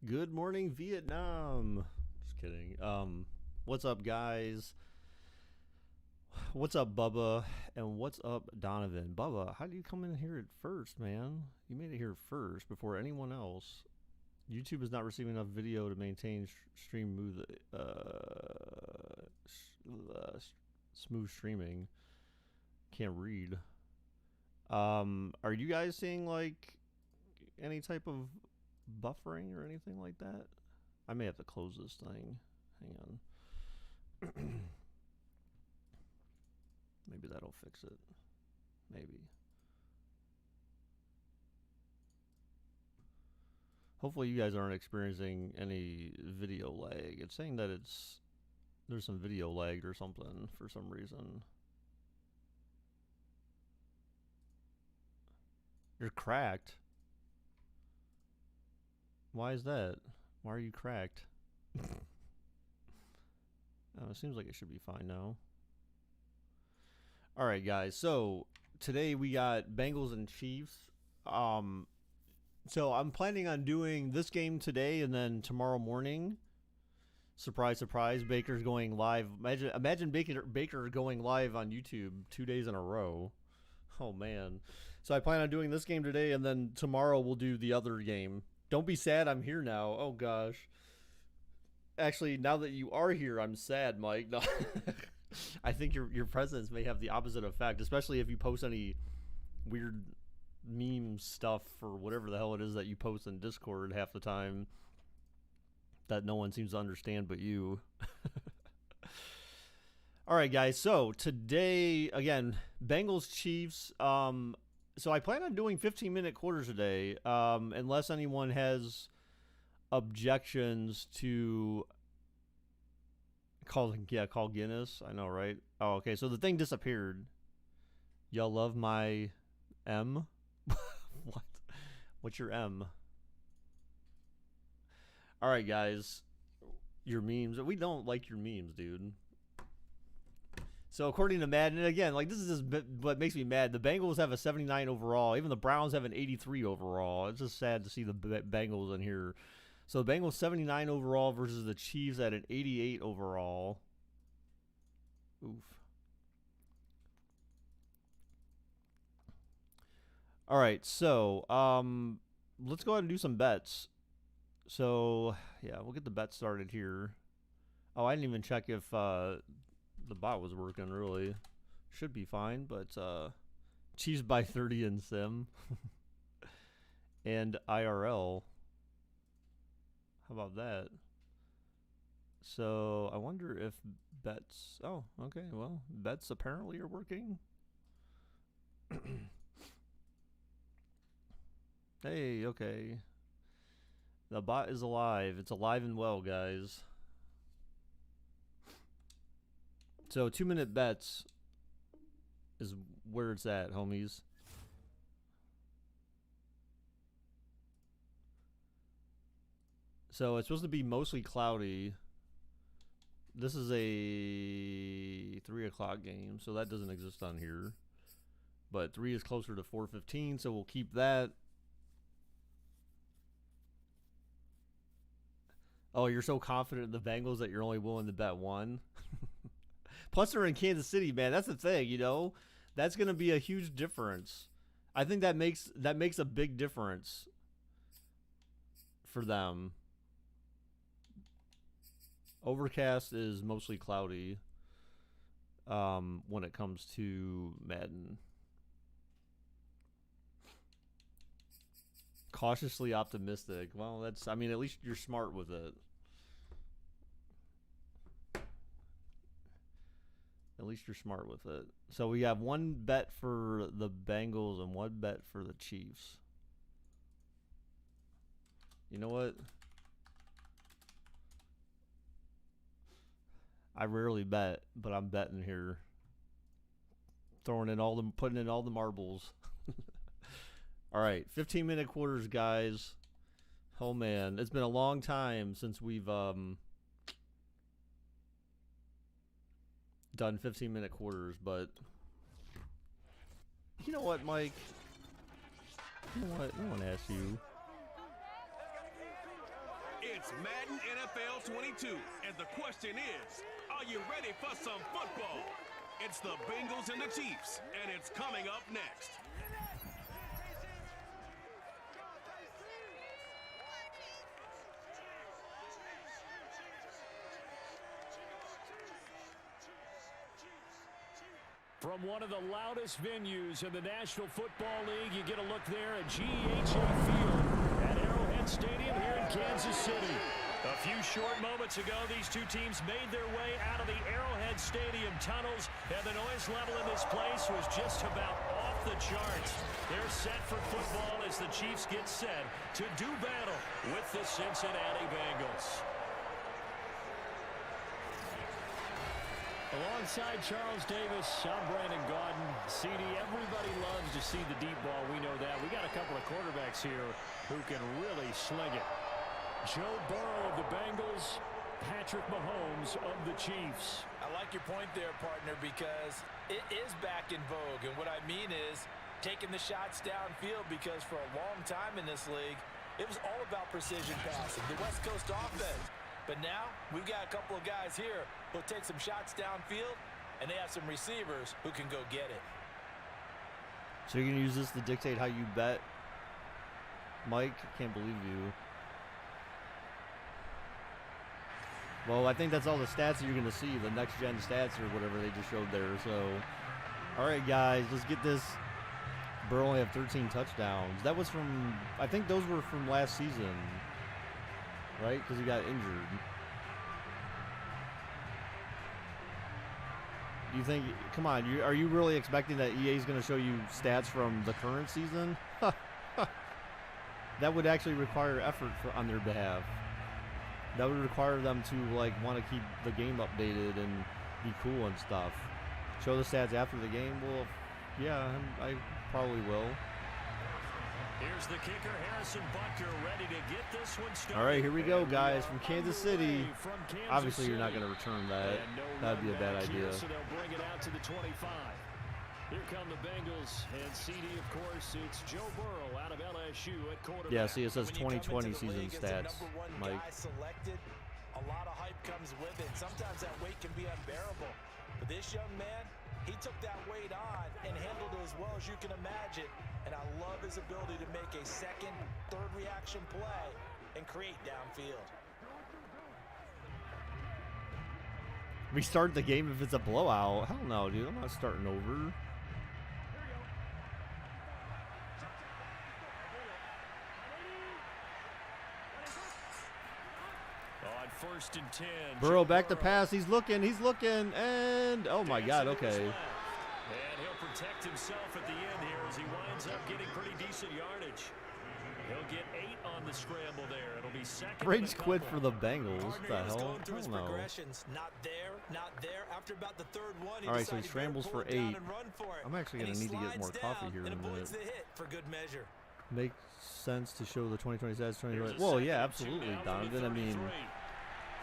Good morning, Vietnam. Just kidding. What's up, guys? What's up, Bubba? And what's up, Donovan? Bubba, how do you come in here at first, man? You made it here first before anyone else. YouTube is not receiving enough video to maintain smooth streaming. Can't read. Are you guys seeing like any type of buffering or anything like that? I may have to close this thing. Hang on. Maybe that'll fix it. Maybe. Hopefully you guys aren't experiencing any video lag. It's saying that there's some video lag or something for some reason. You're cracked. Why is that? Why are you cracked? Oh, it seems like it should be fine now. All right, guys. So today we got Bengals and Chiefs. So I'm planning on doing this game today and then tomorrow morning. Surprise, surprise! Baker's going live. Imagine Baker going live on YouTube 2 days in a row. Oh man! So I plan on doing this game today, and then tomorrow we'll do the other game. Don't be sad. I'm here now. Oh gosh. Actually, now that you are here, I'm sad, Mike. No. I think your presence may have the opposite effect, especially if you post any weird meme stuff or whatever the hell it is that you post in Discord half the time that no one seems to understand but you. All right, guys. So today, again, Bengals Chiefs. So I plan on doing 15-minute quarters today, unless anyone has objections to call Guinness. I know, right? Oh, okay. So the thing disappeared. Y'all love my M? What? What's your M? All right, guys. Your memes. We don't like your memes, dude. So according to Madden, and again, like this is just what makes me mad. The Bengals have a 79 overall. Even the Browns have an 83 overall. It's just sad to see the Bengals in here. So the Bengals 79 overall versus the Chiefs at an 88 overall. Oof. All right, so let's go ahead and do some bets. So yeah, we'll get the bet started here. Oh, I didn't even check if the bot was working. Really, should be fine. But Chiefs by 30 in sim and IRL. How about that? So I wonder if bets. Oh, okay. Well, bets apparently are working. Hey, okay. The bot is alive. It's alive and well, guys. So 2-minute bets is where it's at, homies. So it's supposed to be mostly cloudy. This is a 3 o'clock game, so that doesn't exist on here. But 3 is closer to 4:15, so we'll keep that. Oh, you're so confident in the Bengals that you're only willing to bet one? Plus they're in Kansas City, man. That's the thing, you know? That's going to be a huge difference. I think that makes a big difference for them. Overcast is mostly cloudy when it comes to Madden. Cautiously optimistic. Well, that's, I mean, at least you're smart with it. At least you're smart with it. So we have one bet for the Bengals and one bet for the Chiefs. You know what? I rarely bet, but I'm betting here. Putting in all the marbles. All right, 15-minute quarters, guys. Oh man, it's been a long time since we've done 15-minute quarters, but you know what, Mike? You know what? No one asked you. It's Madden NFL 22, and the question is, are you ready for some football? It's the Bengals and the Chiefs, and it's coming up next. From one of the loudest venues in the National Football League, you get a look there at GEHA Field at Arrowhead Stadium here in Kansas City. A few short moments ago, these two teams made their way out of the Arrowhead Stadium tunnels, and the noise level in this place was just about off the charts. They're set for football as the Chiefs get set to do battle with the Cincinnati Bengals. Alongside Charles Davis, I'm Brandon Gaudin. CD, everybody loves to see the deep ball. We know that. We got a couple of quarterbacks here who can really sling it. Joe Burrow of the Bengals, Patrick Mahomes of the Chiefs. I like your point there, partner, because it is back in vogue. And what I mean is taking the shots downfield, because for a long time in this league, it was all about precision passing, the West Coast offense. But now we've got a couple of guys here who'll take some shots downfield, and they have some receivers who can go get it. So you're going to use this to dictate how you bet? Mike, I can't believe you. Well, I think that's all the stats that you're going to see, the next-gen stats or whatever they just showed there. So, all right, guys, let's get this. Burrow only have 13 touchdowns. That was from, I think those were from last season. Right? Because he got injured. Do you think, come on, are you really expecting that EA is going to show you stats from the current season? That would actually require effort on their behalf. That would require them to, like, want to keep the game updated and be cool and stuff. Show the stats after the game? Well, yeah, I probably will. Here's the kicker, Harrison Butker, ready to get this one started. All right, here we go, guys, from Kansas City. Obviously, you're not going to return that. That'd be a bad idea. So they'll bring it out to the 25. Here come the Bengals, and CD, of course, it's Joe Burrow out of LSU at quarterback. Yeah, see, it says 2020 season stats, Mike. Selected, a lot of hype comes with it. Sometimes that weight can be unbearable. But this young man, he took that weight on and handled it as well as you can imagine. And I love his ability to make a second, third reaction play and create downfield. Restart the game if it's a blowout. Hell no, dude. I'm not starting over. On 1st and 10. Burrow back to pass. He's looking, and oh my God, okay. And he'll protect himself at the end here as he winds up getting pretty decent yardage. He'll get 8 on the scramble there. It'll be second. Rage quit for the Bengals. What the hell? I don't know. Not there. After about the third one, all right, so he scrambles for 8. I'm actually going to need to get more coffee here in a minute. For good measure. Makes sense to show the 2020 stats. Well, yeah, absolutely, Donovan. I mean,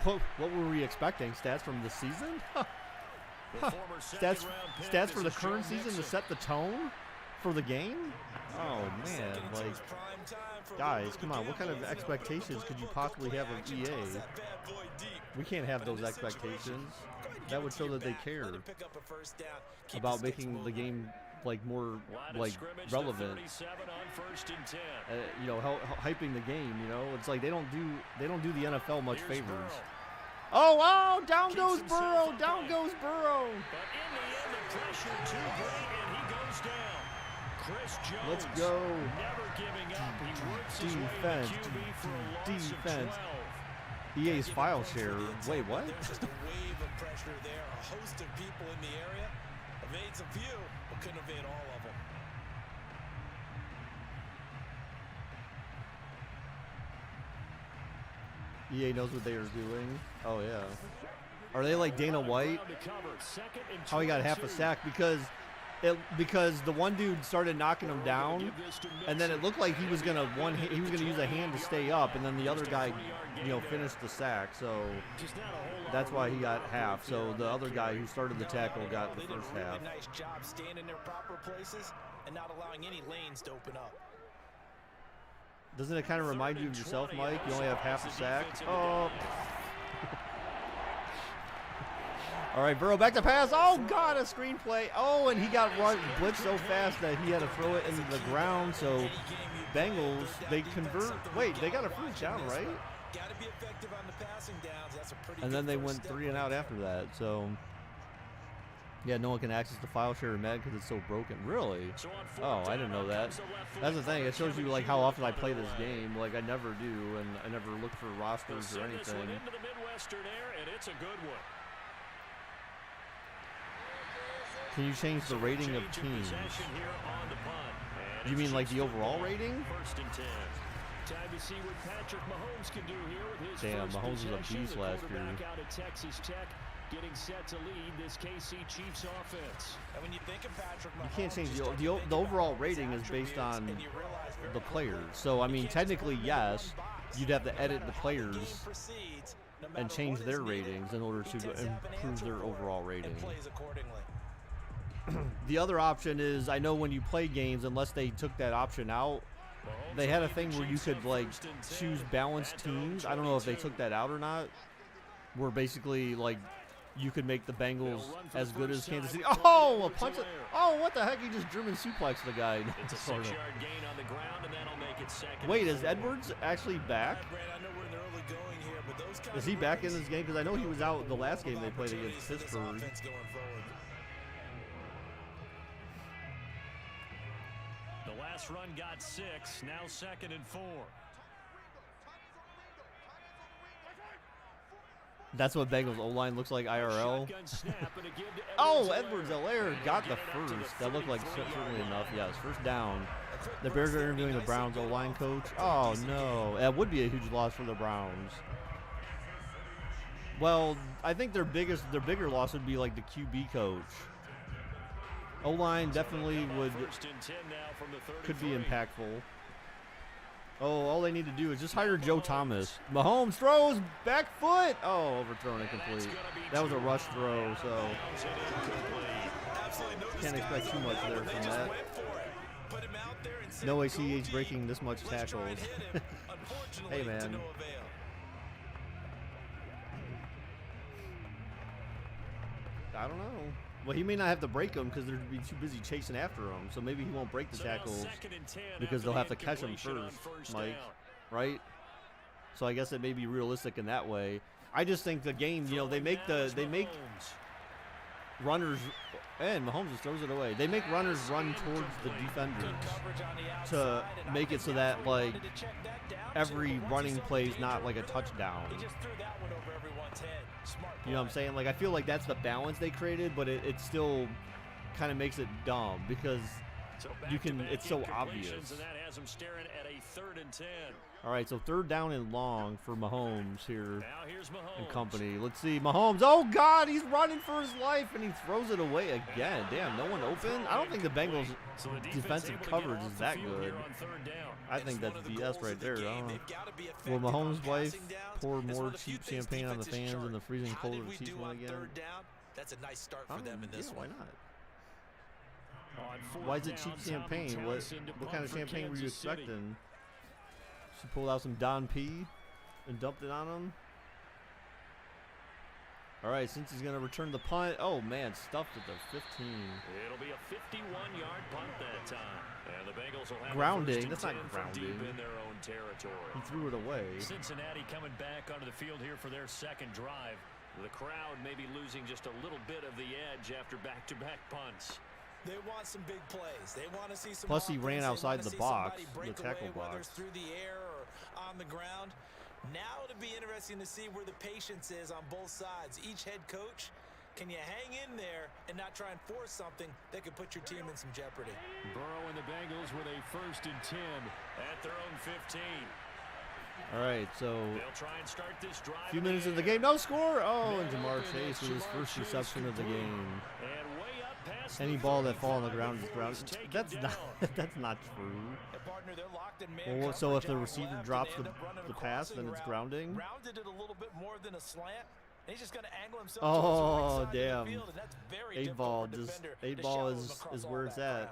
what were we expecting? Stats from the season? Stats for the current season to set the tone for the game? Oh, man. Like, guys, come on. What kind of expectations could you possibly have of EA? We can't have those expectations. That would show that they care about making the game, like, more, like, relevant. You know, hyping the game, you know? It's like they don't do the NFL much favors. Oh, down goes Burrow. Down goes Burrow. But in the end, the pressure too great, and he goes down. Chris Jones, let's go. Never giving up. He works his way to QB for a loss of 12. EA's file share. Wait, what? There's just a wave of pressure there. A host of people in the area. Evades a few, but couldn't evade all of them. EA knows what they are doing. Oh, yeah. Are they like Dana White? How he got half a sack? Because the one dude started knocking him down, and then it looked like he was gonna use a hand to stay up, and then the other guy, you know, finished the sack. So that's why he got half. So the other guy who started the tackle got the first half. Nice job staying in their proper places and not allowing any lanes to open up. Doesn't it kind of remind you of yourself, Mike? You only have half a sack. Oh. All right, Burrow back to pass. Oh, God, a screenplay. Oh, and he got blitzed so fast that he had to throw it into the ground. So Bengals, they convert. Wait, they got a first down, right? And then they went 3 and out after that. So, yeah, no one can access the file share in Madden because it's so broken. Really? Oh, I didn't know that. That's the thing. It shows you like how often I play this game. Like I never do, and I never look for rosters or anything. It's a good one. Can you change the rating of teams? You mean like the overall rating? First and 10. Time to see what Patrick Mahomes can do here with his Damn, first Mahomes was a possession. beast last year. Out of Texas Tech, getting set to lead this KC Chiefs offense. And when you think of Patrick Mahomes, You can't change the overall rating is based on the players. So I mean, technically, yes, you'd have to edit the players and change their ratings in order to improve their overall rating. The other option is, I know when you play games, unless they took that option out, they had a thing where you could like choose balanced teams. I don't know if they took that out or not, where basically like you could make the Bengals as good as Kansas City. Oh, a punch! Oh, what the heck? He just German suplexed the guy. It's a 6-yard gain on the ground, and that'll make it second. Wait, is Edwards actually back? Is he back in this game? Because I know he was out the last game they played against Pittsburgh. Last run got 6, now 2nd and 4. That's what Bengals O-line looks like IRL. Oh, Edwards-Helaire got the first. That looked like certainly enough. Yes, first down. The Bears are interviewing the Browns O-line coach. Oh, no. That would be a huge loss for the Browns. Well, I think their bigger loss would be like the QB coach. O-line definitely could be impactful. Oh, all they need to do is just hire Joe Thomas. Mahomes throws, back foot. Oh, overthrown incomplete. That was a rush throw, so can't expect too much there from that. No way CH breaking this much tackles. Hey, man. I don't know. Well, he may not have to break them because they'd be too busy chasing after him. So maybe he won't break the tackles because they'll have to catch him first, Mike. Right? So I guess it may be realistic in that way. I just think the game, you know, they make runners, and Mahomes just throws it away. They make runners run towards the defenders to make it so that like every running play is not like a touchdown. You know what I'm saying? Like, I feel like that's the balance they created, but it still kind of makes it dumb because it's so obvious. And that has him staring at a 3rd and 10. All right, so 3rd down and long for Mahomes here Now here's Mahomes. and company. Let's see, Mahomes. Oh, God, he's running for his life, and he throws it away again. Damn, no one open? I don't think the Bengals' defensive coverage is that good. I think that's BS right there. Will Mahomes' wife pour more cheap champagne on the fans in the freezing cold of the Chiefs win again? That's a nice start for them in this why one. not? Why is it cheap champagne? What kind of champagne were you expecting? She pulled out some Don P and dumped it on him. All right, since he's going to return the punt. Oh, man, stuffed at the 15. It'll be a 51-yard punt that time. And the Bengals will have grounding. That's not grounding. Deep in their own territory. He threw it away. Cincinnati coming back onto the field here for their 2nd drive. The crowd may be losing just a little bit of the edge after back-to-back punts. They want some big plays. They want to see some. Plus, he ran outside the box, the tackle box. Through the air or on the ground. Now it'll be interesting to see where the patience is on both sides. Each head coach, can you hang in there and not try and force something that could put your team in some jeopardy? Burrow and the Bengals with a 1st and 10 at their own 15. All right, so they'll try and start this drive. A few minutes of the game, no score. Oh, and Jamar Chase with his first reception of the game. And way up past any ball that falls on the ground is grounded. That's not true. Well, so if the receiver drops the pass, then it's grounding. Rounded it a little bit more than a slant. He's just going to angle himself. Oh, damn. 8-ball is where it's at.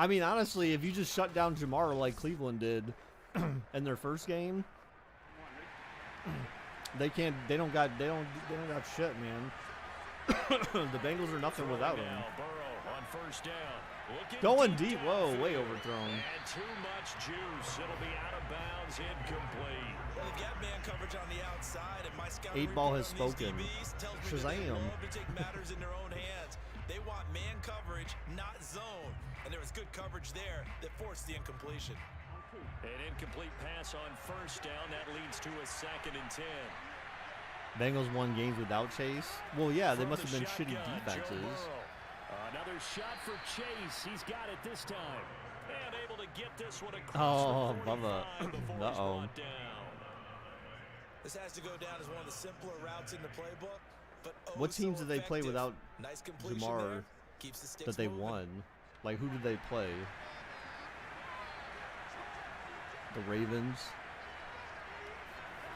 I mean, honestly, if you just shut down Jamar like Cleveland did in their first game, they don't got shit, man. The Bengals are nothing without him. Burrow on first down. Going deep. Whoa, way overthrown. And too much juice. It'll be out of bounds, incomplete. Well, they've got man coverage on the outside, and my scouting 8 Ball has report on these spoken. DBs tells me that Shazam. they love to take matters in their own hands. They want man coverage, not zone. And there was good coverage there that forced the incompletion. An incomplete pass on first down. That leads to a 2nd and 10. Bengals won games without Chase. Well, yeah, they must have been shitty defenses. Another shot for Chase. He's got it this time. And able to get this one across Oh, the 45 Bubba. before he's Uh-oh. brought down. This has to go down as one of the simpler routes in the playbook. But What teams did they play effective. without Nice completion Jamar there. Keeps the sticks that they moving. won? Like, who did they play? The Ravens.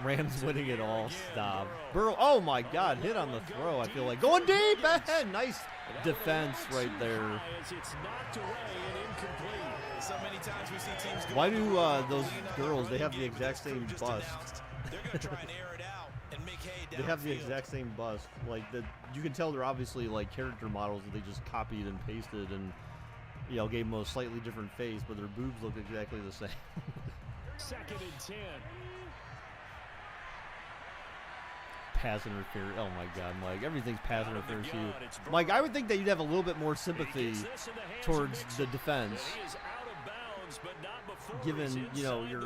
Rams winning it all. Stop. Burrow. Oh my God! Hit on the throw. I feel like going deep ahead. Nice defense right there. It's knocked away and incomplete. So many times we see teams go Why on the do road, those lean on their girls? They running have the game, but exact this crew same just bust. announced They're going to try and air it out and make hay They have the downfield. exact same bust. Like you can tell they're obviously like character models that they just copied and pasted and gave them a slightly different face, but their boobs look exactly the same. 2nd and 10. Pass interference. Oh my God, Mike. Everything's pass interference to you. Mike, I would think that you'd have a little bit more sympathy towards the defense, given your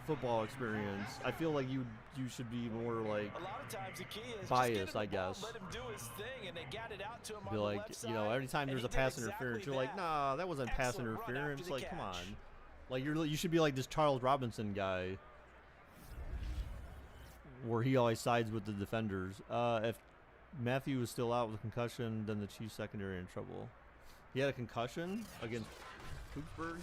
football experience. I feel like you should be more like A lot of times the key is biased, just I get him the ball, guess. let him do his thing, and they got it out to him on be the like, left side, every time and there's he a did pass exactly interference, you're like, that. nah, that wasn't pass Excellent run after interference. the Like, come catch. on. Like you should be like this Charles Robinson guy, where he always sides with the defenders. If Matthew was still out with a concussion, then the Chiefs secondary are in trouble. He had a concussion against Pittsburgh.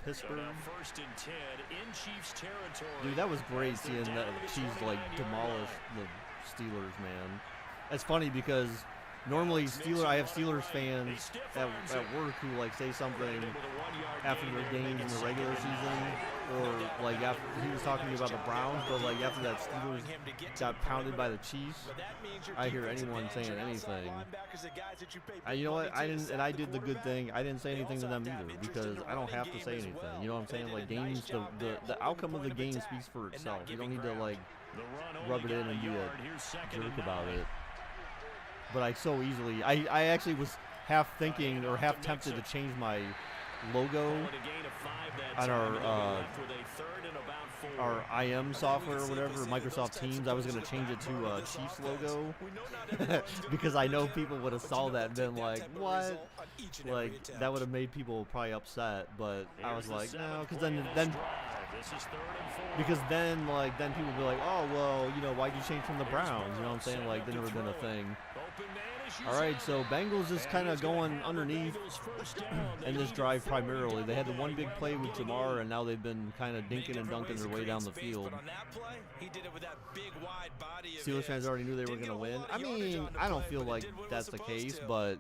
So now 1st and 10 in Chiefs territory. Dude, that was great As they're seeing down that to the Chiefs like 29-yard demolish line. the Steelers, man. That's funny because normally I have Steelers fans at work who like say something after their games in the regular season, or like after he was talking to me about the Browns, but like after that Steelers got pounded by the Chiefs, I hear anyone saying anything. You know what? I didn't, and I did the good thing. I didn't say anything to them either because I don't have to say anything. You know what I'm saying? Like games, the outcome of the game speaks for itself. You don't need to like rub it in and be a jerk about it. But I so easily, I actually was half thinking or half tempted to change my logo on our IM software or whatever, Microsoft Teams. I was going to change it to a Chiefs logo because I know people would have saw that and been like, what? Like, that would have made people probably upset, but I was like, no, because then people would be like, oh, well, why'd you change from the Browns? You know what I'm saying? Like, that never been a thing. All right, so Bengals just kind of going underneath in this drive primarily. They had the one big play with Jamar, and now they've been kind of dinking and dunking their way down the field. Steelers fans already knew they were going to win. I mean, I don't feel like that's the case, but,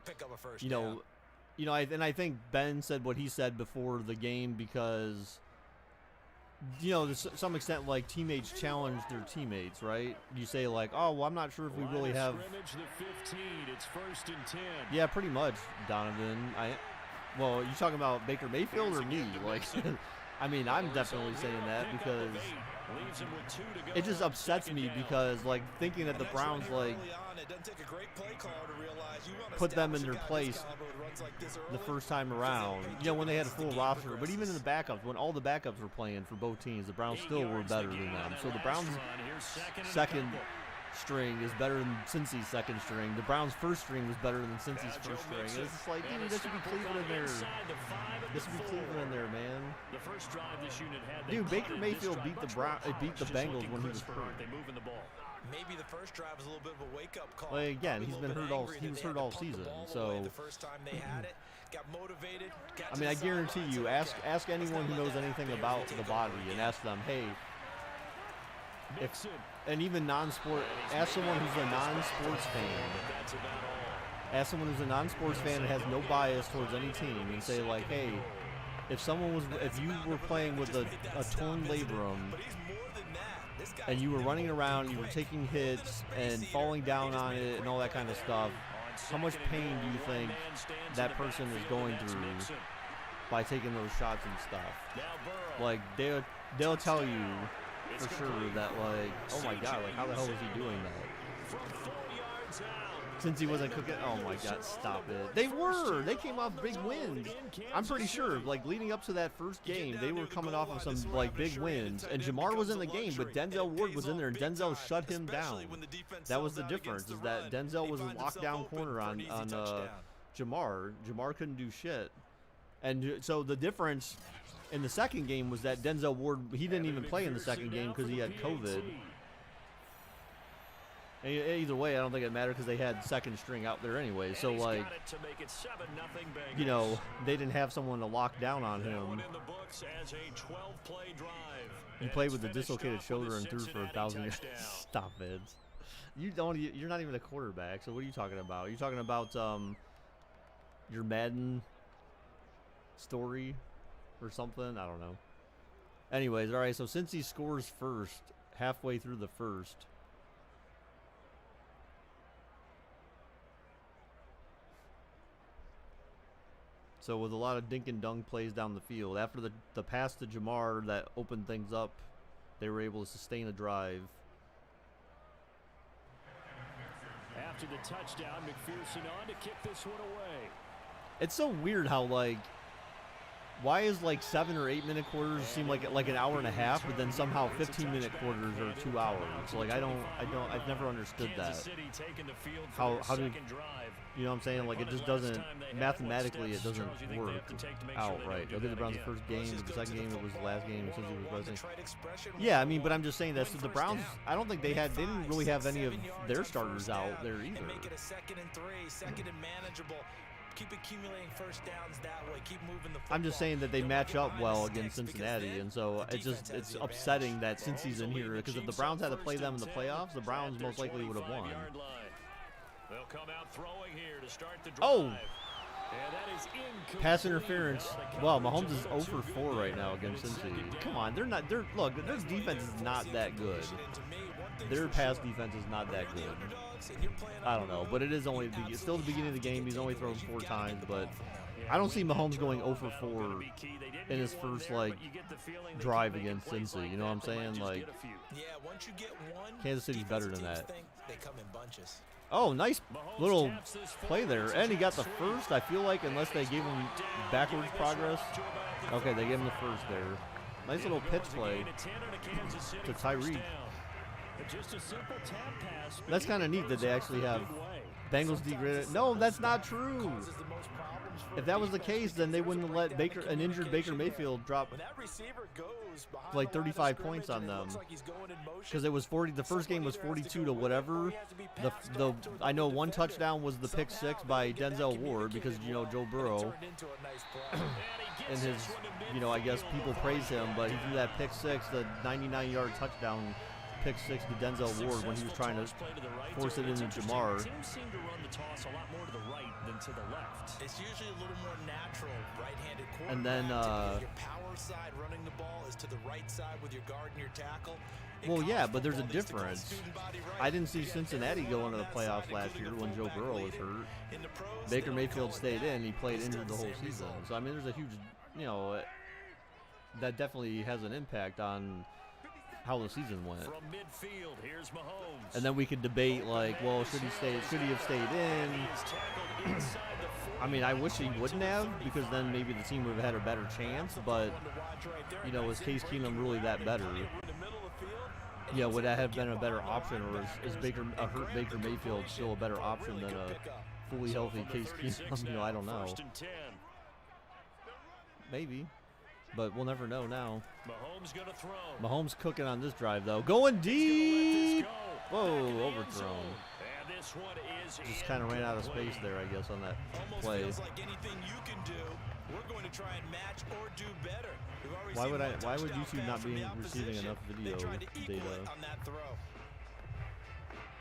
I think Ben said what he said before the game because, to some extent, like, teammates challenge their teammates, right? You say, like, oh, well, I'm not sure if we really have... It's 1st and 10. Yeah, pretty much, Donovan. Well, you talking about Baker Mayfield or me? Like, I mean, I'm definitely saying that because it just upsets me because, like, thinking that the Browns, like, put them in their place the first time around, when they had a full roster. But even in the backups, when all the backups were playing for both teams, the Browns still were better than them. So the Browns' second string is better than Cincy's second string. The Browns' first string was better than Cincy's first string. It's just like, dude, this should be Cleveland in there. This should be Cleveland in there, man. Dude, Baker Mayfield beat the Bengals when he was hurt. Maybe the first drive was a little bit of a wake-up call. Well, again, he was hurt all season. So, the first time they had it, got motivated. I mean, I guarantee you, ask anyone who knows anything about the body and ask them, hey, and even non-sport, ask someone who's a non-sports fan, ask someone who's a non-sports fan and has no bias towards any team and say like, hey, if you were playing with a torn labrum and you were running around, you were taking hits and falling down on it and all that kind of stuff, how much pain do you think that person is going through by taking those shots and stuff? Like, they'll tell you for sure that, like, oh my god, like, how the hell was he doing that? Since he wasn't cooking, oh my god, stop it. They came off big wins. I'm pretty sure, like, leading up to that first game, they were coming off of some, like, big wins. And Jamar was in the game, but Denzel Ward was in there, and Denzel shut him down. That was the difference, is that Denzel was a lockdown corner on Jamar. Jamar couldn't do shit. And so the difference in the second game was that Denzel Ward, he didn't even play in the second game because he had COVID. Either way, I don't think it mattered because they had second string out there anyway. So, like, you know, they didn't have someone to lock down on him. He played with a dislocated shoulder and threw for 1,000 yards. Stop it. You're not even a quarterback. So what are you talking about? You're talking about your Madden story or something? I don't know. Anyways, all right. So since he scores first, halfway through the first. So with a lot of dink and dunk plays down the field, after the pass to Jamar that opened things up, they were able to sustain a drive. After the touchdown, McPherson on to kick this one away. It's so weird how, like, why is like 7 or 8 minute quarters seem like an hour and a half, but then somehow 15-minute quarters are 2 hours? Like I've never understood that. How did, you know what I'm saying? Like, it just doesn't, mathematically it doesn't work out right. They'll get the Browns the first game, but the second game it was the last game since he was resting. Yeah, I mean, but I'm just saying that the Browns, I don't think they didn't really have any of their starters out there either. Make it a 2nd and 3, 2nd and manageable. Keep accumulating first downs that way. Keep moving the football. I'm just saying that they match up well against Cincinnati, and so it's upsetting that since he's in here, because if the Browns had to play them in the playoffs, the Browns most likely would have won. They'll come out throwing here to start the drive. Oh! Pass interference. Well, Mahomes is 0 for 4 right now against Cincy. Come on, look, their defense is not that good. Their pass defense is not that good. I don't know, but it is it's still the beginning of the game. He's only thrown 4 times, but I don't see Mahomes going 0 for 4 in his first, like, drive against Cincy. You know what I'm saying? Like, Kansas City's better than that. Oh, nice little play there. And he got the first, I feel like, unless they gave him backwards progress. Okay, they gave him the first there. Nice little pitch play to Tyreek. That's kind of neat that they actually have Bengals degraded. No, that's not true. If that was the case, then they wouldn't let an injured Baker Mayfield drop like 35 points on them. Because it was 40. The first game was 42 to whatever. I know one touchdown was the pick 6 by Denzel Ward, because, you know, Joe Burrow and his, you know, I guess people praise him, but he threw that pick 6, the 99-yard touchdown. Pick 6 to Denzel Ward when he was trying to force it into Jamar. Teams seem to run the toss a lot more to the right than to the left. It's usually a little more natural right-handed quarterback. And then your power side running the ball is to the right side with your guard and your tackle. Well, yeah, but there's a difference. I didn't see Cincinnati go into the playoffs last year when Joe Burrow was hurt. Baker Mayfield stayed in. He played injured the whole season. So, I mean, there's a huge, you know, that definitely has an impact on how the season went. From midfield, here's Mahomes. And then we could debate, like, well, should he have stayed in? I mean, I wish he wouldn't have, because then maybe the team would have had a better chance, but, you know, is Case Keenum really that better? Yeah, would that have been a better option, or is a hurt Baker Mayfield still a better option than a fully healthy Case Keenum? You know, I don't know. Maybe. But we'll never know now. Mahomes gonna throw. Mahomes cooking on this drive, though. Going deep! Whoa, overthrown. And this one is just kind of ran out of space there, I guess, on that play. Feels like anything you can do, we're going to try and match or do better. Why would YouTube not be receiving enough video data? On that throw.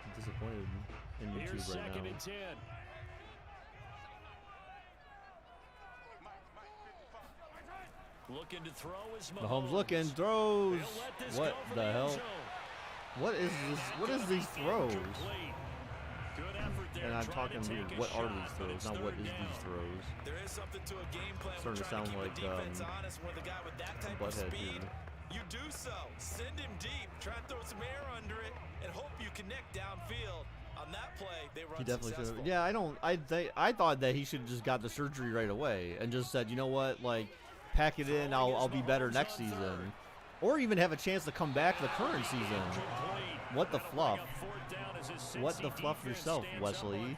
I'm disappointed in YouTube right now. Looking to throw is Mahomes looking, throws. What the hell? What is this? What is these throws? And I'm talking weird. What are these throws? Not what is these throws? There is something to a game plan. Starting to sound like honest when the guy with that type of butthead speed. here. You do so. Send him deep. Try and throw some air under it, and hope you connect downfield. On that play, they run He definitely should. successful. Yeah, I thought that he should have just got the surgery right away and just said, you know what, like, pack it in. I'll be better next season, or even have a chance to come back the current season. What the fluff? What the fluff yourself, Wesley?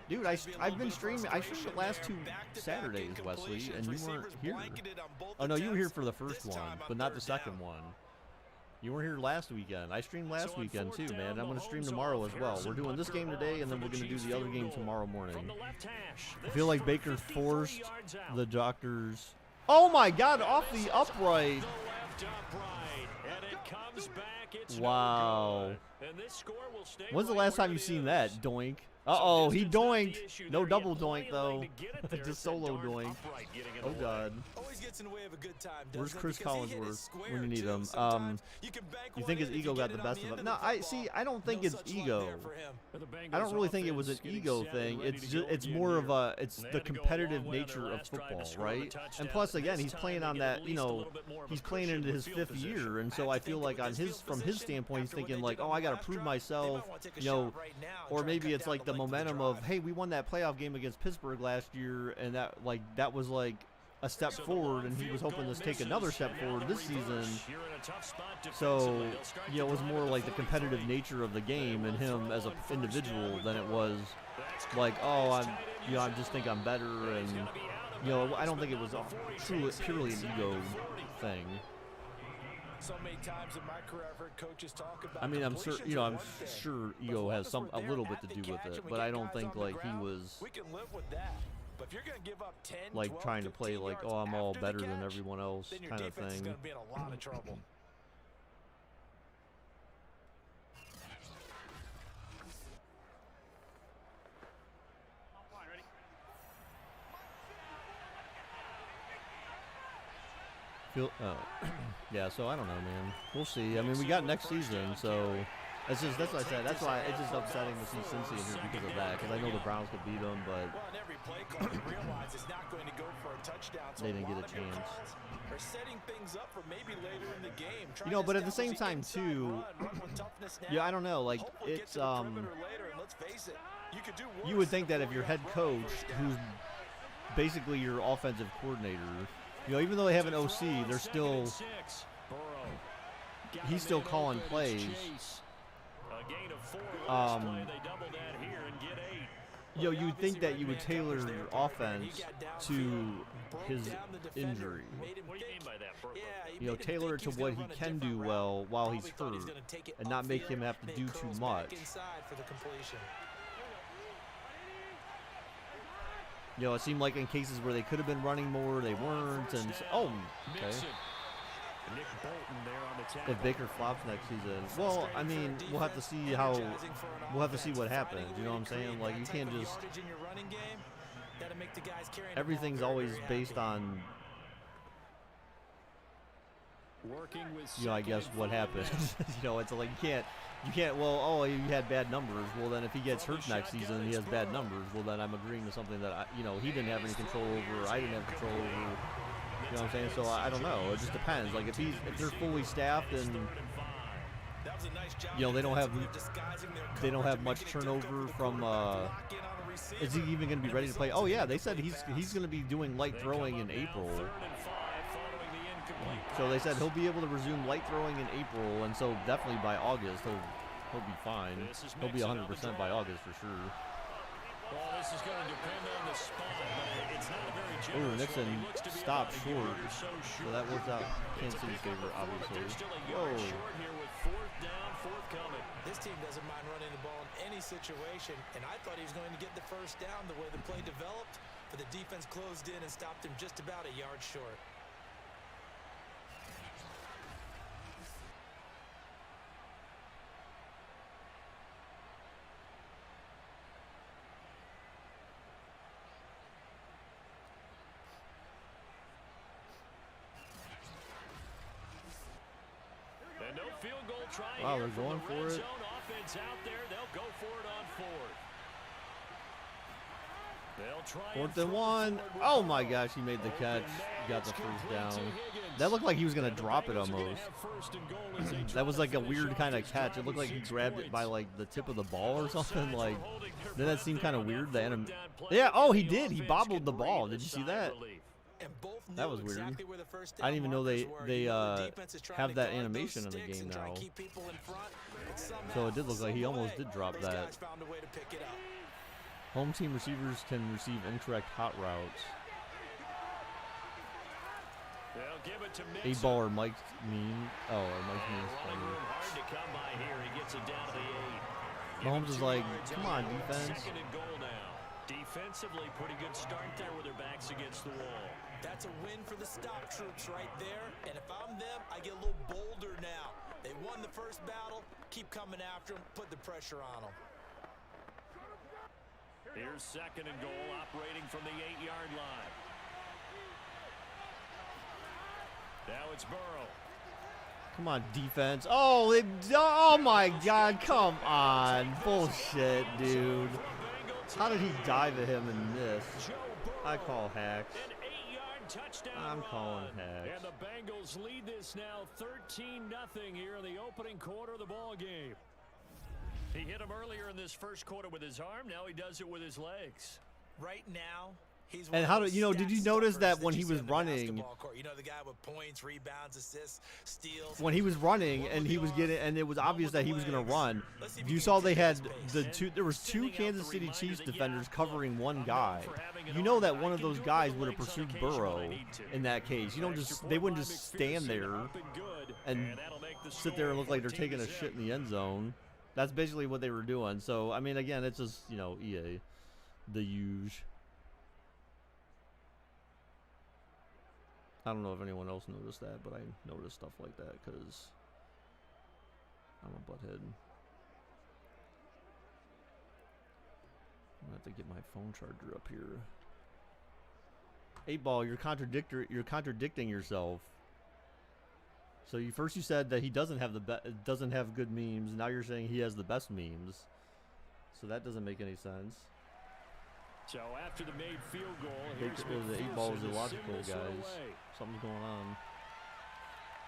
Dude, I've been streaming. I streamed the last 2 Saturdays, Wesley, and you weren't here. Oh no, you were here for the first one, but not the second one. You weren't here last weekend. I streamed last weekend too, man. I'm going to stream tomorrow as well. We're doing this game today, and then we're going to do the other game tomorrow morning. I feel like Baker forced the doctors. Oh my God! Off the upright. Wow. When's the last time you've seen that? Doink. Uh-oh, he doinked. No double doink, though. Just solo doink. Oh, God. Where's Chris Collinsworth when you need him? You think his ego got the best of him? No, I don't think it's ego. I don't really think it was an ego thing. It's more of a, it's the competitive nature of football, right? And plus, again, he's playing on that, you know, he's playing into his 5th year, and so I feel like from his standpoint, he's thinking like, oh, I got to prove myself, you know, or maybe it's like the momentum of, hey, we won that playoff game against Pittsburgh last year, and that was like a step forward, and he was hoping to take another step forward this season. So, you know, it was more like the competitive nature of the game and him as an individual than it was like, oh, I just think I'm better, and you know, I don't think it was purely an ego thing. So many times in my career, I've heard coaches talk about. I mean, I'm sure ego has a little bit to do with it, but I don't think like he was But if you're going to give up 10, like 12, trying to play like, oh, I'm all better than everyone else kind of thing. Is going to be in a lot of trouble. Yeah, so I don't know, man. We'll see. I mean, we got next season, so that's what I said. That's why it's just upsetting to see Cincy in here because of that, because I know the Browns could beat them, but they didn't get a chance. You know, but at the same time, too, yeah, I don't know. Like, it's you would think that if your head coach, who's basically your offensive coordinator, you know, even though they have an OC, they're still, he's still calling plays. You know, you'd think that you would tailor your offense to his injury. You know, tailor it to what he can do well while he's hurt, and not make him have to do too much. You know, it seemed like in cases where they could have been running more, they weren't, and okay. If Baker flops next season, well, I mean, we'll have to see what happens. You know what I'm saying? Like, you can't just. Everything's always based on. You know, I guess what happens. You know, it's like you can't. Well, oh, you had bad numbers. Well, then if he gets hurt next season, and he has bad numbers. Well, then I'm agreeing to something that he didn't have any control over. I didn't have control over. You know what I'm saying? So I don't know. It just depends. Like if they're fully staffed and you know they don't have much turnover from. Is he even going to be ready to play? Oh yeah, they said he's going to be doing light throwing in April. So they said he'll be able to resume light throwing in April, and so definitely by August he'll be fine. He'll be 100% by August for sure. Well, this is going to depend on the spot. It's not a very generous. Nixon stopped short, so that works out Kansas City's favor, obviously. Whoa. This team doesn't mind running the ball in any situation, and I thought he was going to get the first down the way the play developed, but the defense closed in and stopped him just about a yard short. try Wow, here they're from going the for red it. zone offense out there. They'll go for it on fourth. They'll try 4th and 1. Oh my gosh, he made the catch. He got the first down. That looked like he was going to drop it almost. That was like a weird kind of catch. It looked like he grabbed it by like the tip of the ball or something. Like, didn't that seem kind of weird? Yeah, oh, he did. He bobbled the ball. Did you see that? That was weird. I didn't even know they have that animation in the game now. So it did look like he almost did drop that. Home team receivers can receive incorrect hot routes. 8 ball or Mike's mean. Oh, or Mike's mean is funny. Mahomes is like, come on, defense. Defensively, pretty good start there with their backs against the wall. That's a win for the stop troops right there. And if I'm them, I get a little bolder now. They won the first battle. Keep coming after them. Put the pressure on them. Here's 2nd and goal, operating from the 8-yard line. Now it's Burrow. Come on, defense. Oh my God, come on. Bullshit, dude. How did he dive at him in this? I call hacks. I'm calling hacks. And the Bengals lead this now 13-0 here in the opening quarter of the ball game. He hit him earlier in this first quarter with his arm. Now he does it with his legs. Right now, he's and how did you notice that when he was running? You know, the guy with points, rebounds, assists, steals. When he was running and he was getting, and it was obvious that he was going to run. You saw they had there was 2 Kansas City Chiefs defenders covering one guy. You know that one of those guys would have pursued Burrow in that case. You don't they wouldn't just stand there and sit there and look like they're taking a shit in the end zone. That's basically what they were doing. So, I mean, again, it's just, you know, EA, the huge. I don't know if anyone else noticed that, but I noticed stuff like that because I'm a butthead. I'm going to have to get my phone charger up here. 8 ball, you're contradicting yourself. So first you said that he doesn't have doesn't have good memes. Now you're saying he has the best memes. So that doesn't make any sense. So after the made field goal, the 8 ball is illogical, guys. Something's going on.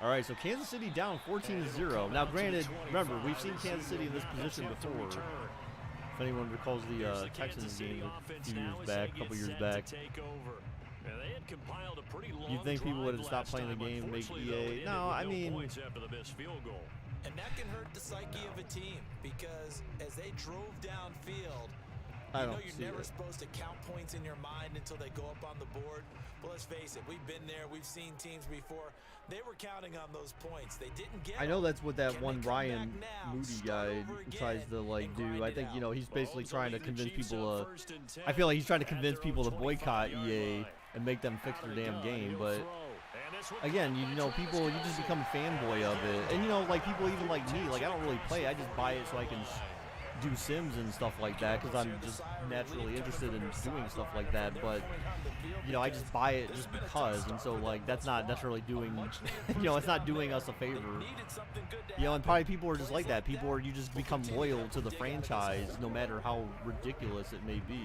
All right, so Kansas City down 14-0. Now, granted, remember we've seen Kansas City in this position before. If anyone recalls the Texans game a few years back, a couple years back. You'd think people would have stopped playing the game and make EA. No, I mean. And that can hurt the psyche of a team because as they drove downfield, you're never supposed to count points in your mind until they go up on the board. But let's face it, we've been there. We've seen teams before. They were counting on those points. They didn't get I know that's what that one Ryan Moody guy tries to like do. I think, you know, he's basically trying to convince people I feel like he's trying to convince people to boycott EA and make them fix their damn game. But again, you know, people, you just become a fanboy of it. And, you know, like people even like me, like I don't really play. I just buy it so I can do Sims and stuff like that because I'm just naturally interested in doing stuff like that. But, you know, I just buy it just because. And so, like, that's not necessarily doing, you know, it's not doing us a favor. You know, and probably people are just like that. People are, you just become loyal to the franchise no matter how ridiculous it may be.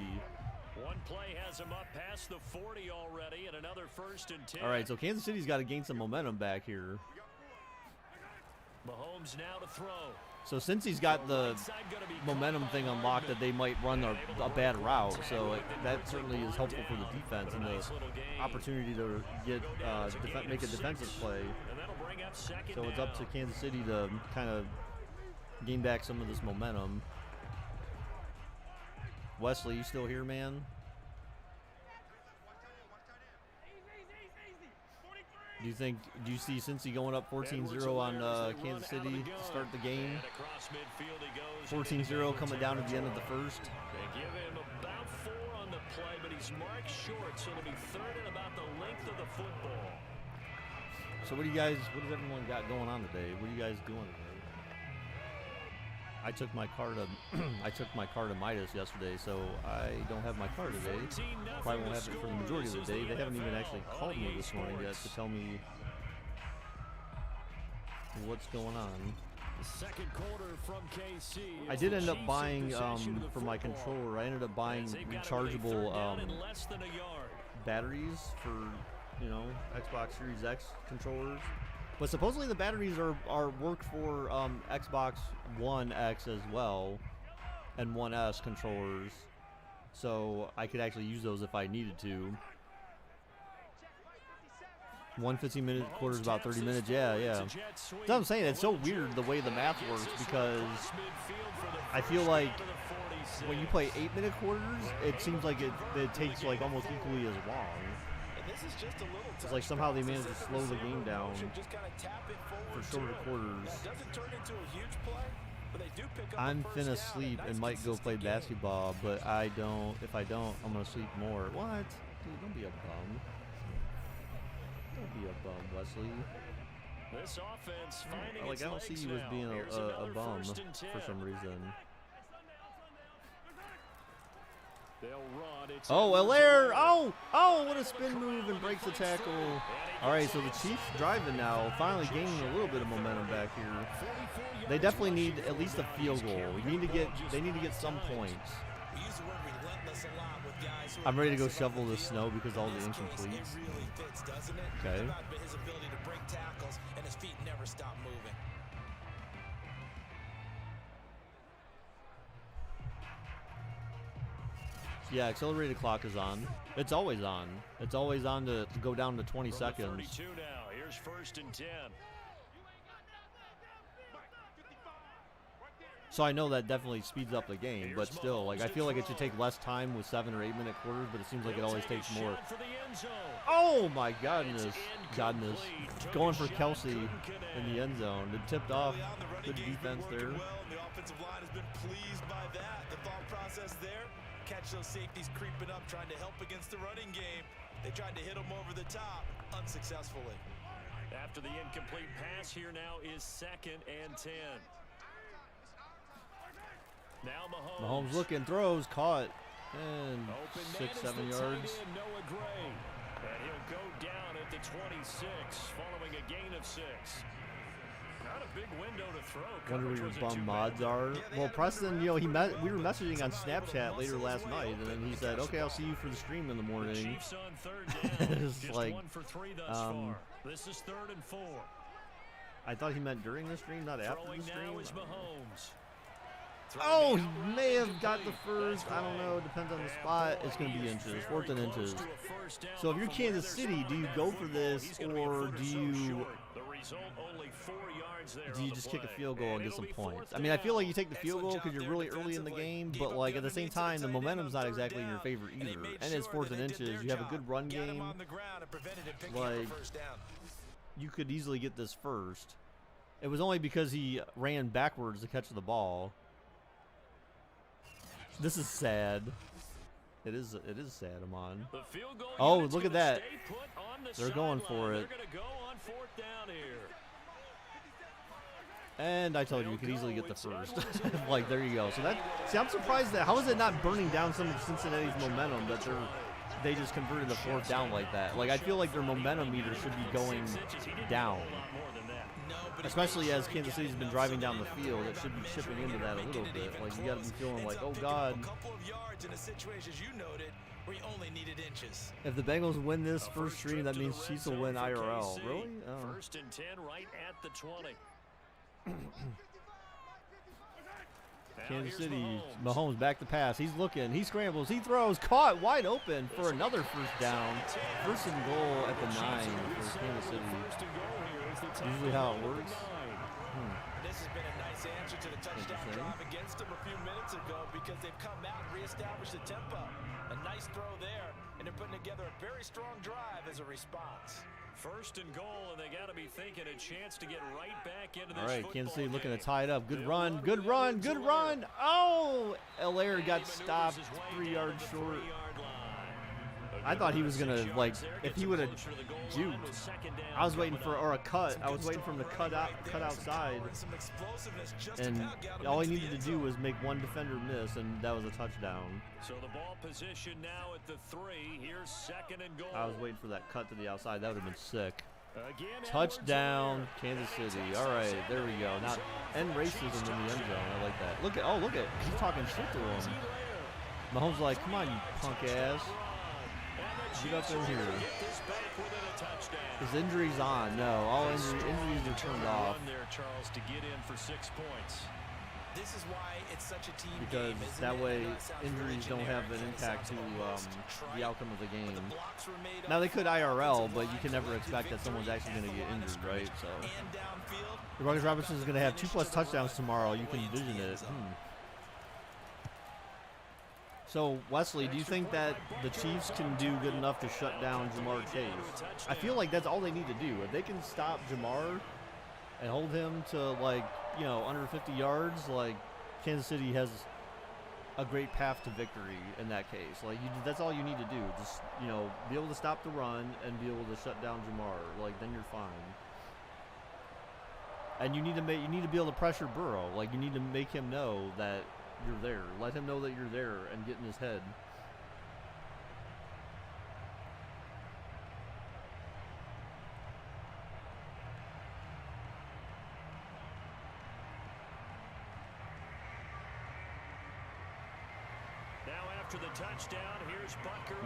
One play has him up past the 40 already, and another 1st and 10. All right, so Kansas City's got to gain some momentum back here. Mahomes now to throw. So since he's got the momentum thing unlocked that they might run a bad route, so that certainly is helpful for the defense and the opportunity to get make a defensive play. So it's up to Kansas City to kind of gain back some of this momentum. Wesley, you still here, man? Do you see Cincy going up 14-0 on Kansas City to start the game? 14-0 coming down at the end of the first. They give him about 4 on the play, but he's marked short, so it'll be 3rd and about the length of the football. So what does everyone got going on today? What are you guys doing today? I took my car to Midas yesterday, so I don't have my car today. Probably won't have it for the majority of the day. They haven't even actually called me this morning yet to tell me what's going on. Second quarter from KC. I did end up buying for my controller. I ended up buying rechargeable batteries for, you know, Xbox Series X controllers. But supposedly the batteries are work for Xbox One X as well, and One S controllers. So I could actually use those if I needed to. 1 15-minute quarter is about 30 minutes. Yeah. That's what I'm saying. It's so weird the way the math works, because I feel like when you play 8-minute quarters, it seems like it takes like almost equally as long. It's like somehow they managed to slow the game down for shorter quarters. I'm finna sleep and might go play basketball, but if I don't, I'm gonna sleep more. What? Dude, don't be a bum. Don't be a bum, Wesley. This offense finding I don't see you as being a bum for some reason. Oh, Allaire! Oh, what a spin move and breaks the tackle. All right, so the Chiefs driving now, finally gaining a little bit of momentum back here. They definitely need at least a field goal. They need to get some points. I'm ready to go shovel the snow because all the incompletes. Okay. Yeah, accelerated clock is on. It's always on. It's always on to go down to 20 seconds. 32 now. Here's 1st and 10. So I know that definitely speeds up the game, but still, like, I feel like it should take less time with 7 or 8 minute quarters, but it seems like it always takes more. Oh my goodness. Going for Kelsey in the end zone. It tipped off. Good defense there. The offensive line has been pleased by that. The thought process there, catch those safeties creeping up, trying to help against the running game. They tried to hit them over the top, unsuccessfully. After the incomplete pass, here now is 2nd and 10. Now Mahomes looking, throws, caught, and 6-7 yards. Noah Gray. And he'll go down at the 26, following a gain of 6. Not a big window to throw. Wonder where your bum mods are. Well, Preston, you know, we were messaging on Snapchat later last night, and then he said, "Okay, I'll see you for the stream in the morning." It's like, this is 3rd and 4. I thought he meant during the stream, not after the stream. Now is Mahomes. Oh, he may have got the first. I don't know. Depends on the spot. It's going to be inches, 4th and inches. So if you're Kansas City, do you go for this, or do you just kick a field goal and get some points? I mean, I feel like you take the field goal because you're really early in the game, but like at the same time, the momentum's not exactly in your favor either. And it's 4th and inches. You have a good run game. Like, you could easily get this first. It was only because he ran backwards to catch the ball. This is sad. It is sad, Amon. Oh, look at that. They're going for it. And I told you could easily get the first. Like, there you go. So see, I'm surprised that how is it not burning down some of Cincinnati's momentum that they just converted the 4th down like that? Like, I feel like their momentum meter should be going down. Especially as Kansas City's been driving down the field, it should be chipping into that a little bit. Like, you got to be feeling like, oh God. If the Bengals win this first stream, that means Chiefs will win IRL. Really? Oh. 1st and 10, right at the 20. Kansas City, Mahomes back to pass. He's looking, he scrambles, he throws, caught wide open for another 1st down. 1st and goal at the 9 for Kansas City. Usually how it works. This has been a nice answer to the touchdown drive against them a few minutes ago, because they've come out and reestablished the tempo. A nice throw there, and they're putting together a very strong drive as a response. 1st and goal, and they got to be thinking a chance to get right back into this. All right, Kansas City looking to tie it up. Good run, good run, good run. Oh, Allaire got stopped 3 yards short. I thought he was going to, like, if he would have juked. I was waiting for, or a cut. I was waiting for him to cut outside. And all he needed to do was make one defender miss, and that was a touchdown. So the ball position now at the 3. Here's 2nd and goal. I was waiting for that cut to the outside. That would have been sick. Touchdown, Kansas City. All right, there we go. Now, end racism in the end zone. I like that. Look at, he's talking shit to him. Mahomes like, come on, you punk ass. Get up in here. His injury's on. No, all injuries are turned off. This is why it's such a team because game, that it? way injuries don't have an impact to the outcome of the game. Now they could IRL, but you can never expect that someone's actually going to get injured, right? So Demarcus Robinson is going to have 2+ touchdowns tomorrow. You can envision it. So Wesley, do you think that the Chiefs can do good enough to shut down Jamar Chase? I feel like that's all they need to do. If they can stop Jamar and hold him to, like, you know, under 50 yards, like, Kansas City has a great path to victory in that case. Like, that's all you need to do. Just, you know, be able to stop the run and be able to shut down Jamar. Like, then you're fine. And you need to be able to pressure Burrow. Like, you need to make him know that you're there. Let him know that you're there and get in his head.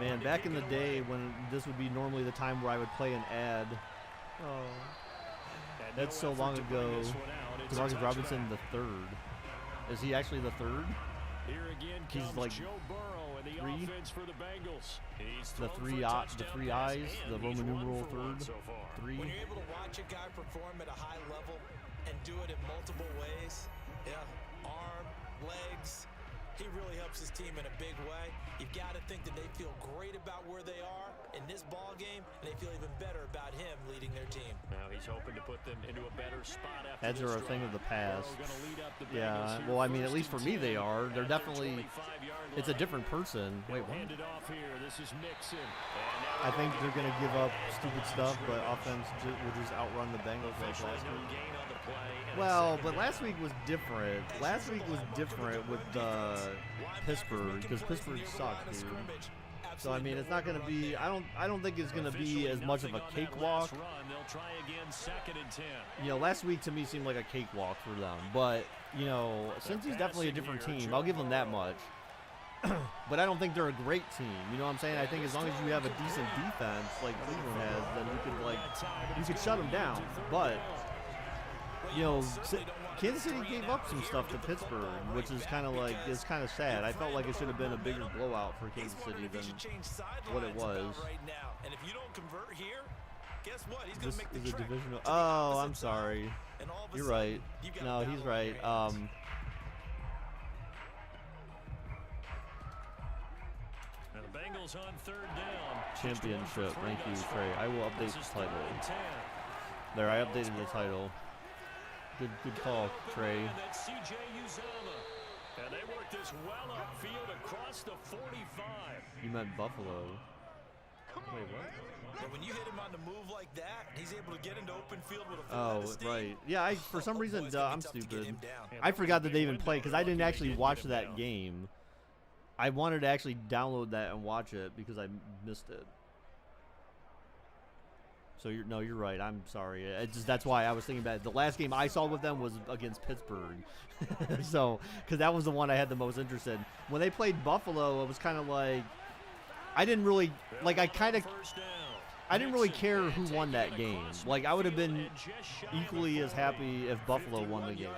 Man, back in the day when this would be normally the time where I would play an ad. Oh, that's so long ago. Demarcus Robinson the third. Is he actually the third? He's like three. The three eyes, the Roman numeral third. Three. When you're able to watch a guy perform at a high level and do it in multiple ways, arm, legs. He really helps his team in a big way. You've got to think that they feel great about where they are in this ball game, and they feel even better about him leading their team. Now he's hoping to put them into a better spot after Heads are a thing of the past. Yeah, well, I mean, at least for me they are. They're definitely, it's a different person. Wait, what? I think they're going to give up stupid stuff, but offense will just outrun the Bengals like last week. Well, but last week was different. Last week was different with Pittsburgh, because Pittsburgh sucks, dude. So I mean, it's not going to be. I don't think it's going to be as much of a cakewalk. You know, last week to me seemed like a cakewalk for them. But you know, since he's definitely a different team, I'll give them that much. But I don't think they're a great team. You know what I'm saying? I think as long as you have a decent defense like Cleveland has, then you could shut them down. But you know, Kansas City gave up some stuff to Pittsburgh, which is kind of like, it's kind of sad. I felt like it should have been a bigger blowout for Kansas City than what it was. This is a divisional. Oh, I'm sorry. You're right. No, he's right. Bengals on third down. Championship. Thank you, Trey. I will update the title. There, I updated the title. Good call, Trey. And they work this well upfield across the 45. You meant Buffalo. Wait, what? Yeah, when you hit him on the move like that, he's able to get into open field with a full right. Yeah, for some reason, I'm stupid. I forgot that they even played because I didn't actually watch that game. I wanted to actually download that and watch it because I missed it. So you're right. I'm sorry. That's why I was thinking about it. The last game I saw with them was against Pittsburgh. So, because that was the one I had the most interest in. When they played Buffalo, it was kind of like, I didn't really care who won that game. Like, I would have been equally as happy if Buffalo won the game.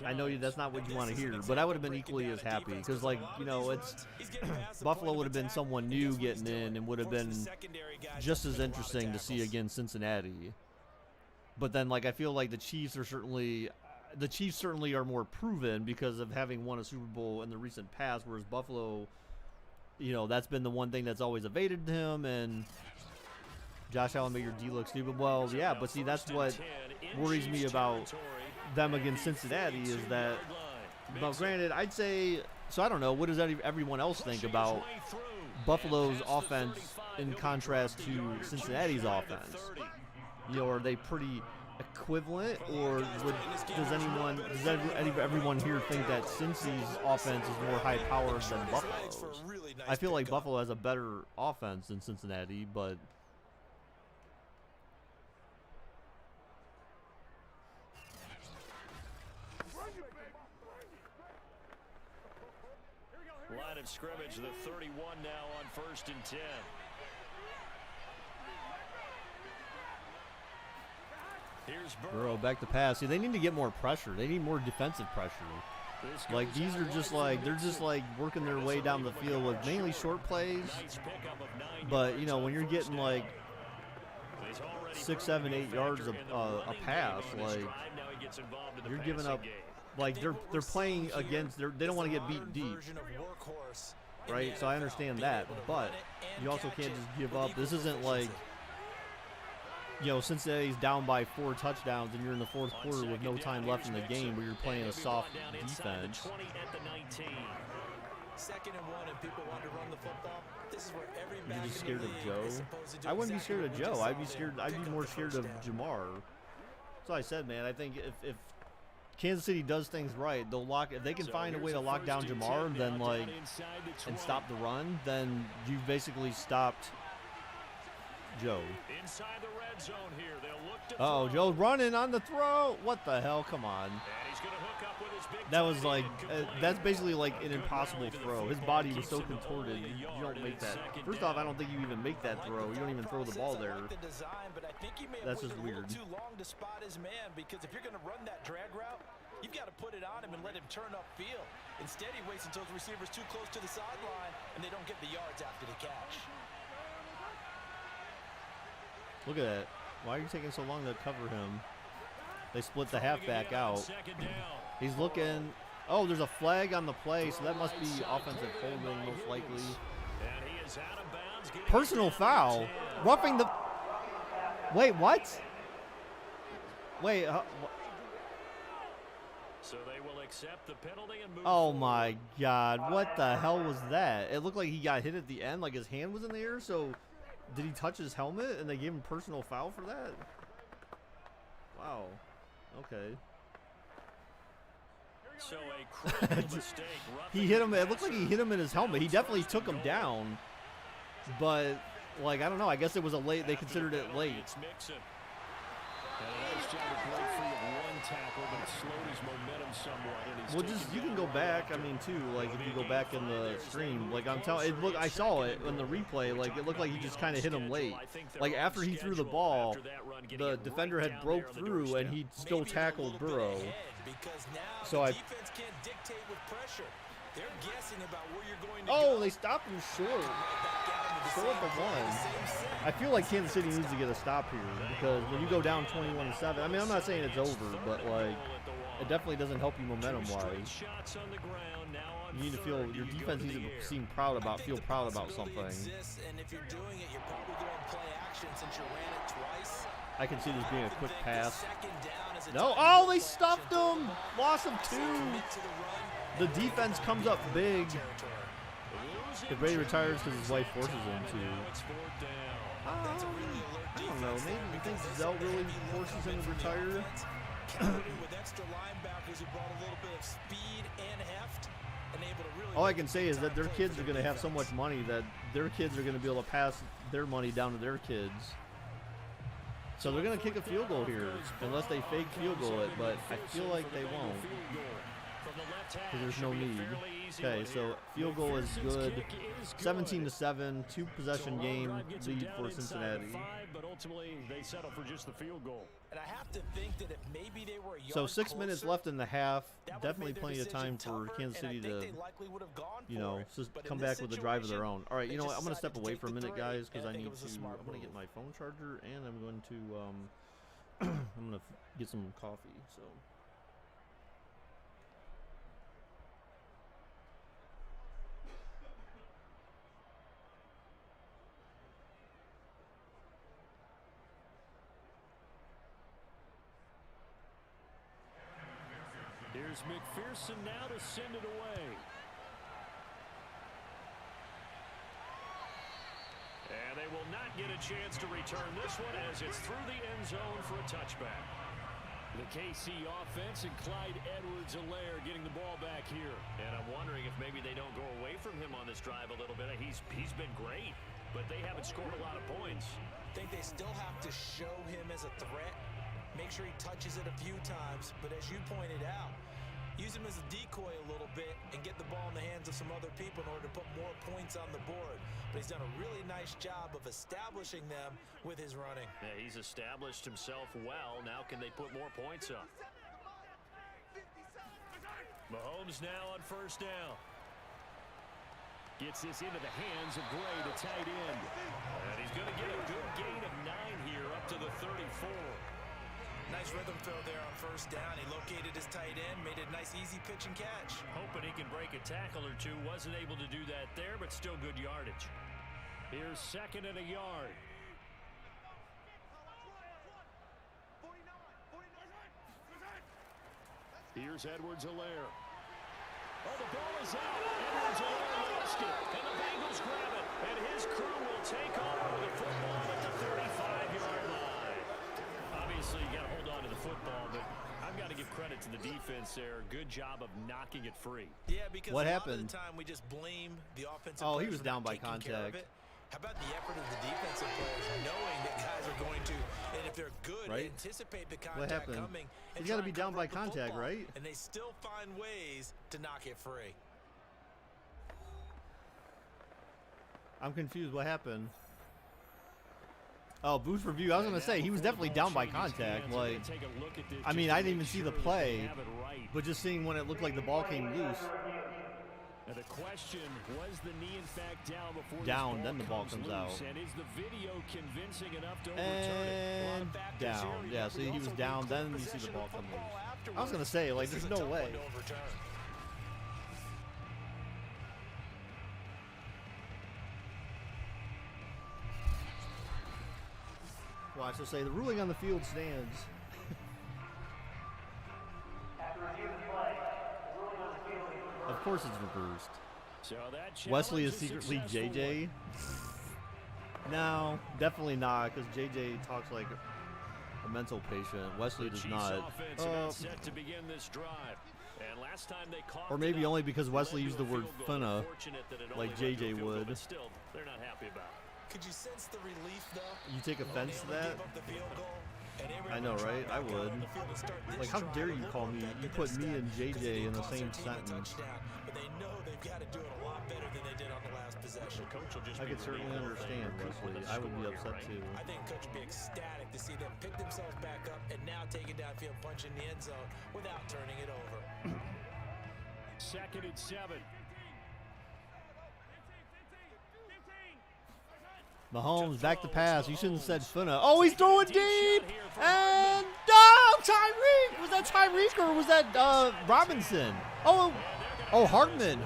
I know that's not what you want to hear, but I would have been equally as happy because, like, you know, it's Buffalo would have been someone new getting in and would have been just as interesting to see against Cincinnati. But then, like, I feel like the Chiefs certainly are more proven because of having won a Super Bowl in the recent past, whereas Buffalo, you know, that's been the one thing that's always evaded him. And Josh Allen made your D look stupid. Well, yeah, but see, that's what worries me about them against Cincinnati is that, well, granted, I'd say, so I don't know, what does everyone else think about Buffalo's offense in contrast to Cincinnati's offense? You know, are they pretty equivalent, or does everyone here think that Cincy's offense is more high powered than Buffalo's? I feel like Buffalo has a better offense than Cincinnati, but Line of scrimmage, the 31 now on 1st and 10. Here's Burrow back to pass. See, they need to get more pressure. They need more defensive pressure. Like, these are just like, they're just like working their way down the field with mainly short plays. But, you know, when you're getting like 6, 7, 8 yards a pass, like, you're giving up, like, they're playing against, they don't want to get beat deep. Right? So I understand that. But you also can't just give up. This isn't like, you know, Cincinnati's down by 4 touchdowns and you're in the 4th quarter with no time left in the game where you're playing a soft defense. 2nd and 1 and people want to run the football. This is where every You're just scared of Joe? I wouldn't be scared of Joe. I'd be more scared of Jamar. That's what I said, man. I think if Kansas City does things right, they'll lock. If they can find a way to lock down Jamar, then like, and stop the run, then you've basically stopped Joe. Inside the red zone here. They'll look to Oh, Joe's running on the throw. What the hell? Come on. And he's going to hook up with his big That was like, that's basically like an impossible throw. His body was so contorted. You don't make that. First off, I don't think you even make that throw. You don't even throw the ball there. That's just weird. Too long to spot his man, because if you're going to run that drag route, you've got to put it on him and let him turn upfield. Instead, he waits until his receiver's too close to the sideline and they don't get the yards after the catch. Look at that. Why are you taking so long to cover him? They split the halfback out. He's looking. Oh, there's a flag on the play, so that must be offensive holding, most likely. Personal foul. Roughing the. Wait, what? Wait. So they will accept the penalty and move Oh my God! What the hell was that? It looked like he got hit at the end, like his hand was in the air. So, did he touch his helmet and they gave him personal foul for that? Wow. Okay. So a critical mistake. He hit him. It looked like he hit him in his helmet. He definitely took him down, but like I don't know. I guess it was a late. They considered it late. Well, just you can go back. I mean, too. Like if you go back in the stream, like I'm telling, it look. I saw it in the replay. Like it looked like he just kind of hit him late. Like after he threw the ball, the defender had broke through and he still tackled Burrow. So I. Oh, they stopped him short. Short of one. I feel like Kansas City needs to get a stop here because when you go down 21-7, I mean, I'm not saying it's over, but like, it definitely doesn't help you momentum-wise. You need to feel your defense needs to feel proud about something. I can see this being a quick pass. No, oh, they stuffed him. Loss of 2. The defense comes up big. If Brady retires because his wife forces him to. I don't know. Maybe you think Zell really forces him to retire? All I can say is that their kids are going to have so much money that their kids are going to be able to pass their money down to their kids. So they're going to kick a field goal here, unless they fake field goal it, but I feel like they won't. Because there's no need. Okay, so field goal is good. 17-7, 2-possession game lead for Cincinnati. But ultimately, they settle for just the field goal. And I have to think that if maybe they were a yard So 6 minutes closer, left in the half. that Definitely would've made plenty their of time decision for tougher, Kansas and I City think to, they likely would have gone you for know, it. just But in come this back with a drive of their situation, own. All right, they you know what? just I'm going to step decided to away take for a the minute, three, guys, because and I think need it was a to. smart I'm going to get move. my phone charger, and I'm going to I'm going to get some coffee. So. Here's McPherson now to send it away. And they will not get a chance to return this one as it's through the end zone for a touchback. The KC offense and Clyde Edwards-Helaire getting the ball back here. And I'm wondering if maybe they don't go away from him on this drive a little bit. He's been great, but they haven't scored a lot of points. I think they still have to show him as a threat. Make sure he touches it a few times. But as you pointed out, use him as a decoy a little bit and get the ball in the hands of some other people in order to put more points on the board. But he's done a really nice job of establishing them with his running. Yeah, he's established himself well. Now can they put more points up? Mahomes now on first down. Gets this into the hands of Gray, the tight end. And he's going to get a good gain of 9 here up to the 34. Nice rhythm throw there on first down. He located his tight end, made a nice easy pitch and catch. Hoping he can break a tackle or two. Wasn't able to do that there, but still good yardage. Here's 2nd and a yard. Here's Edwards-Helaire. Oh, the ball is out. Edwards-Helaire lost it. And the Bengals grab it. And his crew will take over the football at the 35-yard line. Obviously, you got to hold on to the football, but I've got to give credit to the defense there. Good job of knocking it free. Yeah, because what a happened? lot of the time we just blame the offensive Oh, he players was for down not by taking care of contact. it. How about the effort of the defensive players knowing that guys are going to, and if they're good, Right? Anticipate the What contact happened? coming. And He's got to try be and down cover by up the contact, football. right? And they still find ways to knock it free. I'm confused. What happened? Oh, boost review. I was going to say, he was definitely down by contact. Like, I mean, I didn't even see the play, but just seeing when it looked like the ball came loose. Now the question, was the knee in fact down before Down, this then the ball comes comes out. loose? And is the video convincing enough to overturn it? And down. Yeah, see, he was down, then you see the ball come loose. I was going to say, like, there's no way. Watch, so say the ruling on the field stands. Of course it's reversed. So that Wesley is challenge secretly successful. JJ. No, definitely not, because JJ talks like a mental patient. Wesley does Chiefs not. offense about set to begin this drive. And last time they caught Or maybe it up, only because Wesley led used to the a word field goal. finna, Fortunate that it like only led to a JJ field goal, would. but still, they're not happy about it. Could you sense the relief, though? You take offense to that? I I know, right? I would. Like, how dare you call me? You put me and JJ in the same sentence. But they know they've got to do it a lot better than they did on the last possession. The coach will just I be could certainly relieved that they understand, recouped Wesley. with a I would be score upset here, right? too. I think Coach would be ecstatic to see them pick themselves back up and now take it downfield, punch in the end zone without turning it over. 2nd and 7. Mahomes back to pass. You shouldn't have said finna. Oh, he's throwing deep! And Tyreek! Was that Tyreek or was that Robinson? Oh, Hardman.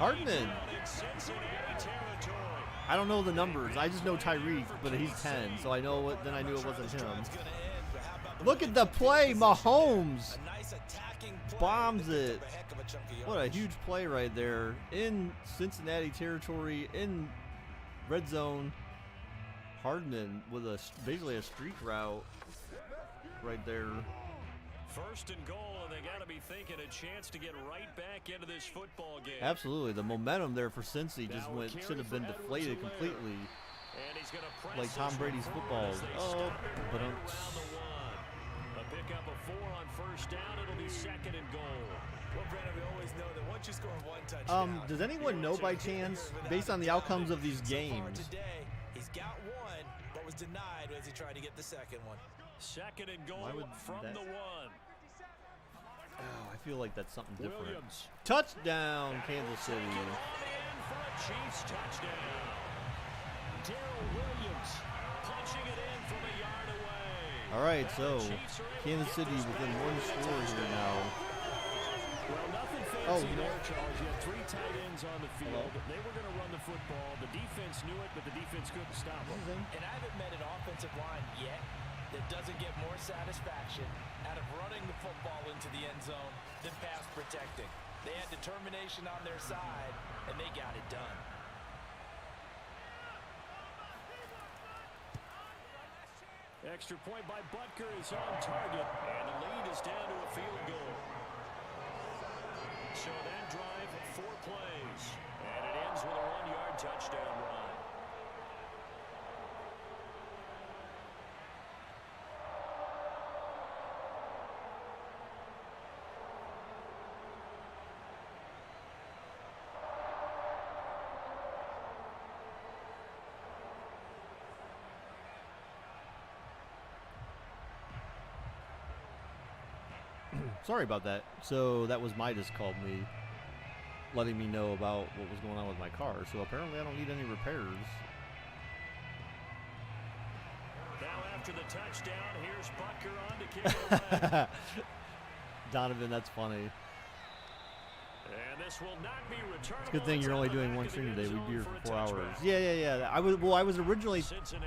I don't know the numbers. I just know Tyreek, but he's 10, so I know what. Then I knew it wasn't him. Look at the play, Mahomes bombs it. What a huge play right there in Cincinnati territory in red zone. Hardman with basically a streak route right there. 1st and goal, and they got to be thinking a chance to get right back into this football game. Absolutely, the momentum there for Cincy just should have been deflated completely, And he's gonna press like Tom Brady's football. Oh, but a pickup of 4 on first down. It'll be 2nd and goal. Well, Brandon, we always know that once you score one touchdown, does anyone know by chance, based on the outcomes of these games? Today, he's got one, but was denied as he tried to get the second one. 2nd and goal Why would from that- the 1. Oh, I feel like that's something different. Williams. Touchdown, Kansas City. Get on in for a Chiefs touchdown. Darrell Williams punching it in from a yard away. All right, so Kansas City within one score here now. Well, nothing fancy there, Charles. You had 3 tight ends on the field. They were going to run the football. The defense knew it, but the defense couldn't stop them. And I haven't met an offensive line yet that doesn't get more satisfaction out of running the football into the end zone than pass protecting. They had determination on their side, and they got it done. Extra point by Butker is on target, and the lead is down to a field goal. So that drive, 4 plays, and it ends with a 1-yard touchdown run. Sorry about that. So that was Midas called me, letting me know about what was going on with my car. So apparently I don't need any repairs. Now after the touchdown, here's Butker on to kick it away. Donovan, that's funny. And this will not be returnable. It's a good thing you're only doing one stream today. We'd be here for 4 hours. Yeah. I was originally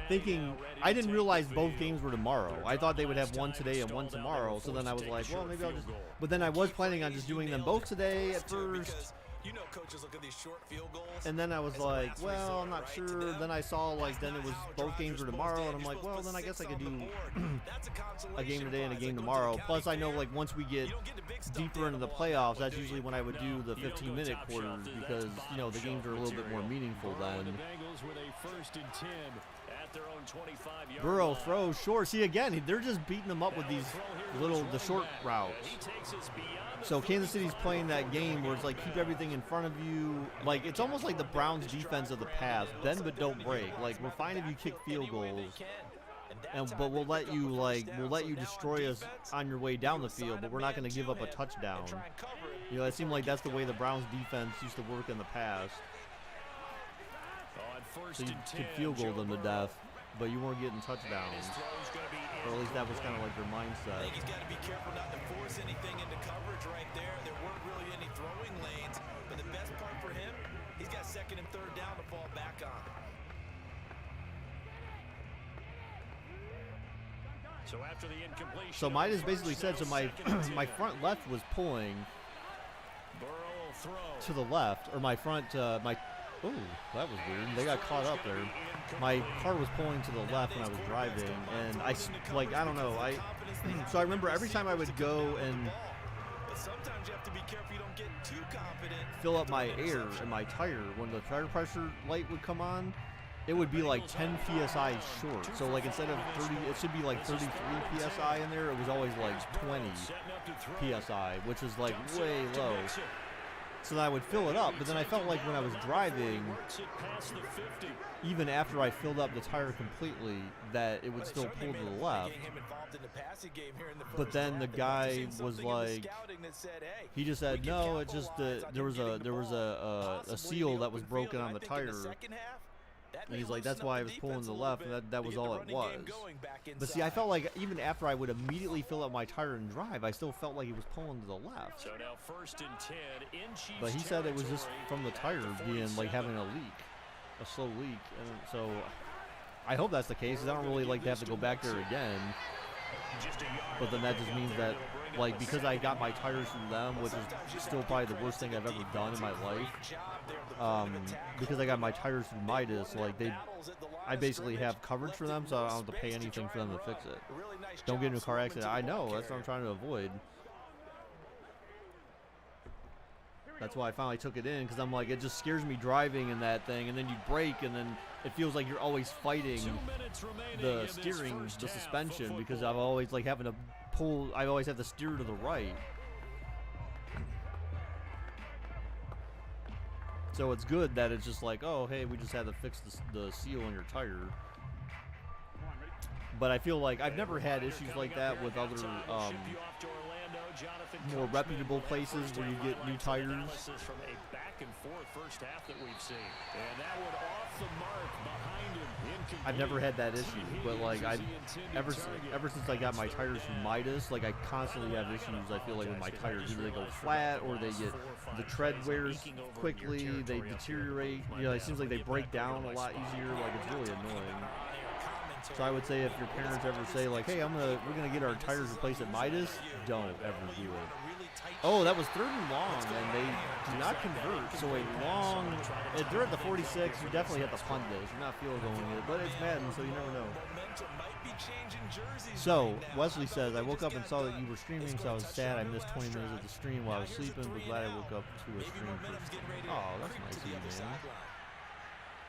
thinking, I didn't realize both games were tomorrow. I thought they would have one today and one tomorrow. So then I was like, well, maybe I'll just. But then I was planning on just doing them both today at first. You know, coaches look at these short field goals. And then I was like, well, I'm not sure. Then I saw, like, then it was both games were tomorrow. And I'm like, well, then I guess I could do a game today and a game tomorrow. Plus, I know, like, once we get deeper into the playoffs, that's usually when I would do the 15-minute quarters because, you know, the games are a little bit more meaningful then. Burrow throws short. See, again, they're just beating them up with these the short routes. So Kansas City's playing that game where it's like keep everything in front of you. Like it's almost like the Browns defense of the past. Bend but don't break. Like we're fine if you kick field goals, but we'll let you destroy us on your way down the field. But we're not going to give up a touchdown. You know, it seemed like that's the way the Browns defense used to work in the past. So you kick field goal them to death, but you weren't getting touchdowns. Or at least that was kind of like their mindset. He's got to be careful not to force anything into coverage right there. There weren't really any throwing lanes, but the best part for him, he's got second and third down to fall back on. So after the incompletion, so Midas basically said, so my my front left was pulling to the left, or my front my. Oh, that was weird. They got caught up there. My car was pulling to the left when I was driving, and I don't know. So I remember every time I would go and fill up my air in my tire, when the tire pressure light would come on, it would be like 10 psi short. So like instead of 30, it should be like 33 psi in there. It was always like 20 psi, which is like way low. So then I would fill it up, but then I felt like when I was driving, even after I filled up the tire completely, that it would still pull to the left. But then the guy was like, he just said, no, it's just there was a seal that was broken on the tire. And he's like, that's why I was pulling to the left, and that was all it was. But see, I felt like even after I would immediately fill up my tire and drive, I still felt like he was pulling to the left. So now 1st and 10 in Chiefs but he said it was just from the tire being like having a leak, a slow leak. And so I hope that's the case, because I don't really like to have to go back there again. But then that just means that, like, because I got my tires from them, which is still probably the worst thing I've ever done in my life, because I got my tires from Midas, like, I basically have coverage for them, so I don't have to pay anything for them to fix it. Don't get into a car accident. I know, that's what I'm trying to avoid. That's why I finally took it in, because I'm like, it just scares me driving in that thing, and then you brake, and then it feels like you're always fighting the steering, the suspension, because I'm always like having to pull, I always have to steer to the right. So it's good that it's just like, oh, hey, we just had to fix the seal on your tire. But I feel like I've never had issues like that with other more reputable places where you get new tires. From a back and forth first half that we've seen. And that would off the mark behind him. I've never had that issue, but like ever since I got my tires from Midas, like I constantly have issues. I feel like with my tires, either they go flat or they get the tread wears quickly, they deteriorate. You know, it seems like they break down a lot easier. Like it's really annoying. So I would say if your parents ever say like, "Hey, we're gonna get our tires replaced at Midas," don't ever do it. Oh, that was 3rd and long, and they do not convert. So a long, if they're at the 46, you definitely have to punt this. You're not field goaling it, but it's Madden, so you never know. So Wesley says, I woke up and saw that you were streaming, so I was sad I missed 20 minutes of the stream while I was sleeping, but glad I woke up to a stream. Oh, that's nice of you, man.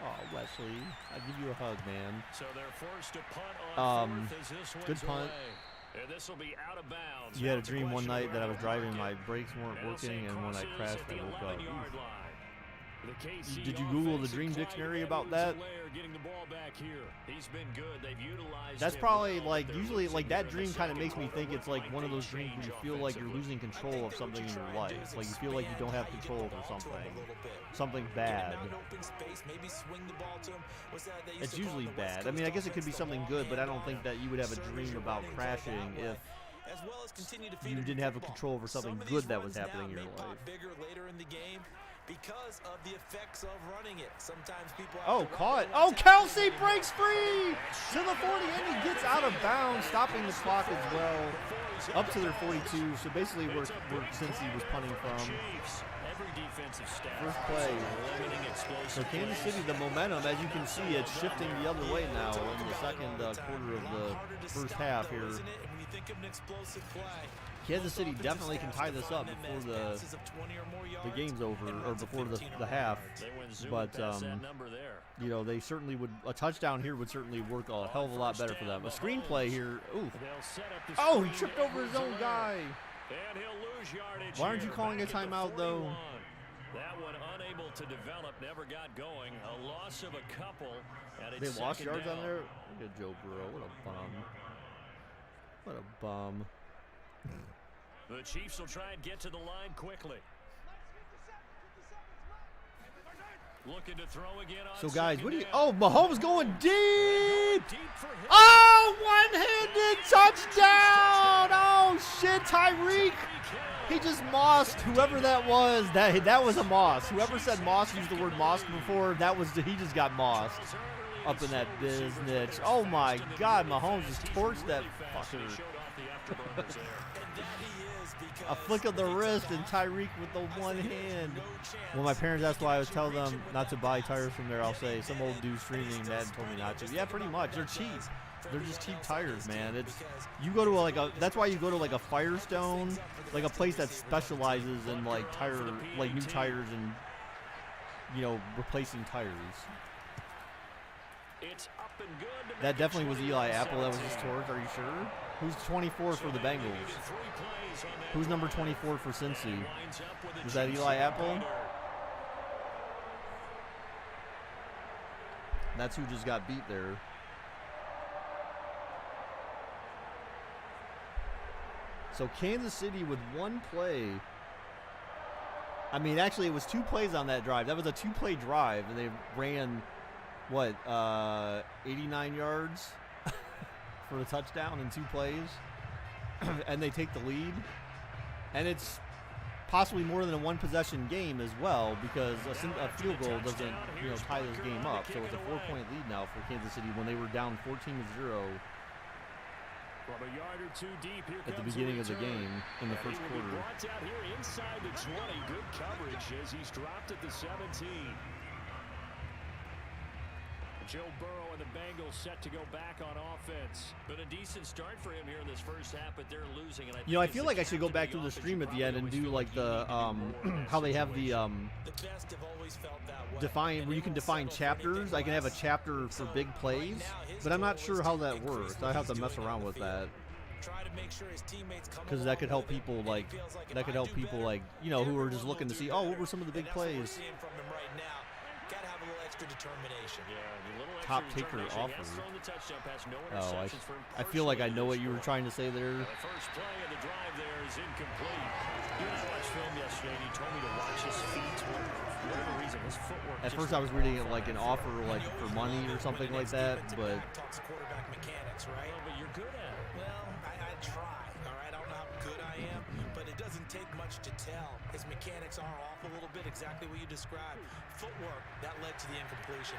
Oh, Wesley, I'll give you a hug, man. So they're forced to punt on good punt. And this will be out of bounds. You had a dream one night that I was driving, my brakes weren't working, and when I crashed, I woke up. Did you Google the Dream Dictionary about that? Getting the ball back here. He's been good. They've utilized That's him probably well. like They're usually losing like here that in the dream kind of second makes me quarter. think it's like one of those dreams where you feel like you're losing control of something in your life. Like you feel like you don't have control over something bad. It's usually bad. I mean, I guess it could be something good, but I don't think that you would have a dream about crashing if you didn't have a control over something good that was happening in your life. Because of the effects of running it. Sometimes people caught. Oh, Kelsey breaks free to the 40, and he gets out of bounds, stopping the clock as well, up to their 42. So basically, where Cincy was punting from. First play. So Kansas City, the momentum, as you can see, it's shifting the other way now in the second quarter of the first half here. Kansas City definitely can tie this up before the game's over, or before the half. But you know, they certainly would. A touchdown here would certainly work a hell of a lot better for them. A screenplay here. Ooh. Oh, he tripped over his own guy. Why aren't you calling a timeout though? That one unable to develop, never got going. A loss of a couple. They lost yards on there. Look at Joe Burrow. What a bum. What a bum. The Chiefs will try and get to the line quickly. Looking to throw again on so guys, what do you? down. Oh, Mahomes going deep. Oh, one-handed touchdown! Oh shit, Tyreek. He just mossed whoever that was. That was a moss. Whoever said moss used the word moss before. He just got mossed up in that business. Oh my God, Mahomes just torched that fucker. A flick of the wrist and Tyreek with the one hand. When my parents asked why I was telling them not to buy tires from there, I'll say some old dude streaming Madden told me not to. Yeah, pretty much. They're cheap. They're just cheap tires, man. You go to that's why you go to like a Firestone, like a place that specializes in like new tires and, you know, replacing tires. It's up and good. That definitely was Eli Apple that was just torqued. Are you sure? Who's 24 for the Bengals? Who's number 24 for Cincy? Was that Eli Apple? That's who just got beat there. So Kansas City with one play. I mean, actually, it was 2 plays on that drive. That was a 2-play drive, and they ran, 89 yards for the touchdown in 2 plays. And they take the lead. And it's possibly more than a one-possession game as well, because a field goal doesn't, tie this game up. So it's a 4-point lead now for Kansas City when they were down 14-0 from a yard or 2 deep. Here at the beginning of the game in the first quarter. Brought out here inside the 20. Good coverage as he's dropped at the 17. Joe Burrow and the Bengals set to go back on offense. Been a decent start for him here in this first half, but they're losing. And I feel like I should go back to the stream at the end and do like the how they have the define where you can define chapters. I can have a chapter for big plays, but I'm not sure how that works. I have to mess around with that. Because that could help people who are just looking to see, what were some of the big plays. Top taker offer. I feel like I know what you were trying to say there. The first play of the drive there is incomplete. I watched film yesterday, and he told me to watch his feet. For whatever reason, his footwork. At first, I was reading it like an offer, like for money or something like that, but. Quarterback mechanics, right? But you're good at it. Well, I try. All right, I don't know how good I am, but it doesn't take much to tell. His mechanics are off a little bit, exactly what you described. Footwork that led to the incompletion.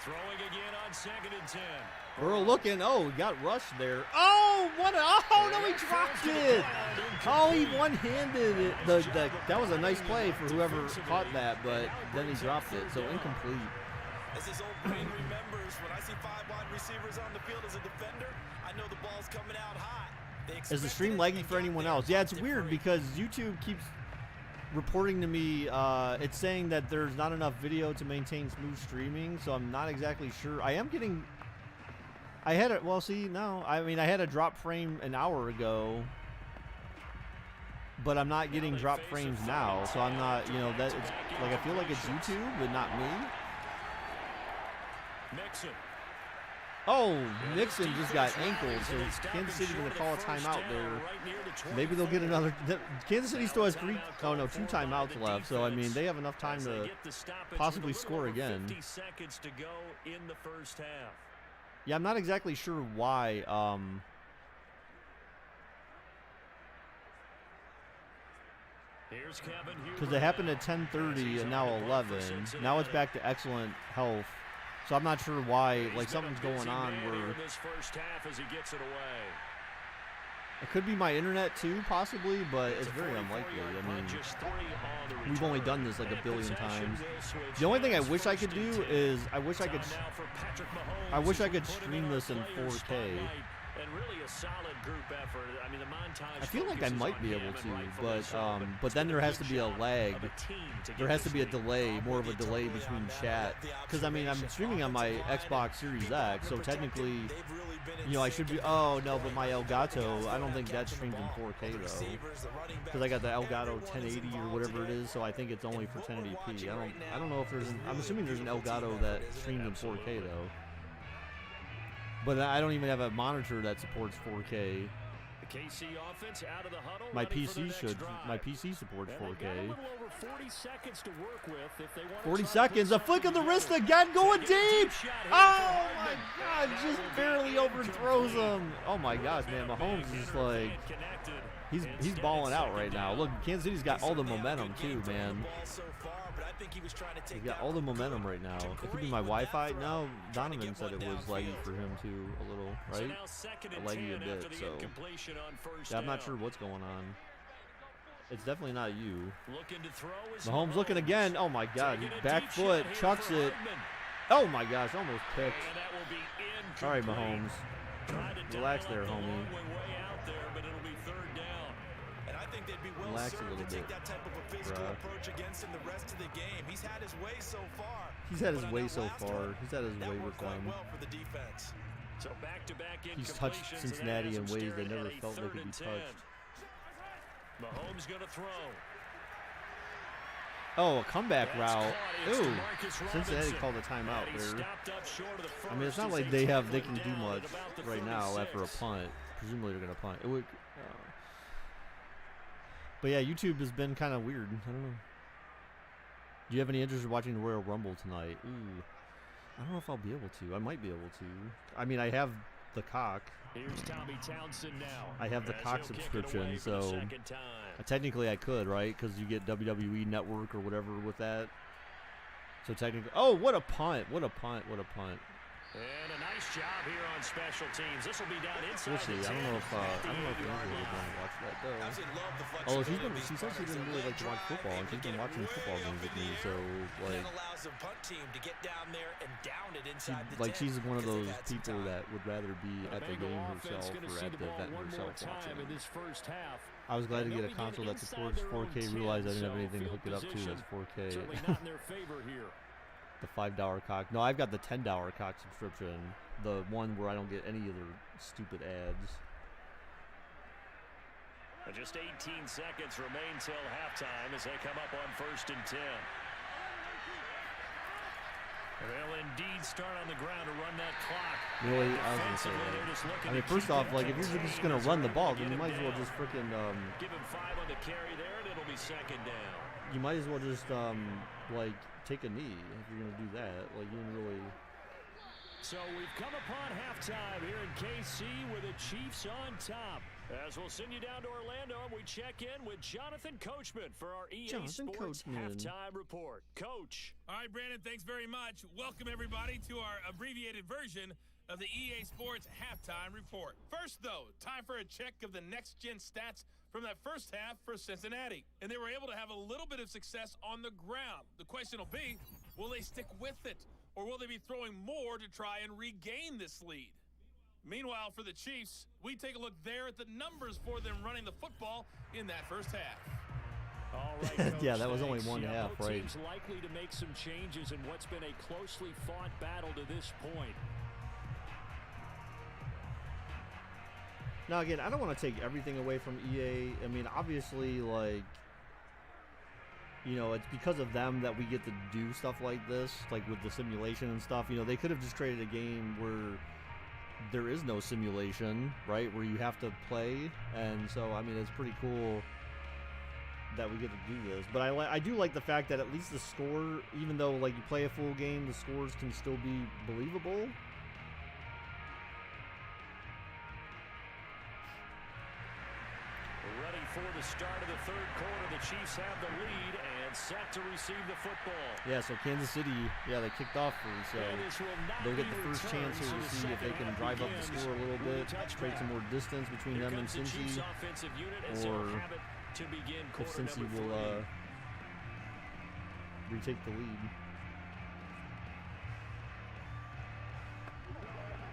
Throwing again on 2nd and 10. Burrow looking. Oh, he got rushed there. Oh, no, he dropped it. Oh, he one-handed it. That was a nice play for whoever caught that, but then he dropped it, so incomplete. As his old brain remembers, when I see 5 wide receivers on the field as a defender, I know the ball's coming out hot. Is the stream laggy for anyone else? Yeah, it's weird because YouTube keeps reporting to me, it's saying that there's not enough video to maintain smooth streaming, so I'm not exactly sure. I am getting, I had a drop frame an hour ago, but I'm not getting drop frames now, so I'm not, you know, that it's like I feel like it's YouTube, but not me. Mixon. Oh, Nixon just got ankled, so Kansas City's going to call a timeout there. Maybe they'll get another. Kansas City still has 2 timeouts left, so I mean they have enough time to possibly score again. 50 seconds to go in the first half. Yeah, I'm not exactly sure why. Because it happened at 10:30 and now 11. Now it's back to excellent health. So I'm not sure why, like something's going on where it could be my internet too, possibly, but it's very unlikely. I mean, we've only done this like a billion times. The only thing I wish I could do is I wish I could stream this in 4K. And really a solid group effort. I mean, the montage. I feel like I might be able to, but then there has to be a lag. There has to be a delay, more of a delay between chat. Because I mean, I'm streaming on my Xbox Series X, so technically, you know, I should be. Oh no, but my Elgato, I don't think that streams in 4K though. Because I got the Elgato 1080 or whatever it is, so I think it's only for 1080p. I don't know if there's. I'm assuming there's an Elgato that streams in 4K though. But I don't even have a monitor that supports 4K. The KC offense out of the huddle. My PC should. My PC supports 4K. 40 seconds. A flick of the wrist again, going deep. Oh my God! Just barely overthrows him. Oh my gosh, man! Mahomes is like. He's balling out right now. Look, Kansas City's got all the momentum too, man. He's got all the momentum right now. It could be my Wi-Fi. No, Donovan said it was laggy for him too, a little, right? Laggy a bit, so yeah, I'm not sure what's going on. It's definitely not you. Mahomes looking again. Oh my God, back foot, chucks it. Oh my gosh, almost picked. All right, Mahomes, relax there, homie. Relax a little bit. He's had his way so far. He's had his way with them. He's touched Cincinnati in ways they never felt they could be touched. Mahomes gonna throw. Oh, a comeback route. Ooh, Cincinnati called a timeout there. I mean, it's not like they can do much right now after a punt. Presumably they're gonna punt. It would. But yeah, YouTube has been kind of weird. I don't know. Do you have any interest in watching the Royal Rumble tonight? Ooh, I don't know if I'll be able to. I might be able to. I mean, I have the cock. Here's Tommy Townsend now. I have the cock subscription, so technically I could, right? Because you get WWE Network or whatever with that. So technically, oh, what a punt! What a punt! What a punt! And a nice job here on special teams. This will be down inside. We'll see. I don't know if Andrew would want to watch that though. Oh, she said she didn't really like to watch football, and she's been watching football games with me. So like, she's one of those people that would rather be at the game herself or at the event herself watching. I was glad to get a console that supports 4K. Realized I didn't have anything to hook it up to that's 4K. The $5 cock. No, I've got the $10 cock subscription. The one where I don't get any other stupid ads. And just 18 seconds remain till halftime as they come up on 1st and 10. They'll indeed start on the ground to run that clock. Really, I was going to say that. I mean, first off, like, if you're just going to run the ball, then you might as well just freaking... Give him 5 on the carry there, and it'll be 2nd down. You might as well just, like... take a knee if you're gonna do that. Like, you didn't really. So we've come upon halftime here in KC with the Chiefs on top. As we'll send you down to Orlando, and we check in with Jonathan Coachman for our EA Sports halftime report. Coach. All right, Brandon, thanks very much. Welcome everybody to our abbreviated version of the EA Sports halftime report. First, though, time for a check of the next-gen stats from that first half for Cincinnati. And they were able to have a little bit of success on the ground. The question will be, will they stick with it? Or will they be throwing more to try and regain this lead? Meanwhile, for the Chiefs, we take a look there at the numbers for them running the football in that first half. All right, Coach, yeah, that was only one half, right? Teams likely to make some changes in what's been a closely fought battle to this point. Now, again, I don't want to take everything away from EA. I mean, obviously, like, you know, it's because of them that we get to do stuff like this, like with the simulation and stuff. You know, they could have just created a game where there is no simulation, right, where you have to play. And so, I mean, it's pretty cool that we get to do this. But I do like the fact that at least the score, even though, like, you play a full game, the scores can still be believable. Ready for the start of the third quarter. The Chiefs have the lead and set to receive the football. Yeah, so Kansas City, yeah, they kicked off first, so they'll get the first chance here to see if they can drive up the score a little bit, create some more distance between them and Cincy, or if Cincy will retake the lead.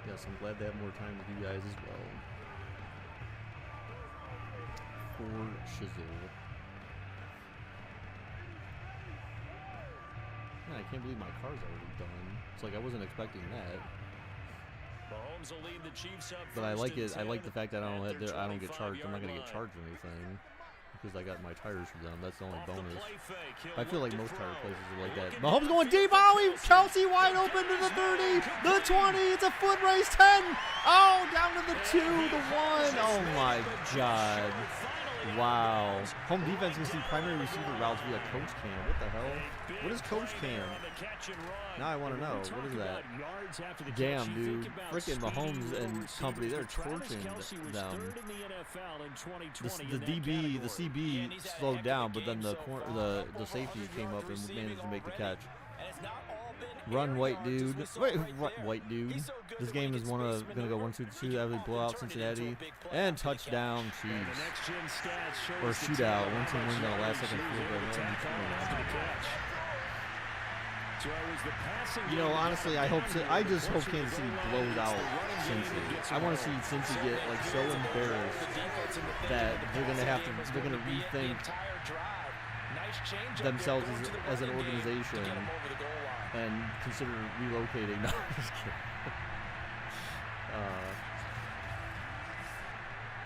Yes, I'm glad they have more time with you guys as well. For Shizzle. Man, I can't believe my car's already done. It's like I wasn't expecting that. Mahomes will lead the Chiefs up. But I like it. I like the fact that I don't get charged. I'm not gonna get charged or anything because I got my tires for them. That's the only bonus. I feel like most tire places are like that. Mahomes going deep. Oh, Kelsey wide open to the 30, the 20. It's a foot race. 10. Oh, down to the 2, the 1. Oh my God. Wow. Home defense can see primary receiver routes via coach cam. What the hell? What is coach cam? Now I want to know. What is that? Damn, dude. Freaking Mahomes and company, they're torching them. The DB, the CB slowed down, but then the safety came up and managed to make the catch. Run, white dude. Wait, white dude. This game is gonna go 1-2-2. That would blow out Cincinnati and touchdown Chiefs. Or shootout. One team wins on the last second field goal. You know, honestly, I just hope Kansas City blows out Cincy. I want to see Cincy get like so embarrassed that they're gonna rethink themselves as an organization and consider relocating. No, I'm just kidding.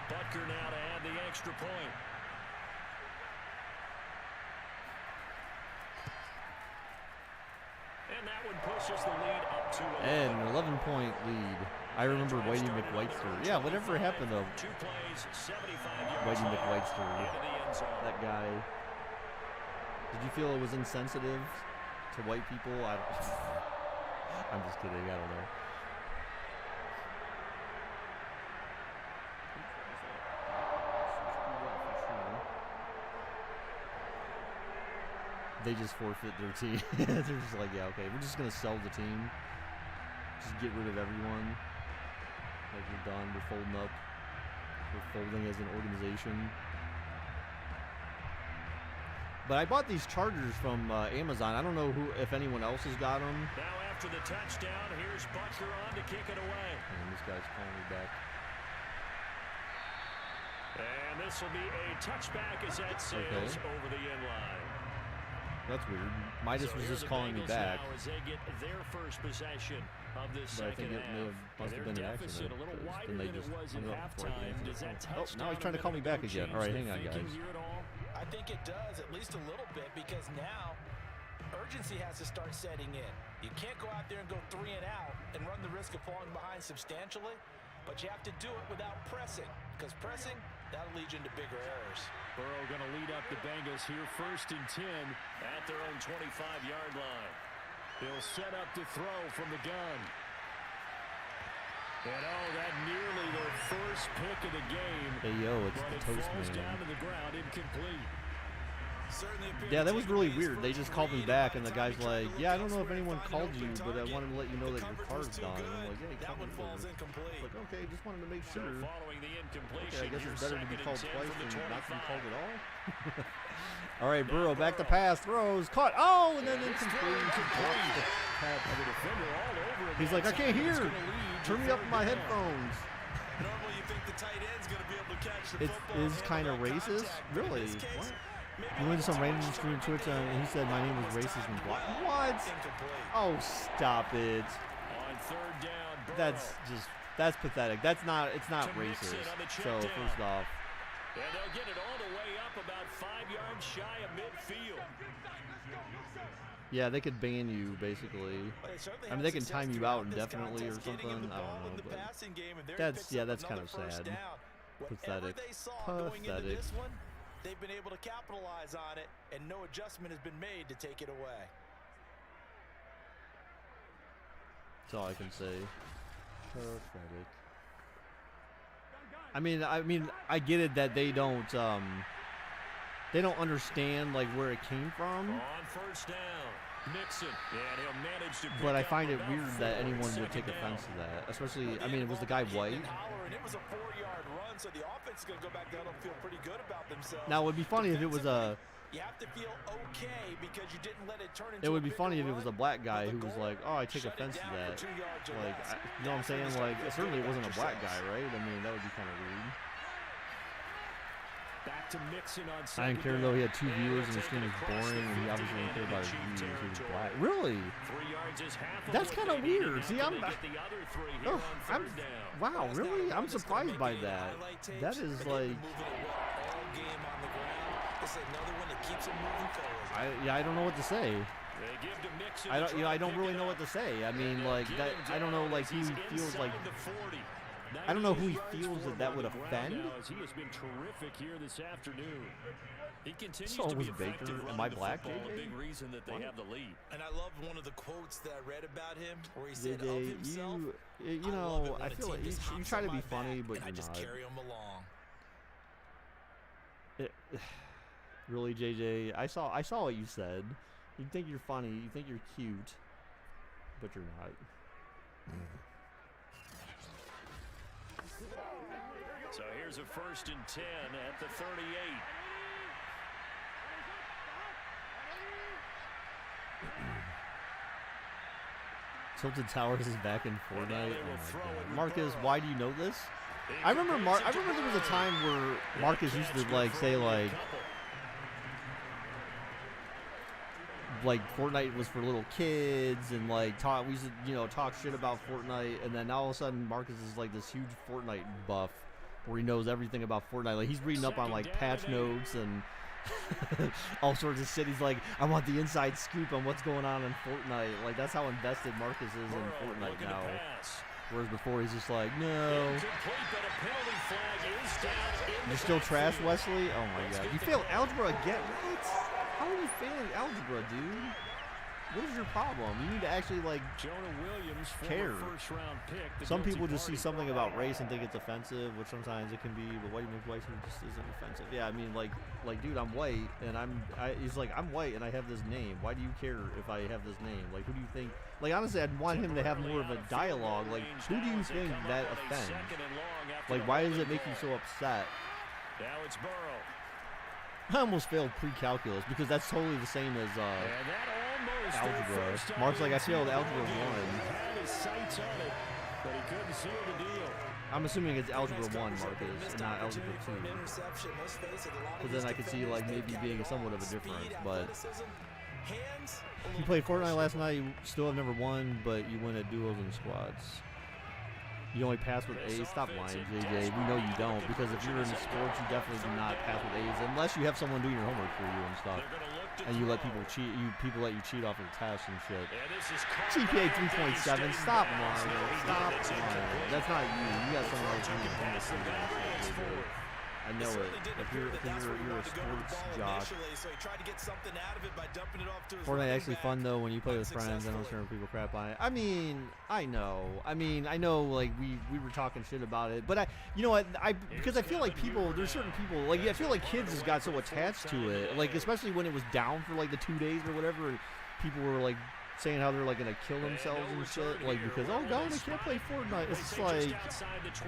Butker now to add the extra point. And that one pushes the lead up to 11. And an 11-point lead. I remember Whitey McWhitester. Yeah, whatever happened to 2 plays, 75 yards. Whitey McWhitester? Into the end zone. That guy. Did you feel it was insensitive to white people? I'm just kidding. I don't know. They just forfeit their team. They're just like, yeah, okay, we're just gonna sell the team. Just get rid of everyone. Like, we're done. We're folding up. We're folding as an organization. But I bought these chargers from Amazon. I don't know if anyone else has got them. Now after the touchdown, here's Butker on to kick it away. And this guy's calling me back. And this will be a touchback as that sails over the end line. That's weird. Midas was just calling me back. As they get their first possession of this second half. Must have been an accident. A little wider Then they than just it was at halftime. Does that now he's trying to call me back again. All right, hang on, guys. I think it does, at least a little bit, because now urgency has to start setting in. You can't go out there and go 3 and out and run the risk of falling behind substantially, but you have to do it without pressing, because pressing, that'll lead you into bigger errors. Burrow going to lead up the Bengals here, 1st and 10 at their own 25-yard line. He'll set up to throw from the gun. And that nearly their first pick of the game. Hey, yo, it's the Toast Man. Down to the ground, incomplete. Yeah, that was really weird. They just called me back, and the guy's like, yeah, I don't know if anyone called you, but I wanted to let you know that your car's done. And I'm like, yeah, he called me for it. Like, okay, just wanted to make sure. Okay, I guess it's better to be called twice than not to be called at all. All right, Burrow, back to pass, throws, caught. Oh, and then incomplete. He's like, I can't hear. Turn me up my headphones. Normally you think the tight end's going to be able to catch the football. It is kind of racist? Really? What? You went to some random stream Twitch and he said my name was racist and black. What? Oh, stop it. On 3rd down, That's just That's pathetic. That's not. It's not To Mixon racist. on the check So down. first off, And they'll get it all the way up about 5 yards shy of midfield. yeah, they could ban you basically. I mean, they can time you out indefinitely or something. I don't know, but that's kind of sad. Pathetic. Pathetic. They've been able to capitalize on it, and no adjustment has been made to take it away. That's all I can say. Pathetic. I mean, I get it that they don't understand like where it came from. On first down, Mixon, and he'll manage to. But I find it weird that anyone would take offense to that, especially. I mean, was the guy white? It was a 4-yard run, so the offense is going to go back down and feel pretty good about themselves. Now it would be funny if it was a. You have to feel okay because you didn't let it turn into. It would be a funny if bigger it was a run. black guy But who the was goal, like, "Oh, I take shut it offense to down that." for 2 yards or Like, less. you know what I'm saying? Like, certainly it wasn't a black guy, yourselves. right? I mean, that would be kind of weird. Back to Mixon on I didn't care second though. He down. had 2 And viewers he'll and his take stream it was across boring, the and he obviously 50 didn't care about his into views. He was territory. black. Really? 3 yards is half of That's what kind of they need, weird. and See, now I'm. can they get the other 3 here Oh, on I'm. third down. Wow, really? I'm surprised by that. That is like. I don't know what to say. They give to Mixon I to don't. try You know, I to don't pick really it know up. what to say. I mean, And like get that. him I don't know, down like as who he he's feels like. inside the 40. I don't know who he 98 feels yards that would forward on the offend. ground now as he has been terrific here this afternoon. He continues So to be was Baker. effective Am running I the black, football, JJ? a big reason that they What? have the lead. And I love one of the quotes that I read about him, where he said of JJ, himself, you "I love it know, when I a feel team like you just hops try on to be my funny, back but and I you're just not. carry him along." Really, JJ, I saw what you said. You think you're funny, you think you're cute, but you're not. So here's a 1st and 10 at the 38. Tilted Towers is back in Fortnite. they Oh will my throw God. it with Marcus, Burrow. why do you know this? He I remember completes it I to remember there was a Burrow. time where Marcus used to like say like Fortnite was for little kids and like talk we used to talk shit about Fortnite, and then all of a sudden Marcus is like this huge Fortnite buff where he knows everything about Fortnite. Like he's reading up on like patch notes and all sorts of shit. He's like, I want the inside scoop on what's going on in Fortnite. Like that's how invested Marcus is in Fortnite now. Whereas before he's just like, no. You're still trash, Wesley? Oh my God. You failed algebra again? What? How are you failing algebra, dude? What is your problem? You need to actually like Jonah Williams, care. first-round pick. The Some guilty people just see party. something about race and think it's offensive, which sometimes it can be, but white McWhite just isn't offensive. Yeah, I mean, like, dude, I'm white, and he's like, I'm white, and I have this name. Why do you care if I have this name? Like, who do you think? Like, honestly, I'd want him to have more of a dialogue. Like, who do you think that offends? Like, why does it make you so upset? Now it's Burrow. I almost failed pre-calculus because that's totally the same as And that almost algebra. their first Mark's like, I offense failed of the algebra game. 1. Had his sights on it, but he couldn't seal the deal. I'm assuming it's algebra 1, Marcus, and not algebra 2. But then I could see like maybe being somewhat of a difference. But you played Fortnite last night. You still have never won, but you win at duos and squads. You only pass with A's. Stop lying, JJ. We know you don't, because if you're in sports, you definitely do not pass with A's unless you have someone doing your homework for you and stuff, and you let people cheat. People let you cheat off your tests and shit. GPA 3.7. Stop lying. Stop lying. That's not you. You got someone else doing your homework for you. I know it. If you're a sports jock. Fortnite actually fun though when you play with friends. I know certain people crap on it. I mean, I know. Like we were talking shit about it, but you know what? Because I feel like there's certain people. Like I feel like kids just got so attached to it. Like especially when it was down for like the 2 days or whatever, and people were like saying how they're like gonna kill themselves and shit. Like because oh god, I can't play Fortnite. It's just like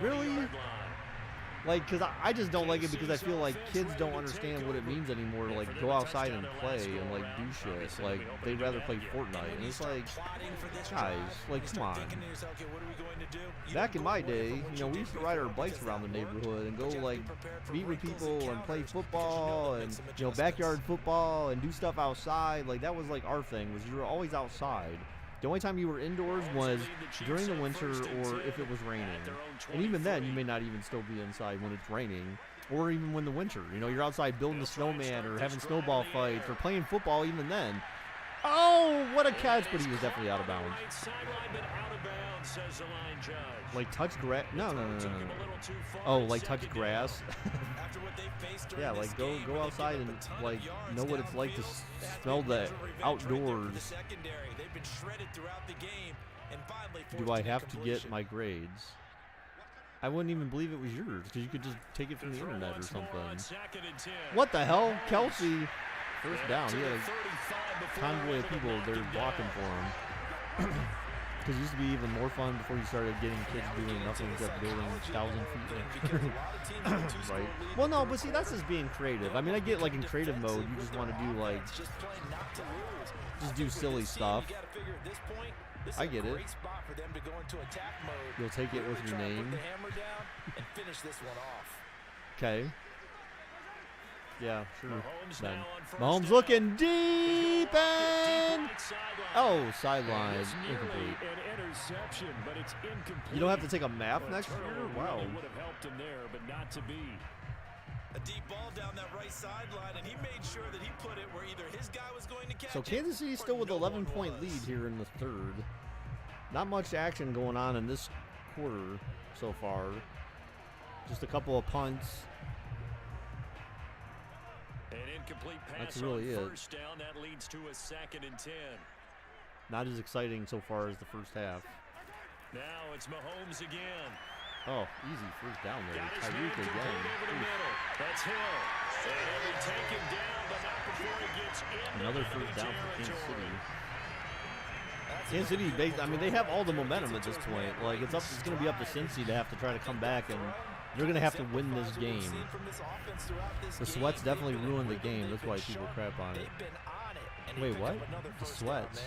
really. Like, because I just don't like it because I feel like kids don't understand what it means anymore to, like, go outside and play and, like, do shit. Like, they'd rather play Fortnite. And it's like, guys, like, come on. Back in my day, we used to ride our bikes around the neighborhood and go, like, meet with people and play football and, backyard football and do stuff outside. Like, that was, like, our thing, was you were always outside. The only time you were indoors was during the winter or if it was raining. And even then, you may not even still be inside when it's raining. Or even when the winter. You know, you're outside building the snowman or having snowball fights or playing football even then. Oh, what a catch, but he was definitely out of bounds. Like touch grass? No. Oh, like touch grass? Yeah, like go outside and like know what it's like to smell the outdoors. Do I have to get my grades? I wouldn't even believe it was yours because you could just take it from the internet or something. What the hell? Kelsey, first down. He had a convoy of people there blocking for him. Because it used to be even more fun before you started getting kids doing nothing except building 1,000 feet. Right. Well, no, but see, that's just being creative. I mean, I get like in creative mode, you just want to do like, just do silly stuff. I get it. You'll take it with your name. Okay. Yeah, sure. Then. Mahomes looking deep and sideline incomplete. You don't have to take a map next year? Wow. A deep ball down that right sideline, and he made sure that he put it where either his guy was going to catch it. So Kansas City still with 11-point lead here in the third. Not much action going on in this quarter so far. Just a couple of punts. An incomplete pass That's really on it. first down. That leads to a 2nd and 10. Not as exciting so far as the first half. Now it's Mahomes again. Oh, easy first down there. Tyreek again. Over the middle. That's Hill. And he'll be taken down, but not before he gets into Another enemy first down for Kansas territory. City. Kansas City, I mean, they have all the momentum at this point. Like it's going to be up to Cincy to have to try to come back, and they're going to have to win this game. The sweats definitely ruined the game. That's why people crap on it. Wait, what? The sweats.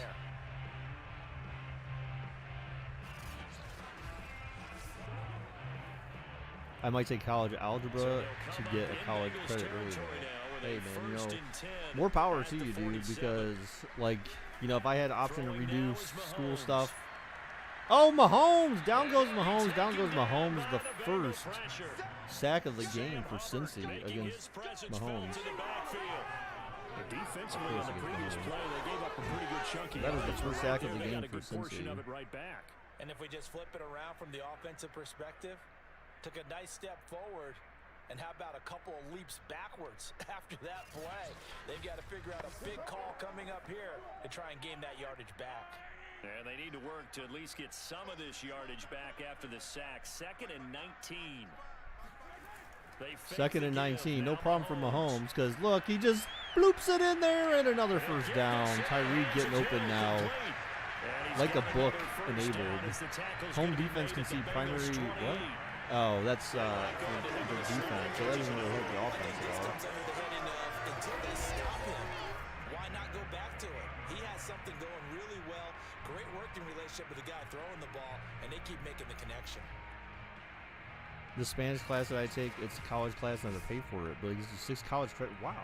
I might take college algebra to get a college credit early. Hey, man, you know, more power to you, dude, because, like, you know, if I had the option to redo school stuff. Oh, Mahomes! Down goes Mahomes. Down goes Mahomes. The first sack of the game for Cincy against Mahomes. Defensively on the previous play, they gave up a pretty good chunky. That was the first sack of the game for Cincy. And if we just flip it around from the offensive perspective, took a nice step forward, and how about a couple of leaps backwards after that play? They've got to figure out a big call coming up here to try and gain that yardage back. And they need to work to at least get some of this yardage back after the sack. 2nd and 19. 2nd and 19. No problem for Mahomes because, look, he just bloops it in there and another first down. Tyreek getting open now. Like a book enabled. Home defense can see primary, what? Oh, that's the defense. So that doesn't really hurt the offense at all. Until they stop him, why not go back to it? He has something going really well. Great working relationship with the guy throwing the ball, and they keep making the connection. The Spanish class that I take, it's a college class and I have to pay for it. But it's 6 college credit. Wow.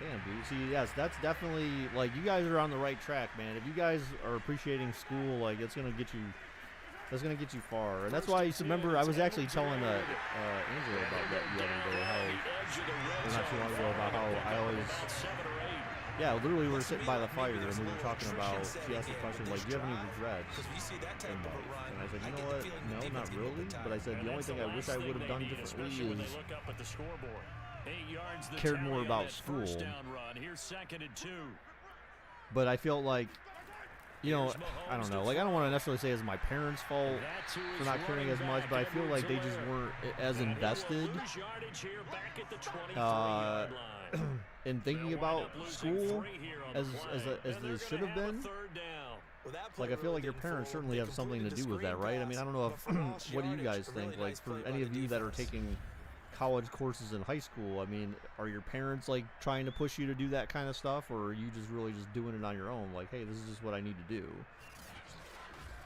Damn, dude. See, yes, that's definitely, like, you guys are on the right track, man. If you guys are appreciating school, like, it's going to get you. That's going to get you far. And that's why I used to remember, I was actually telling Angela about that the other day, how, not too long ago, about how I always, yeah, literally we were sitting by the fire and we were talking about, she asked the question, like, do you have any regrets in life? And I said, you know what, no, not really. But I said, the only thing I wish I would have done differently is cared more about school. But I felt like, you know, I don't know. Like, I don't want to necessarily say it's my parents' fault for not caring as much, but I feel like they just weren't as invested in thinking about school as they should have been. Like, I feel like your parents certainly have something to do with that, right? I mean, I don't know if, what do you guys think? Like, for any of you that are taking college courses in high school, I mean, are your parents like trying to push you to do that kind of stuff, or are you just really just doing it on your own, like, hey, this is just what I need to do?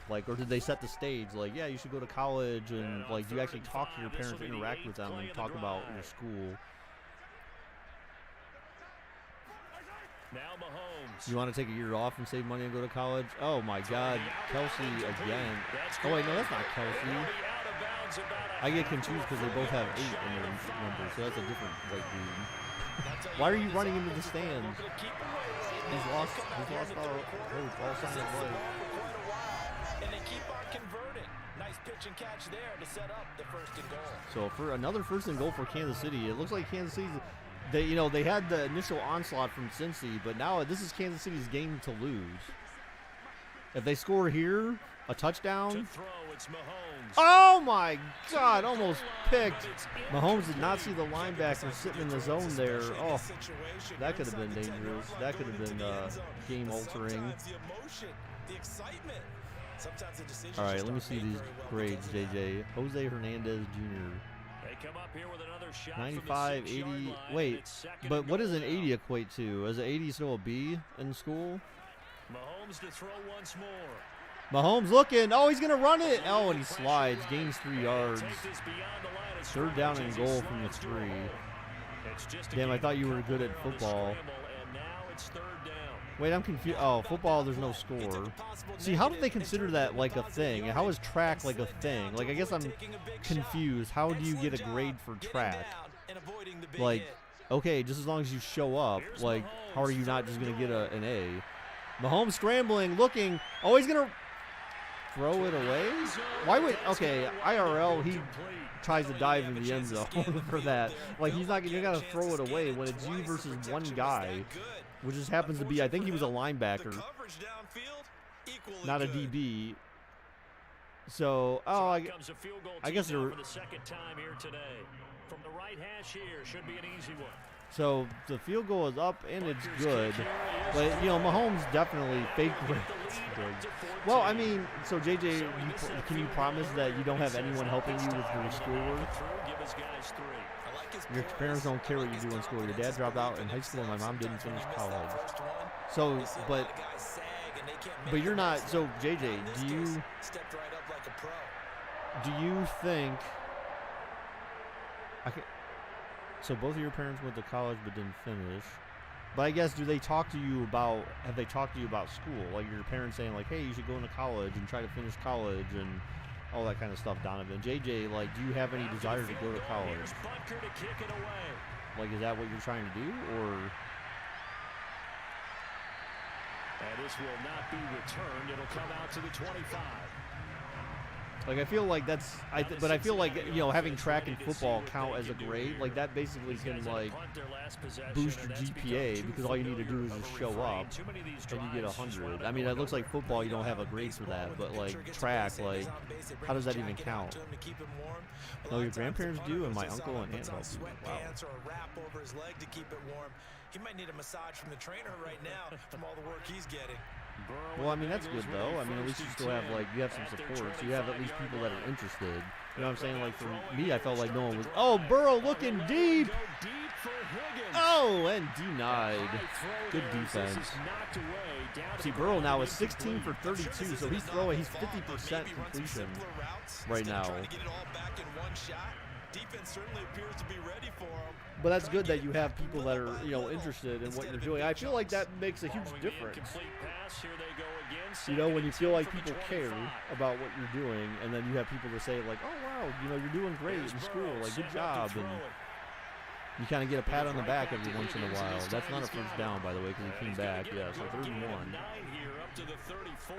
Like, or did they set the stage, like, yeah, you should go to college, and like, do you actually talk to your parents, interact with them, and talk about your school? Now Mahomes. You want to take a year off and save money and go to college? Oh my God, Kelsey again. Oh wait, no, that's not Kelsey. I get confused because they both have 8 in their numbers, so that's a different white dude. Why are you running into the stands? He's lost all sign of life. And they keep on converting. Nice pitch and catch there to set up the 1st and goal. So for another 1st and goal for Kansas City, it looks like Kansas City's. They had the initial onslaught from Cincy, but now this is Kansas City's game to lose. If they score here, a touchdown. To throw, it's Mahomes. Oh my God, almost picked. Mahomes did not see the linebacker sitting in the zone there. Oh, that could have been dangerous. That could have been game altering. All right, let me see these grades, JJ. Jose Hernandez Jr. They come up here with another shot 95, 80. Wait, but what does an 80 equate to? Is an 80 still a B in school? Mahomes to throw once more. Mahomes looking. Oh, he's going to run it. Oh, and he slides. Gains 3 yards. 3rd down and goal from the 3. Damn, I thought you were good at football. Wait, I'm confused. Oh, football, there's no score. See, how do they consider that like a thing? How is track like a thing? Like, I guess I'm confused. How do you get a grade for track? Like, okay, just as long as you show up. Like, how are you not just going to get an A? Mahomes scrambling, looking. Oh, he's going to throw it away? Why would, okay, IRL, he tries to dive in the end zone for that. Like, he's not, you got to throw it away when it's you versus one guy, which just happens to be, I think he was a linebacker, not a DB. So, oh, I guess they're, for the 2nd time here today. From the right hash here, should be an easy one. so the field goal is up and it's good, but you know Mahomes definitely faked it. Well, I mean, so JJ, can you promise that you don't have anyone helping you with your schoolwork? Your parents don't care what you do in school. Your dad dropped out in high school and my mom didn't finish college. So, but you're not. So JJ, do you think? So both of your parents went to college but didn't finish. But I guess, have they talked to you about school? Like your parents saying like, hey, you should go into college and try to finish college and all that kind of stuff, Donovan. JJ, like, do you have any desire to go to college? Like, is that what you're trying to do, or? And this will not be returned. It'll come out to the 25. Like, I feel like that's, but I feel like, you know, having track and football count as a grade, like that basically can like boost your GPA because all you need to do is just show up and you get 100. I mean, it looks like football, you don't have a grade for that, but like track, like how does that even count? No, your grandparents do, and my uncle and aunt help you. Wow. He might need a massage from the trainer right now from all the work he's getting. Well, I mean, that's good, though. I mean, at least you still have, like, you have some support. So you have at least people that are interested. You know what I'm saying? Like, for me, I felt like no one was. Oh, Burrow looking deep. Oh, and denied. Good defense. See, Burrow now is 16 for 32, so he's throwing. He's 50% completion right now. Defense certainly appears to be ready for him. But that's good that you have people that are, you know, interested in what you're doing. I feel like that makes a huge difference. You know, when you feel like people care about what you're doing, and then you have people to say like, oh wow, you know, you're doing great in school, like good job, and you kind of get a pat on the back every once in a while. That's not a first down, by the way, because he came back. Yeah, so 3rd and 1. Up to the 34.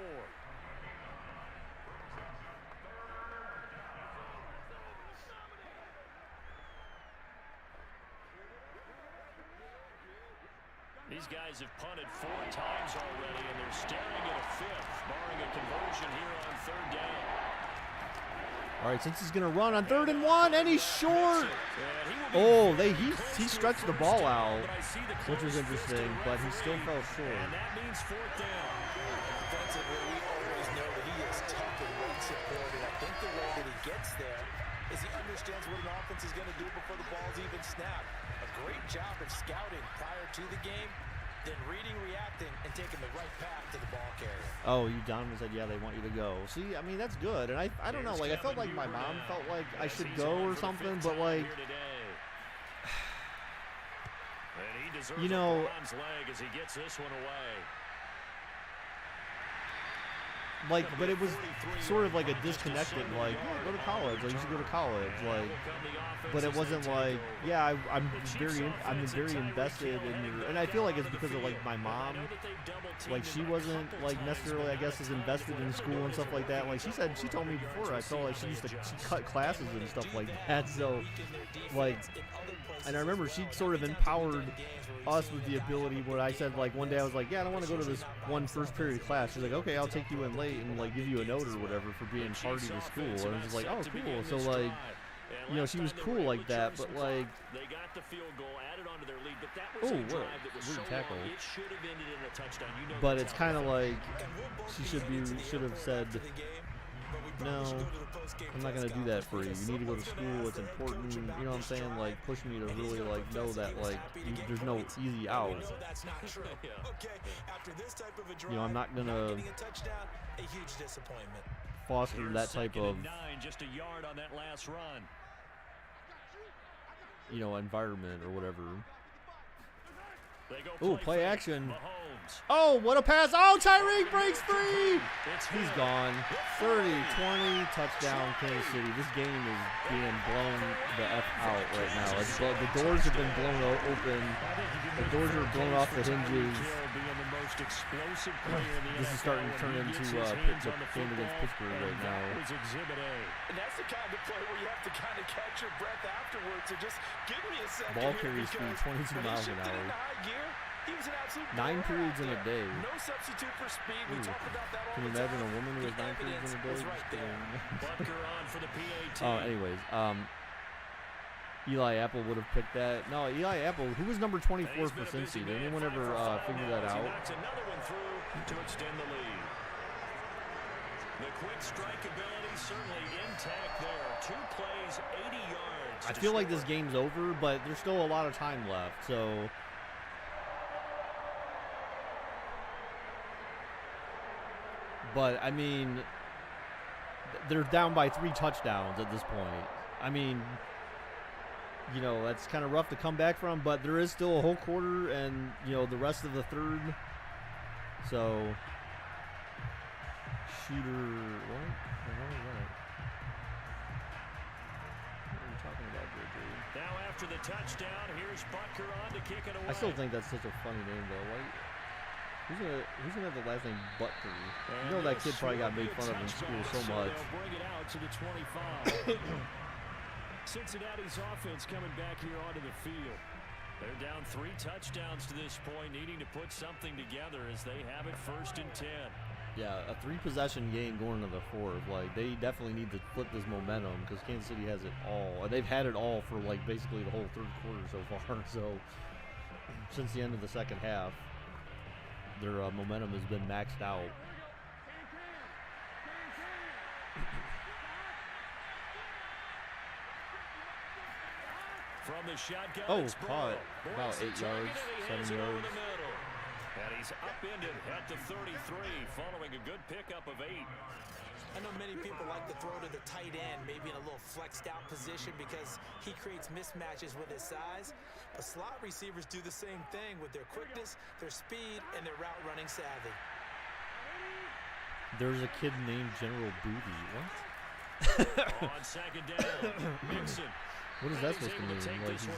These guys have punted 4 times already, and they're staring at a 5th, barring a conversion here on 3rd down. All right, since he's going to run on 3rd and 1, and he's short. Oh, he stretched the ball out, which was interesting, but he still fell short. And that means 4th down. Defensively, we always know that he is tough and weight supported. I think the way that he gets there is he understands what an offense is going to do before the ball's even snapped. A great job of scouting prior to the game, then reading, reacting, and taking the right path to the ball carrier. Oh, Donovan said, yeah, they want you to go. See, I mean, that's good. And I don't know, like, I felt like my mom felt like I should go or something, but, like, deserves you know, a bronze leg as he gets this one away. like, but it was sort of like a disconnected, like, yeah, go to college, like, you should go to college, like, but it wasn't like, yeah, I'm very invested in your, and I feel like it's because of, like, my mom, like, she wasn't, like, necessarily, I guess, as invested in school and stuff like that. Like, she told me before, I felt like she cut classes and stuff like that, so, like, and I remember she sort of empowered us with the ability where I said, like, one day I was like, yeah, I don't want to go to this one first period class. She's like, okay, I'll take you in late and, like, give you a note or whatever for being tardy to school. And I was just like, oh, cool. So, like, you know, she was cool like that, but, like, they got the field goal added onto their lead, but that was oh, a what drive that was weird so tackle. long, it should have ended in a touchdown. You know, but it's kind of like she should have said, no, I'm not going to do that for you. You need to go to school. It's important. You know what I'm saying? Like, push me to really, like, know that, like, there's no easy out. You know, I'm not going to foster that type of, just a yard on that last run. you know, environment or whatever. Oh, play action. Oh, what a pass. Oh, Tyreek breaks free. He's gone. 30-20, touchdown, Kansas City. This game is being blown the F out right now. The doors have been blown open. The doors are blown off the hinges. This is starting to turn into the game against Pittsburgh right now. And that's the kind of play where you have to kind of catch your breath afterwards. So just give me a second. Ball carry speed 22 miles an hour. He was an absolute 9 periods in a day. No substitute for speed. We talk about that all Can you the imagine time. a woman who has 9 periods in a day? Right there. Oh, anyways, Eli Apple would have picked that. No, Eli Apple, who was number 24 for Cincy? Did anyone ever figure that out? Another one through to extend the lead. The quick strike ability certainly intact there. 2 plays, 80 yards. I feel like this game's over, but there's still a lot of time left, so. But, I mean, they're down by 3 touchdowns at this point. I mean, you know, that's kind of rough to come back from, but there is still a whole quarter and, you know, the rest of the third. So, shooter, what? The hell is that? What are you talking about, JJ? Now after the touchdown, here's Butker on to kick it away. I still think that's such a funny name, though. Like, who's gonna have the last name Butker? You know that kid probably got made fun of in school so much. They'll bring it out to the 25. Cincinnati's offense coming back here onto the field. They're down 3 touchdowns to this point, needing to put something together as they have it 1st and 10. Yeah, a 3-possession game going into the 4th. Like, they definitely need to flip this momentum because Kansas City has it all. They've had it all for, like, basically the whole 3rd quarter so far. So, since the end of the 2nd half, their momentum has been maxed out. From the shotgun, oh, caught about 8 yards, 7 yards. And he's upended at the 33 following a good pickup of 8. I know many people like to throw to the tight end, maybe in a little flexed out position because he creates mismatches with his size. But slot receivers do the same thing with their quickness, their speed, and their route running savvy. There's a kid named General Booty. What? On 2nd down, Mixon. What is that supposed to mean? Like, he's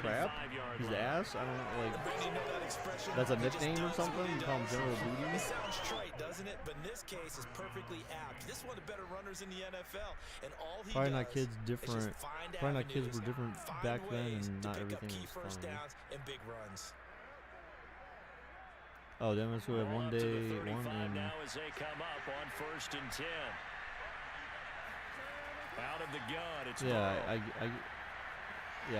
crap? He's ass? I don't know, like, that's a nickname or something? You call him General Booty? It sounds trite, doesn't it? But in this case, it's perfectly apt. This is one of the better runners in the NFL, and all he probably does not kids different. is just find Probably not kids were avenues, different find back then, ways and to not pick up everything key was first fun. downs and big runs. Oh, then we have one day, one and now as they come up on 1st and 10. Out of the gun, it's yeah,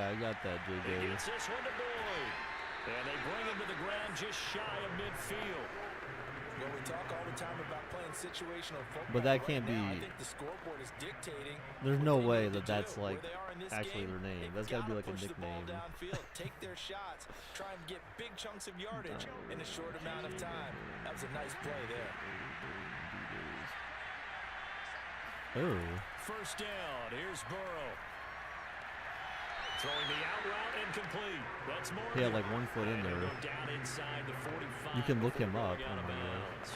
I got that, JJ. He gets this one to Boyd. And they bring him to the ground just shy of midfield. Well, we talk all the time about playing situational football. But that can't be. I think the scoreboard is dictating. There's no way that that's like actually their name. That's got to be like a nickname. Take their shots, try and get big chunks of yardage in a short amount of time. That was a nice play there. Oh. 1st down. Here's Burrow. Throwing the out route and complete. That's more. He had like 1 foot in there. Down inside the 45. You can look him up. Out of bounds.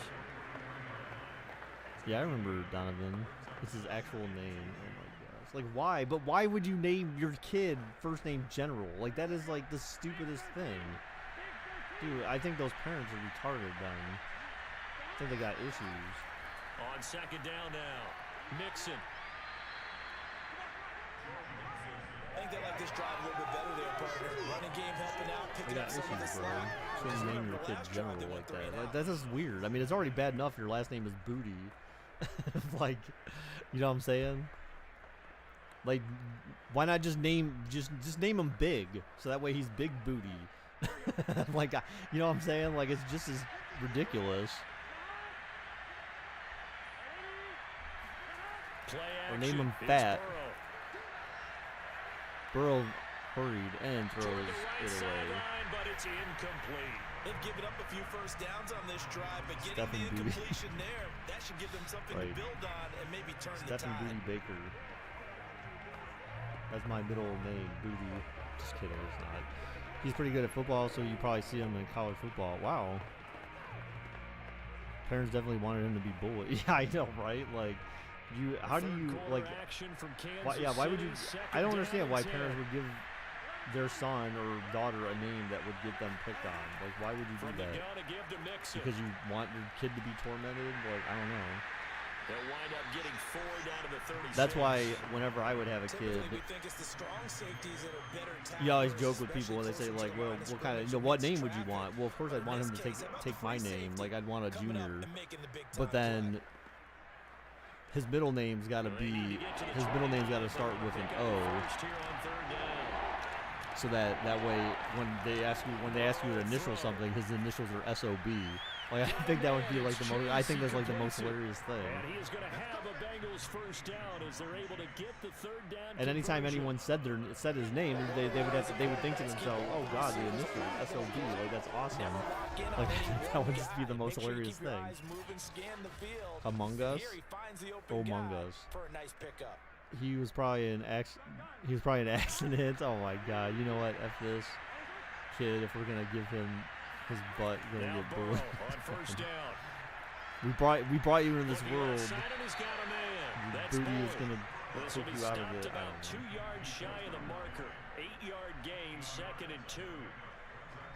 Yeah, I remember Donovan. It's his actual name. Oh my gosh. Like, why? But why would you name your kid first name General? Like, that is like the stupidest thing. Dude, I think those parents are retarded then. I think they got issues. On second down now. Mixon. I think they like this drive a little bit better there, partner. Running game helping out, They picking got up some of the issues, bro. slack. Shouldn't name your kid General like that. That's just weird. I mean, it's already bad enough your last name is Booty. Like, you know what I'm saying? Like, why not just name him Big, so that way he's Big Booty. Like, you know what I'm saying? Like, it's just as ridiculous. Or name him Fat. Burrow hurried and throws it away. But it's incomplete. They've given up a few first downs on this drive, but getting Stephen the Booty. incompletion there, that should give them something Right. to build on and maybe turn the Stephen tide. Booty Baker. That's my middle name, Booty. Just kidding, it's not. He's pretty good at football, so you probably see him in college football. Wow. Parents definitely wanted him to be bullied. Yeah, I know, right? Like, how do you, like, why would you, I don't understand why parents would give their son or daughter a name that would get them picked on. Like, why would you do that? Because you want your kid to be tormented? Like, I don't know. They'll wind up getting 4 down to the 36. That's why whenever I would have a kid, We think it's the strong safeties that are better you always tacklers, joke with people when they say, especially like, closer well, to the what kind of, line you know, what name would you traffic. want? Well, of course I'd want him to take my name. Like, I'd want a Coming up Junior. and making the big But time then his middle name's got to be, his middle name's got to start with an O. So that way when they ask you to initial something, his initials are SOB. Like, I think that would be like the most, I think that's like the most hilarious thing. And he is going to have a Bengals first down as they're able to get the third down. And anytime conversion. anyone said his name, they would think to themselves, oh god, the initials SOB, like that's awesome. Like that would just be the most hilarious thing. Among Us, Among Us. For a nice pickup. He was probably an accident. Oh my god, you know what? F this kid. If we're gonna give him his butt, gonna Now get Burrow bullied. on first down. we brought you into this world. Outside and he's got a man. That's Booty is Boyd. gonna This take will be you out of stopped it. I about don't 2 know. yards shy of the marker. 8-yard gain, 2nd and 2.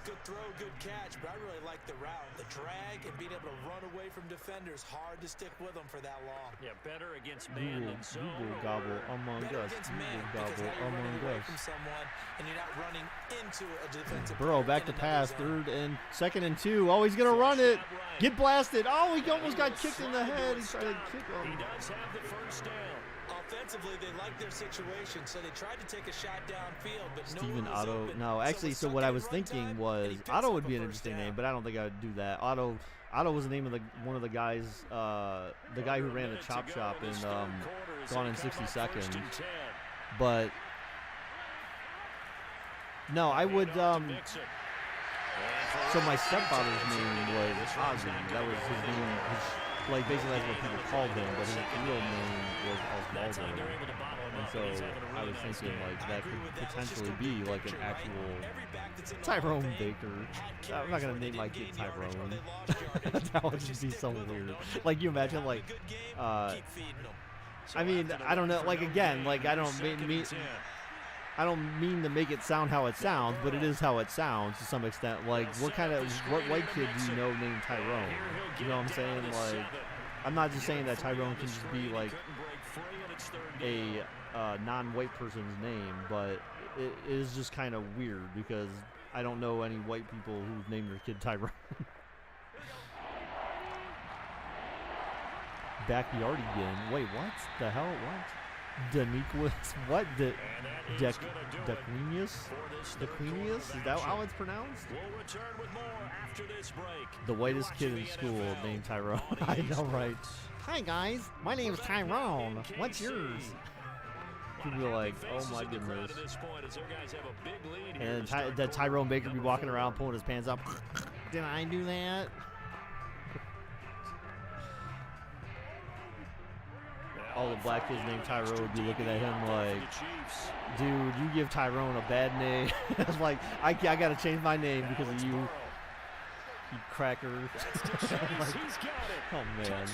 Good throw, good catch, but I really like the route. The drag and being able to run away from defenders, hard to stick with them for that long. Yeah, better against man than zone. Google gobble Among Better Us. against Google man because gobble now you're running Among away Us. from someone and you're not running into a defensive Burrow player back in to another pass, zone. 2nd and 2. Oh, he's gonna run it. Get blasted. Oh, he almost got kicked in the head. He tried to kick He him. does have the first down. Offensively, they like their situation, so they tried to take a shot downfield, but no Steven one was Otto. open. No, So actually, with so what I second was run thinking time, was and he picks Otto up would a be an first interesting down. name, but I don't think I would do that. Otto was the name of one of the guys, the guy who ran the chop shop in Gone in 60 Seconds. But no, I would. So my stepfather's name was Ozzy. That was his name. Like basically that's what people called him, but his real name was Osvaldo. And so I was thinking like that could potentially be like an actual Tyrone Baker. I'm not gonna name my kid Tyrone. That would just be so weird. Like you imagine like, I mean I don't know. Like again, like I don't mean to make it sound how it sounds, but it is how it sounds to some extent. Like, what white kid do you know named Tyrone? You know what I'm saying? Like, I'm not just saying that Tyrone can just be like a non-white person's name, but it is just kind of weird because I don't know any white people who've named their kid Tyrone. Backyardigan. Wait, what the hell? What? Daniquus? What? Dequinius? Dequinius? Is that how it's pronounced? We'll return with more after this break. The whitest kid in school named Tyrone. I know, right? Hi, guys. My name's Tyrone. What's yours? People are like, oh my goodness. And that Tyrone Baker be walking around pulling his pants up. Did I do that? all the black kids named Tyrone would be looking at him like, dude, you give Tyrone a bad name. It's like, I got to change my name because of you, you cracker. Like, oh, man.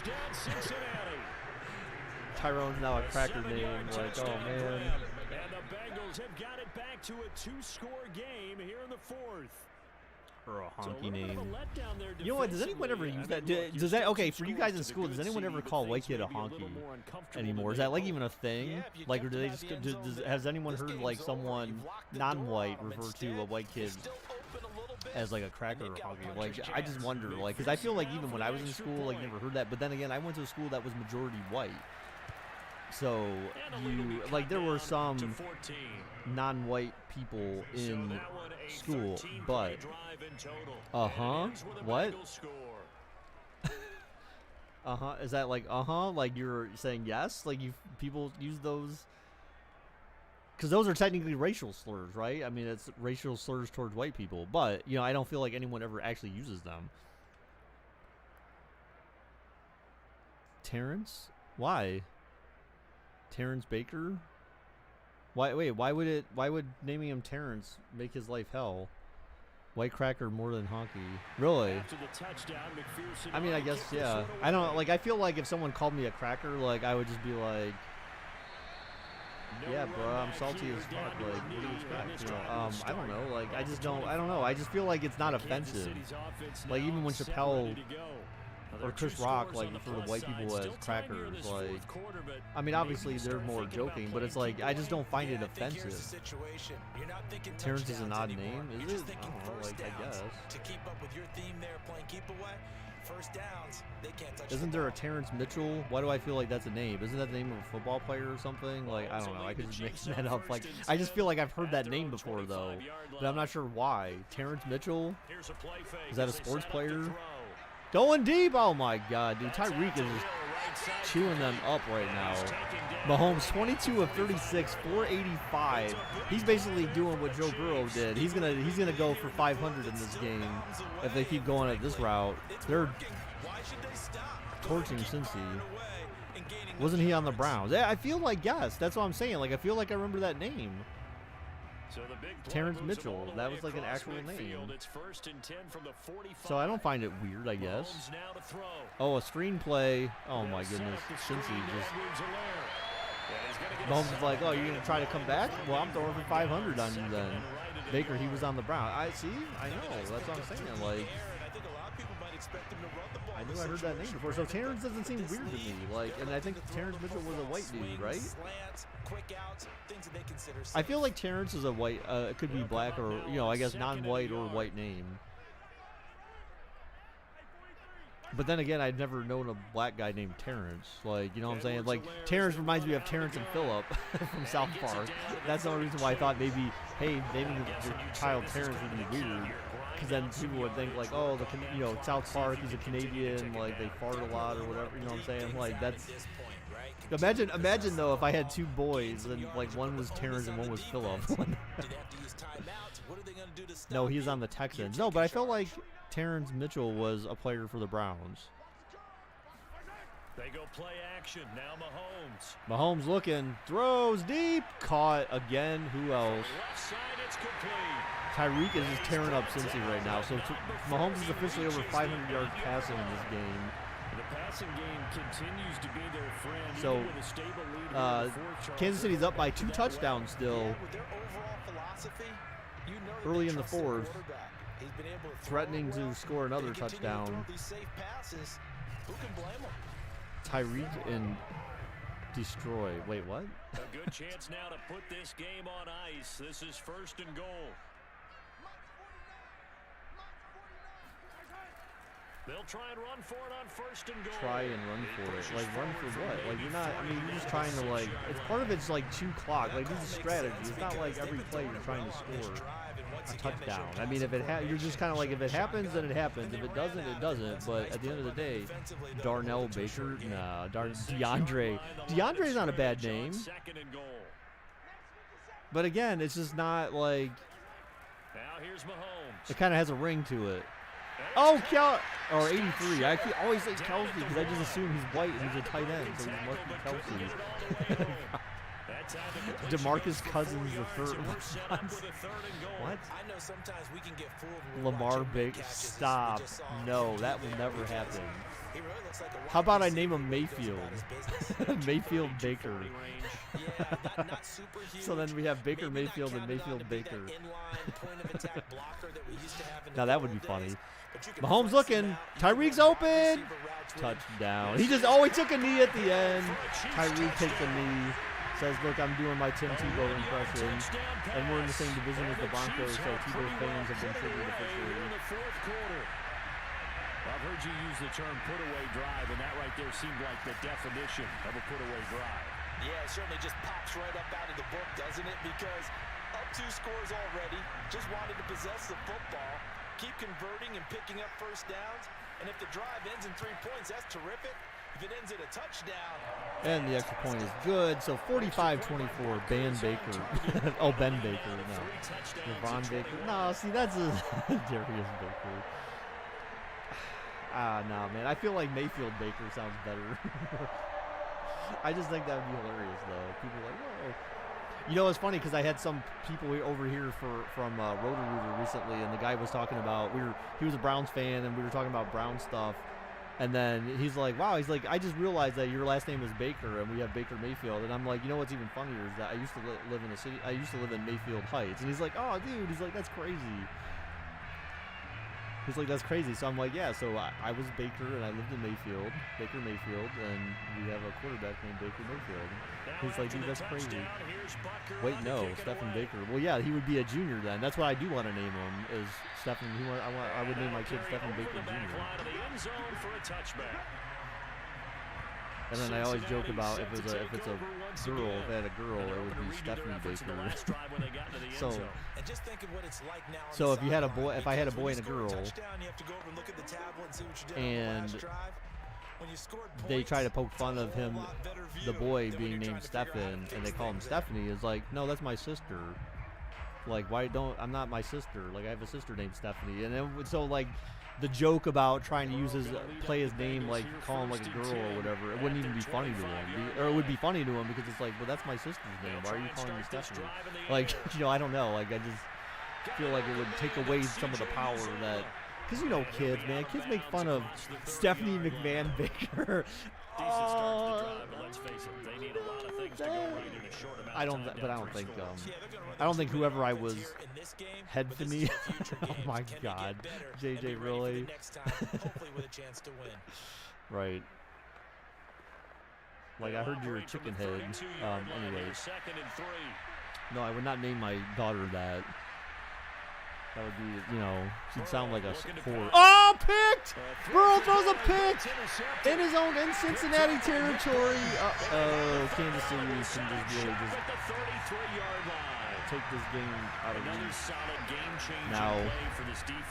Tyrone's now a cracker name. Like, oh, man. And the Bengals have got it back to a 2-score game here in the fourth. Or a honky name. You know what? Does anyone ever use that? Does that? Okay, for you guys in school, does anyone ever call a white kid a honky anymore? Is that like even a thing? Like, or do they just? Has anyone heard like someone non-white refer to a white kid as like a cracker or honky? Like, I just wonder, like, because I feel like even when I was in school, like, never heard that. But then again, I went to a school that was majority white. So you like there were some non-white people in school, but what? Is that like like you're saying yes? Like people use those because those are technically racial slurs, right? I mean, it's racial slurs towards white people, but you know, I don't feel like anyone ever actually uses them. Terrence? Why? Terrence Baker? Why would naming him Terrence make his life hell? White cracker more than honky. Really? I mean, I guess, yeah. I don't, like, I feel like if someone called me a cracker, like, I would just be like, yeah, bro, I'm salty as fuck. Like, what do you expect? You know, I don't know. Like, I don't know. I just feel like it's not offensive. Like, even when Chappelle or Chris Rock, like, refer to white people as crackers, like, I mean, obviously they're more joking, but it's like, I just don't find it offensive. Terrence is an odd name, is it? I don't know, like, I guess. Isn't there a Terrence Mitchell? Why do I feel like that's a name? Isn't that the name of a football player or something? Like, I don't know, I could just mix that up. Like, I just feel like I've heard that name before, though, but I'm not sure why. Terrence Mitchell? Is that a sports player? Going deep. Oh, my God, dude. Tyreek is just chewing them up right now. Mahomes, 22 of 36, 485. He's basically doing what Joe Burrow did. He's gonna go for 500 in this game if they keep going at this route. They're torching Cincy. Wasn't he on the Browns? Yeah, I feel like, yes. That's what I'm saying. Like, I feel like I remember that name. Terrence Mitchell, that was like an actual name. So I don't find it weird, I guess. Oh, a screenplay. Oh my goodness. Cincy just... Mahomes is like, oh, you're going to try to come back? Well, I'm throwing for 500 on you then. Baker, he was on the Browns. I see. I know. That's what I'm saying. Like, I knew I heard that name before. So Terrence doesn't seem weird to me. Like, and I think Terrence Mitchell was a white dude, right? I feel like Terrence is a white, it could be black or, you know, I guess non-white or white name. But then again, I've never known a black guy named Terrence. Like, you know what I'm saying? Like, Terrence reminds me of Terrence and Phillip from South Park. That's the only reason why I thought maybe, hey, naming your child Terrence would be weird. Because then people would think, like, oh, you know, South Park, he's a Canadian, like, they fart a lot or whatever, you know what I'm saying? Like, that's... Imagine though, if I had two boys and, like, one was Terrence and one was Phillip. No, he's on the Texans. No, but I felt like Terrence Mitchell was a player for the Browns. They go play action. Now Mahomes. Mahomes looking, throws deep, caught again. Who else? Left side, it's complete. Tyreek is just tearing up Cincy right now. So Mahomes is officially over 500 yards passing in this game. The passing game continues to be their friend. So Kansas City's up by 2 touchdowns still. Early in the fourth, threatening to score another touchdown. Tyreek and destroy. Wait, what? A good chance now to put this game on ice. This is 1st and goal. They'll try and run for it on 1st and goal. Try and run for it. Like, run for what? Like, you're not, I mean, you're just trying to, like, it's part of it's, like, chew clock. Like, this is strategy. It's not like every play you're trying to score a touchdown. I mean, if it you're just kind of like, if it happens, then it happens. If it doesn't, it doesn't. But at the end of the day, Darnell Baker, nah, DeAndre. DeAndre's not a bad name. But again, it's just not, like, now here's Mahomes. It kind of has a ring to it. Oh, Or 83. I always say Kelsey because I just assume he's white and he's a tight end, so he must be Kelsey. DeMarcus Cousins the third. What? I know sometimes we can get fooled. Lamar Baker. Stop. No, that will never happen. He really looks like a How about I name him Mayfield? Mayfield Baker. So then we have Baker Mayfield and Mayfield Baker. Now that would be funny. Mahomes looking. Tyreek's open. Touchdown. He just, he took a knee at the end. Tyreek takes a knee. Says, look, I'm doing my Tim Tebow impression. And we're in the same division as the Broncos, so Tebow fans have been triggered officially. I've heard you use the term put-away drive, and that right there seemed like the definition of a put-away drive. Yeah, it certainly just pops right up out of the book, doesn't it? Because up 2 scores already, just wanted to possess the football, keep converting and picking up first downs, and if the drive ends in 3 points, that's terrific. If it ends in a touchdown. And the extra point is good, so 45-24, Ben Baker. Oh, Ben Baker, no. Devon Baker. No, see, that's a Darius Baker. No, man. I feel like Mayfield Baker sounds better. I just think that would be hilarious, though. People are like, whoa. You know, it's funny because I had some people over here from Roto-Rooter recently, and the guy was talking about, he was a Browns fan, and we were talking about Brown stuff. And then he's like, wow, he's like, I just realized that your last name is Baker, and we have Baker Mayfield. And I'm like, you know what's even funnier is that I used to live in a city, I used to live in Mayfield Heights. And he's like, oh, dude, he's like, that's crazy. He's like, that's crazy. So I'm like, yeah, so I was Baker, and I lived in Mayfield, Baker Mayfield, and we have a quarterback named Baker Mayfield. He's like, dude, that's crazy. Wait, no, Stephen Baker. Well, yeah, he would be a junior then. That's what I do want to name him, is Stephen. I would name my kid Stephen Baker Jr. And then I always joke about if it's a girl, if I had a girl, it would be Stephanie Baker. So if you had a boy, if I had a boy and a girl, and they try to poke fun of him, the boy being named Stephen, and they call him Stephanie, is like, no, that's my sister. Like, I'm not my sister. Like, I have a sister named Stephanie. And then, so like, the joke about trying to use play his name, like, call him like a girl or whatever, it wouldn't even be funny to him. Or it would be funny to him because it's like, well, that's my sister's name. Why are you calling me Stephanie? Like, I don't know. Like, I just feel like it would take away some of the power that, because, kids, man. Kids make fun of Stephanie McMahon Baker. I don't think whoever I was head to me. Oh my God, JJ, really? Right. Like, I heard you're a chicken head. Anyways, no, I would not name my daughter that. That would be, she'd sound like a whore. Oh, picked! Burrow throws a pick in Cincinnati territory. Kansas City can just really take this game out of reach. Now,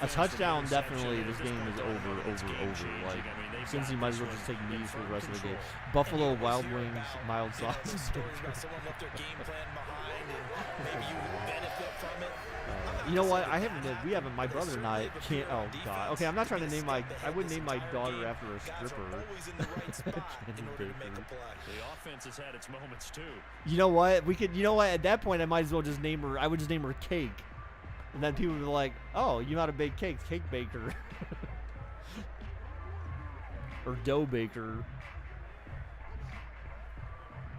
a touchdown, definitely, this game is over. Like, Cincy might as well just take knees for the rest of the game. Buffalo Wild Wings, mild sauce. You know what? We haven't. My brother and I can't. Oh God. Okay, I'm not trying to name I wouldn't name my daughter after a stripper. The offense has had its moments too. You know what? At that point, I might as well just name her. I would just name her Cake, and then people would be like, "Oh, you know how to bake cakes? Cake baker." Or dough baker.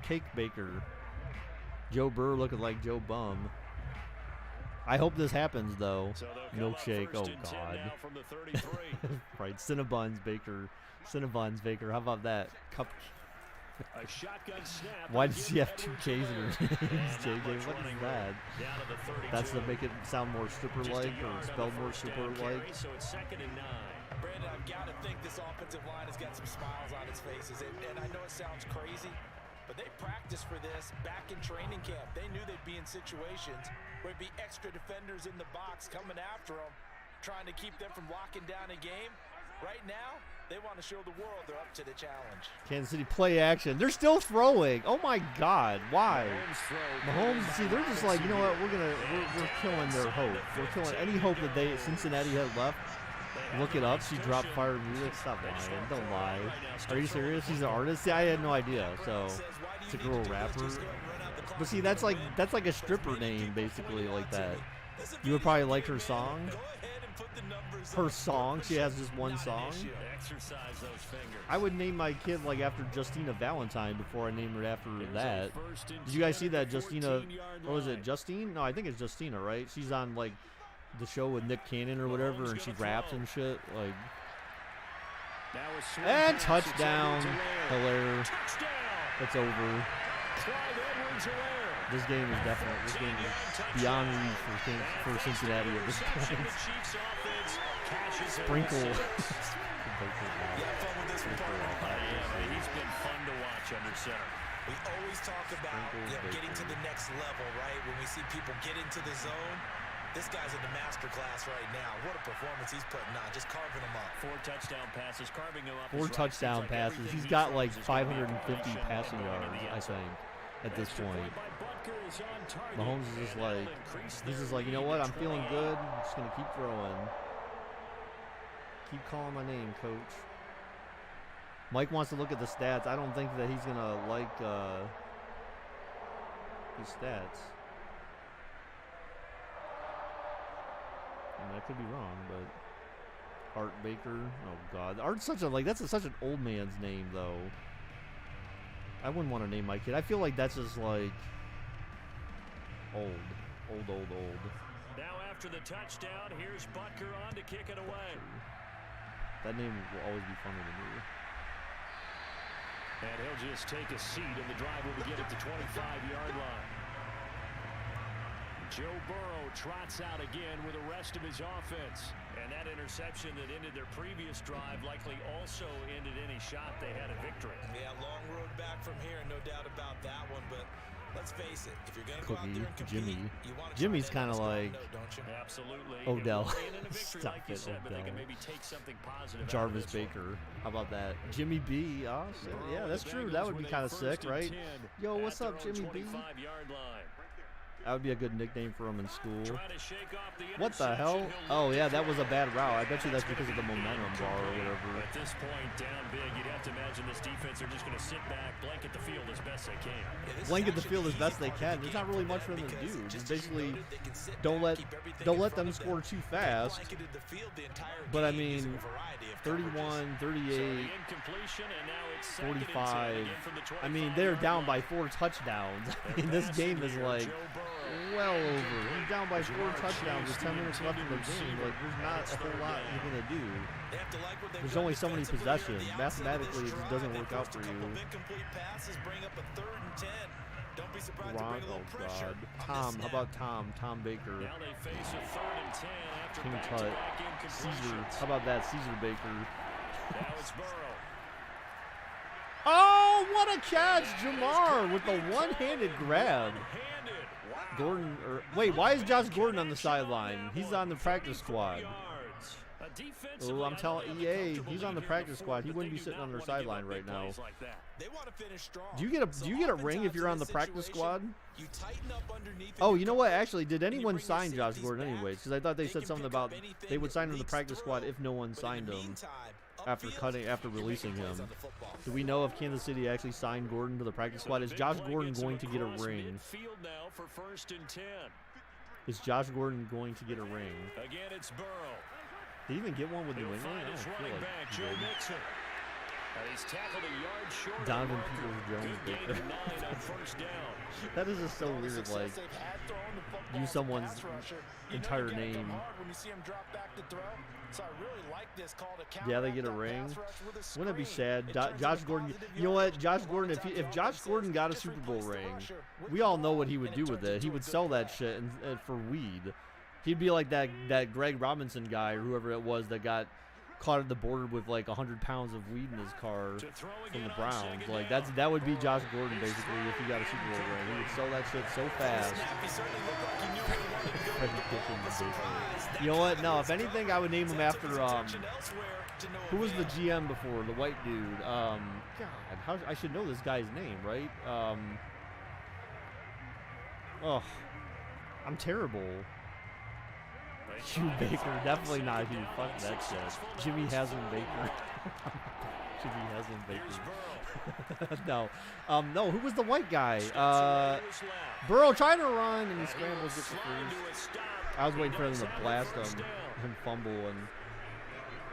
Cake baker. Joe Burr looking like Joe Bum. I hope this happens, though. Milkshake, oh God. Right, Cinnabons Baker. How about that? Cup. Why does she have 2 K's in her names, JJ? What is that? That's to make it sound more stripper-like or spelled more stripper-like? Brandon, I've got to think this offensive line has got some smiles on its faces. And I know it sounds crazy, but they practiced for this back in training camp. They knew they'd be in situations where it'd be extra defenders in the box coming after them, trying to keep them from locking down a game. Right now, they want to show the world they're up to the challenge. Kansas City play action. They're still throwing. Oh my God, why? Mahomes, see, they're just like, you know what? We're killing their hope. We're killing any hope that Cincinnati has left. Look it up. She dropped fire music. Stop lying. Don't lie. Are you serious? She's an artist? See, I had no idea. So it's a girl rapper. But see, that's like a stripper name, basically, like that. You would probably like her song. Her song. She has just one song. I would name my kid like after Justina Valentine before I name her after that. Did you guys see that Justina? What was it? Justine? No, I think it's Justina, right? She's on like the show with Nick Cannon or whatever, and she raps and shit. Like, and touchdown, Hilaire. It's over. This game is beyond reach for Cincinnati at this point. Sprinkle. He's been fun to watch under center. We always talk about getting to the next level, right? When we see people get into the zone, this guy's in the master class right now. What a performance he's putting on, just carving them up. 4 touchdown passes, carving them up. 4 touchdown passes. He's got like 550 passing yards, I think, at this point. Mahomes is just like, he's just like, you know what? I'm feeling good. I'm just gonna keep throwing. Keep calling my name, coach. Mike wants to look at the stats. I don't think that he's gonna like his stats. I mean, I could be wrong, but Art Baker. Oh God, Art's such such an old man's name, though. I wouldn't want to name my kid. I feel like that's just like old. Now after the touchdown, here's Butker on to kick it away. That name will always be funny to me. And he'll just take a seat, and the drive will begin at the 25-yard line. Joe Burrow trots out again with the rest of his offense. And that interception that ended their previous drive likely also ended any shot they had a victory. Yeah, long road back from here, no doubt about that one. But let's face it, if you're going to go out there and compete, you want to Jimmy's kind of like absolutely Odell. Stop like it, said, Odell. But they can maybe take something positive Jarvis Baker. How about that? Jimmy B. Oh, shit. Yeah, that's true. That would be kind of sick, right? Yo, what's up, Jimmy B? That would be a good nickname for him in school. What the hell? Oh, yeah, that was a bad route. I bet you that's because of the momentum bar or whatever. At this point, down big, you'd have to imagine this defense are just going to sit back, blanket the field as best they can. Blanket the field as best they can. There's not really much for them to do. Just basically don't let them score too fast. But, I mean, 31, 38, 45. I mean, they're down by 4 touchdowns. I mean, this game is like well over. He's down by 4 touchdowns with 10 minutes left in the game. Like, there's not a whole lot you're going to do. There's only so many possessions. Mathematically, it just doesn't work out for you. Ron, oh God. Tom, how about Tom? Tom Baker. Now they face a 3rd and 10 after King Tut. Caesar. How about that, Caesar Baker? Now it's Burrow. Oh, what a catch! Jamar with the one-handed grab. Gordon, wait, why is Josh Gordon on the sideline? He's on the practice squad. Oh, I'm telling EA, he's on the practice squad. He wouldn't be sitting on their sideline right now. Do you get a ring if you're on the practice squad? Oh, you know what? Actually, did anyone sign Josh Gordon anyways? Because I thought they said something about they would sign him to the practice squad if no one signed him after releasing him. Do we know if Kansas City actually signed Gordon to the practice squad? Is Josh Gordon going to get a ring? Is Josh Gordon going to get a ring? Again, it's Burrow. Did he even get one with New England? I don't feel like he did. He's tackled a yard short. Donovan Peoples-Jones Baker. That is just so weird. Like, use someone's entire name. Yeah, they get a ring. Wouldn't it be sad? Josh Gordon. You know what? Josh Gordon. If Josh Gordon got a Super Bowl ring, we all know what he would do with it. He would sell that shit for weed. He'd be like that Greg Robinson guy or whoever it was that got caught at the border with like 100 pounds of weed in his car from the Browns. Like that would be Josh Gordon basically if he got a Super Bowl ring. He would sell that shit so fast. You know what? No, if anything, I would name him after who was the GM before, the white dude. God, I should know this guy's name, right? Oh, I'm terrible. Hugh Baker, definitely not Hugh. Fuck that shit. Jimmy Haslam Baker. Jimmy Haslam Baker. No. No, who was the white guy? Burrow trying to run, and he scrambles, gets the freeze. I was waiting for them to blast him fumble, and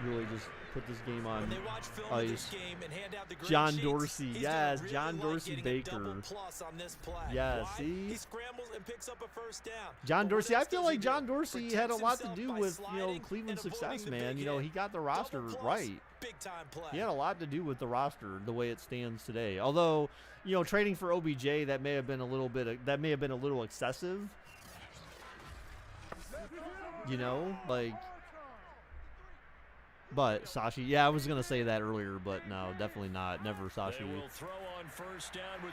really just put this game on ice. John Dorsey, yes, John Dorsey Baker. Yeah, see? He scrambles and picks up a first down. John Dorsey, I feel like John Dorsey had a lot to do with, Cleveland's success, man. He got the roster right. He had a lot to do with the roster, the way it stands today. Although, trading for OBJ, that may have been a little excessive. But Sashi, yeah, I was going to say that earlier, but no, definitely not. Never Sashi.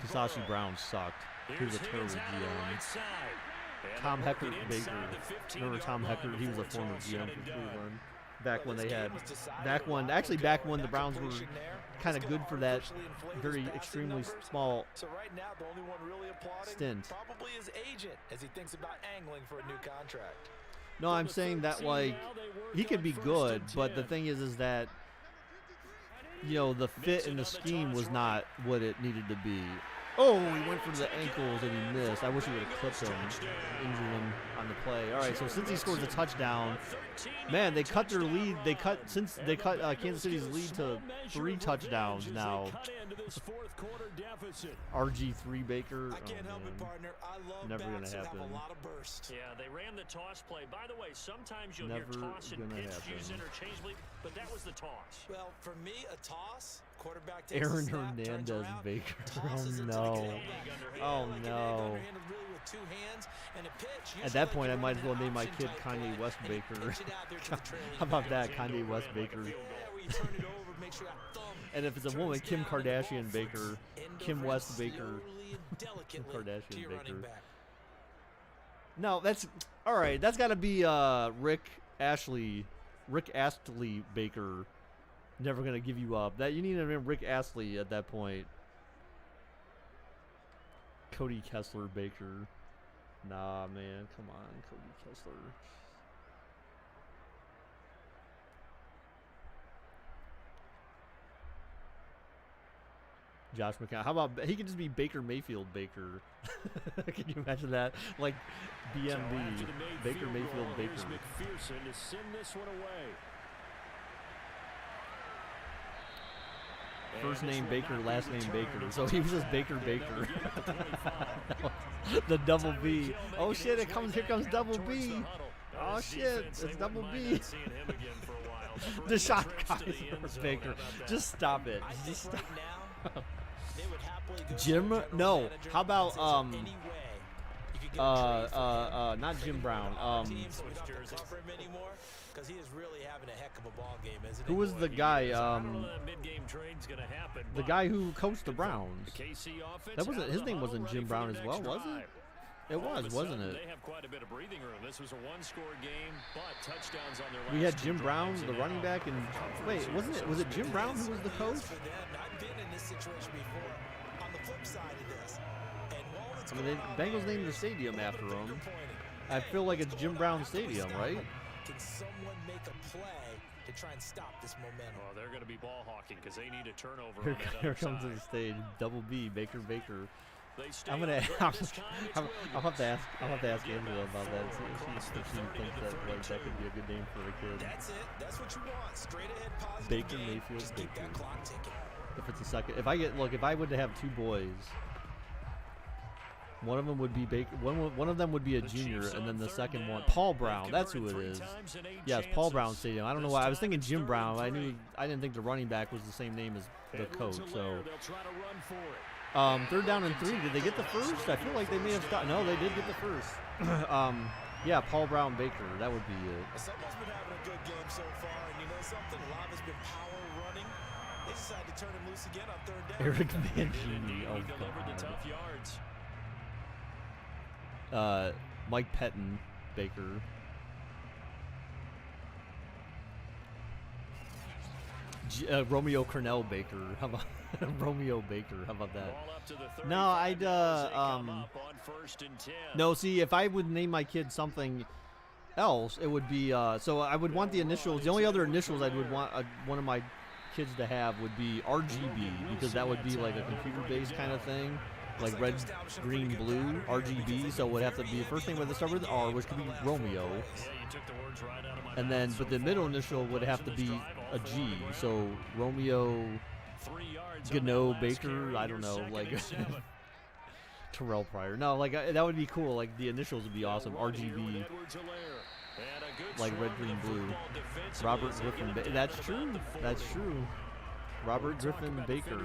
Sashi Brown sucked. He was a terrible GM. Tom Heckert Baker. Remember Tom Heckert? He was a former GM for Cleveland. Back when the Browns were kind of good for that very extremely small stint. Probably his agent as he thinks about angling for a new contract. No, I'm saying that, he could be good, but the thing is that, the fit and the scheme was not what it needed to be. Oh, he went for the ankles and he missed. I wish he would have clipped him, injured him on the play. All right, so since he scores a touchdown, man, they cut their lead. They cut Kansas City's lead to 3 touchdowns now. RG3 Baker. I can't help it, partner. I love never gonna happen. happen. A lot of burst. Yeah, they ran the toss play. By the way, sometimes you'll hear toss and pitch used interchangeably, but that was the toss. Well, for me, a toss. Quarterback takes Aaron a snap, Hernandez Baker. tosses Oh it to the no. goal. Oh no. At that point, I might as well name my kid Kanye West Baker. How about that, Kanye West Baker? And if it's a woman, Kim Kardashian Baker, Kim West Baker, Kim Kardashian Baker. No, that's all right. That's got to be Rick Astley Baker. Never gonna give you up. That you need to name Rick Astley at that point. Cody Kessler Baker. Nah, man, come on, Cody Kessler. Josh McCown. How about he could just be Baker Mayfield Baker? Can you imagine that? Like BMB, Baker Mayfield Baker. McPherson to send this one away. First name Baker, last name Baker. So he was just Baker Baker. The double B. Oh shit! Here comes double B. Oh shit! It's double B. Deshaun Kaiser Baker. Just stop it. Just stop. Jim? No. How about not Jim Brown. Who was the guy? The guy who coached the Browns. That wasn't his name. Wasn't Jim Brown as well, was it? It was, wasn't it? They have quite a bit of breathing room. This was a one-score game, but touchdowns on their last We had Jim Brown, the running back, and wait, wasn't it? Was it Jim Brown who was the coach? I've been in this situation before. On the flip side of this, and I mean, the Bengals named the stadium after him. I feel like it's Jim Brown Stadium, right? Can someone make a play to try and stop this momentum? Well, they're going to be ball hawking because they need a turnover. Here comes to the stage, double B, Baker. I'm gonna. I'll have to ask Angela about that. If she thinks that that could be a good name for a kid. That's it. That's what you want. Straight ahead, positive Baker game. Mayfield Just Baker. keep that clock ticking. If it's a second, if I would have 2 boys, one of them would be Baker. One of them would be a junior, and then the second one, Paul Brown. That's who it is. Yes, Paul Brown Stadium. I don't know why. I was thinking Jim Brown. I didn't think the running back was the same name as the coach. So. 3rd down and 3. Did they get the first? I feel like they may have stopped. No, they did get the first. Yeah, Paul Brown Baker. That would be it. Someone's been having a good game so far, and you know something? A lot has been power running. They decided to turn him loose again on 3rd down. Eric Mangini. Oh, delivered the tough yards. Mike Pettin Baker. Romeo Cornell Baker. How about Romeo Baker? How about that? No, I'd no. See, if I would name my kid something, else, it would be so I would want the initials. The only other initials I would want one of my kids to have would be RGB, because that would be like a computer-based kind of thing, like red, green, blue, RGB. So it would have to be the first name would start with R, which could be Romeo, and then but the middle initial would have to be a G. So Romeo, Gano, Baker. I don't know, like Terrell Pryor. No, like that would be cool. Like the initials would be awesome. RGB. Like red, green, blue. Robert Griffin. That's true. That's true. Robert Griffin Baker.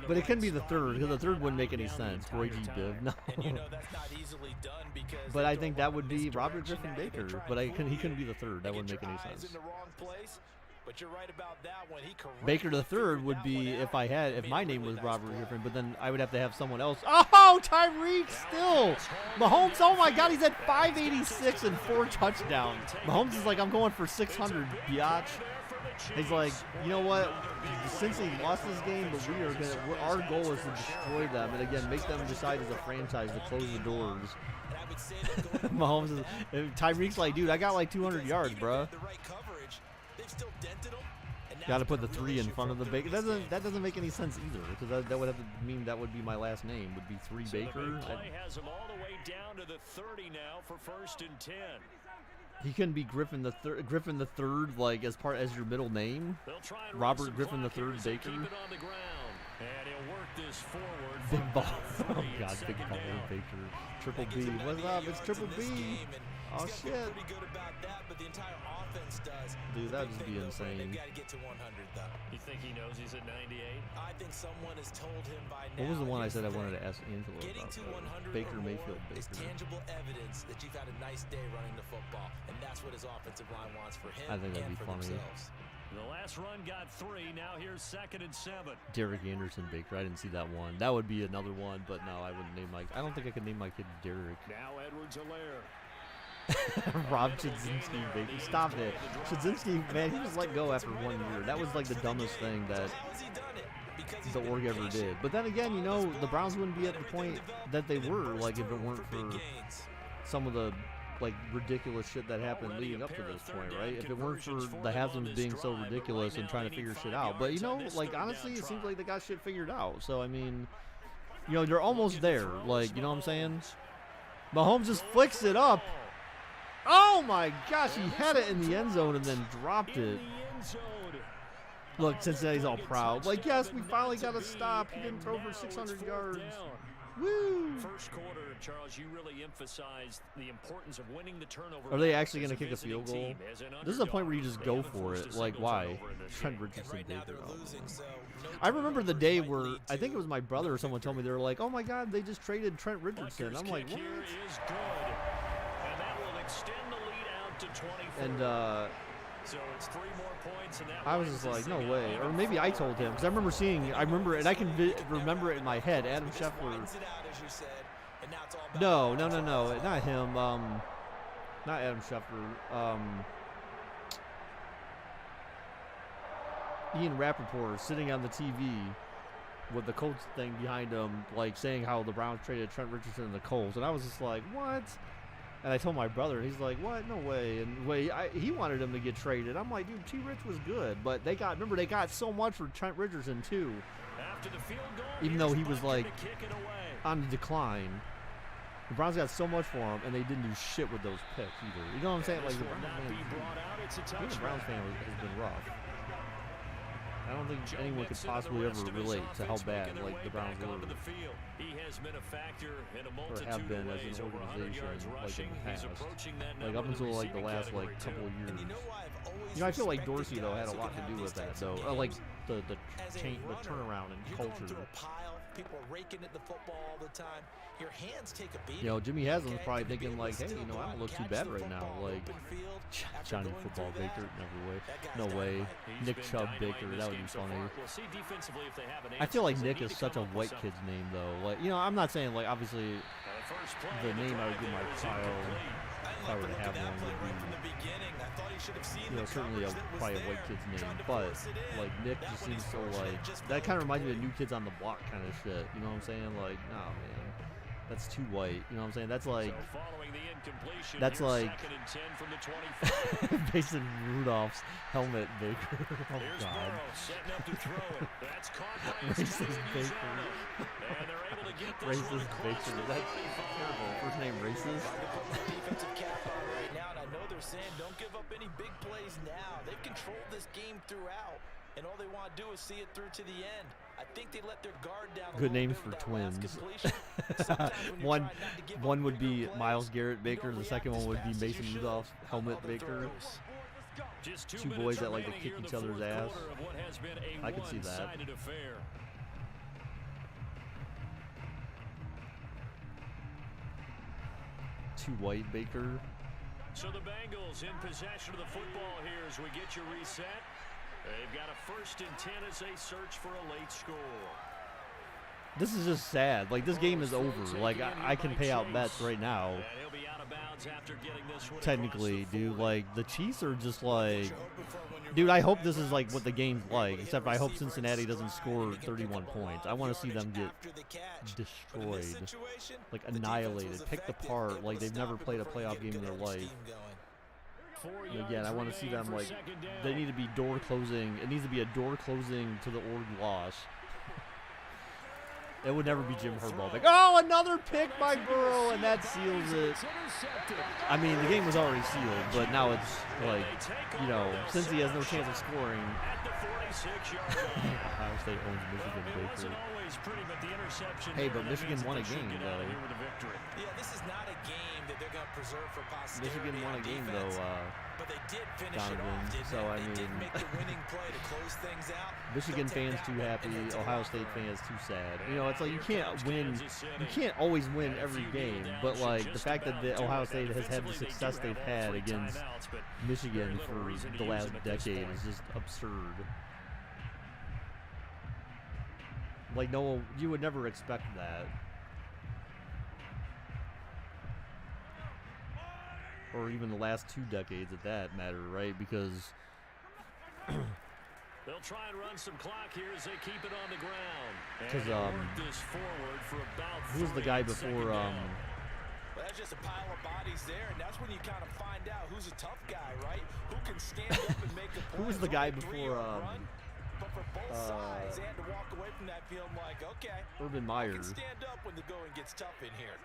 But it can be the third, because the third wouldn't make any sense. Roy G. Biv. No. But I think that would be Robert Griffin Baker. But he couldn't be the third. That wouldn't make any sense. But you're right about that one. Baker the third would be if my name was Robert Griffin, but then I would have to have someone else. Oh, Tyreek still. Mahomes, oh my God, he's at 586 and 4 touchdowns. Mahomes is like, I'm going for 600, biatch. He's like, you know what? Since he lost this game, but our goal is to destroy them, and again, make them decide as a franchise to close the doors. Mahomes is, Tyreek's like, dude, I got like 200 yards, bruh. Got to put the 3 in front of the Baker. That doesn't make any sense either, because that would have to mean that would be my last name. Would be 3 Baker. Play has him all the way down to the 30 now for 1st and 10. He couldn't be Griffin the third. Griffin the third, like as your middle name. Robert Griffin the third Baker. And he'll work this forward. Big ball. Oh God, big ball Baker. Triple B. What's up? It's Triple B. Oh shit. Dude, that would just be insane. You think he knows he's at 98? I think someone has told him by now. What was the one I said I wanted to ask Angelo about? Baker Mayfield. Is tangible evidence that you've had a nice day running the football, and that's what his offensive line wants for him. I think that'd and be for funny. Themselves. The last run got 3. Now here's 2nd and 7. Derek Anderson Baker. I didn't see that one. That would be another one, but no, I wouldn't name I don't think I could name my kid Derek. Now Edwards-Helaire. Rob Chudzinski, baby. Stop it. Chudzinski, man, he was let go after 1 year. That was like the dumbest thing that the org ever did. But then again, you know, the Browns wouldn't be at the point that they were, like, if it weren't for some of the, like, ridiculous shit that happened leading up to this point, right? If it weren't for the Haslam's being so ridiculous and trying to figure shit out. But, you know, like, honestly, it seems like they got shit figured out. So, I mean, you know, they're almost there. Like, you know what I'm saying? Mahomes just flicks it up. Oh my gosh, he had it in the end zone and then dropped it. Look, Cincinnati's all proud. Like, yes, we finally got a stop. He didn't throw for 600 yards. Woo! First quarter, Charles, you really emphasized the importance of winning the turnover. Are they actually going to kick a field goal? This is a point where you just go for it. Like, why? Trent Richardson Baker. I remember the day where I think it was my brother or someone told me they were like, "Oh my God, they just traded Trent Richardson." I'm like, what? Extend the lead out to 24. And so it's 3 more points, and that I was just like, no way. Or maybe I told him, because I remember, and I can remember it in my head. Adam Scheffler. No, not him. Not Adam Scheffler. Ian Rappaport sitting on the TV with the Colts thing behind him, like saying how the Browns traded Trent Richardson and the Colts, and I was just like, what? And I told my brother, and he's like, what? No way. And he wanted him to get traded. I'm like, dude, T-Rich was good. But they got so much for Trent Richardson, too. After the field goal, even though he was, like, on the decline. The Browns got so much for him, and they didn't do shit with those picks, either. You know what I'm saying? Like, the Browns fan has been rough. I don't think anyone could possibly ever relate to how bad, like, the Browns were. He has been a factor in a Or multitude have been of as ways, an over 100 organization, yards like, in rushing. the He's past. approaching that Like, up number in until, the like, the last, receiving like, couple of years. You You know, I feel like Dorsey, though, had a lot to do with that, though. Like, the turnaround and culture. People are raking at the football all the time. Your hands take a beating. You know, Jimmy Haslam's probably thinking, like, hey, you know, I don't look too bad right now. Like, Johnny Football Baker, no way. Nick Chubb Baker, that would be funny. I feel like Nick is such a white kid's name, though. Like, you know, I'm not saying, like, obviously, the name I would give my child, if I were to have one, would be, you know, certainly probably a white kid's name. But, like, Nick just seems so, like, that kind of reminds me of New Kids on the Block kind of shit. You know what I'm saying? Like, nah, man. That's too white. You know what I'm saying? That's like So following the incompletion, that's here's like 2nd and 10 from the 25. Mason Rudolph's helmet, Baker. Oh Here's God. Burrow setting up to throw it. That's caught by Racist his Baker. And they're able to get this one Racist across Baker. the That's 35. terrible. First name racist. Defensive cap on right now, and I know they're saying don't give up any big plays now. They've controlled this game throughout, and all they want to do is see it through to the end. I think they let their guard down. Good names for twins. one would be Myles Garrett Baker. The second one would be Mason Rudolph's helmet Baker. Just Two boys that like to remaining kick here in each the other's fourth ass. quarter of what has been a I can see that. one-sided affair. Too white Baker. So the Bengals in possession of the football here as we get you reset. They've got a 1st and 10 as they search for a late score. This is just sad. Like, this game is over. Like, I can pay out bets right now. And he'll be out of bounds after getting this one Technically, across the dude. 40. Like, the Chiefs are just like... Dude, I hope this is like what the game's like. Except I hope Cincinnati doesn't score 31 points. I want to see them get destroyed. Like, annihilated. Picked apart. Like, they've never played a playoff game in their life. And again, I want to see them, like, they need to be door closing. It needs to be a door closing to the Oregon loss. It would never be Jim Harbaugh. Like, oh, another pick by Burrow, and that seals it. I mean, the game was already sealed, but now it's like, you know, since he has no chance of scoring. Ohio State owns Michigan, Baker. Hey, but Michigan won a game, though. Yeah, this is not a game that they're going to preserve for posterity. Michigan won a game, defense, though. but they did finish Donovan, it off, didn't so, they? I They did mean, make the winning play to close things out. Michigan They'll take fans that too one happy, and then take Ohio it State over. fans too sad. You know, it's like you can't win. You can't always win every game, but like the fact that the Ohio State has had the success they've had against Michigan for the last decade is just absurd. Like, no, you would never expect that. Or even the last 2 decades at that matter, right? Because they'll try and run some clock here as they keep it on the ground. because This forward for about who was the guy before Well, that's just a pile of bodies there, and that's when you kind of find out who's a tough guy, right? Who can stand up and make a play. who was the It's guy only a before 3-yard run, but for both sides, they had to walk away from that feeling like, okay, Urban I can Meyer. stand up when the going gets tough in here.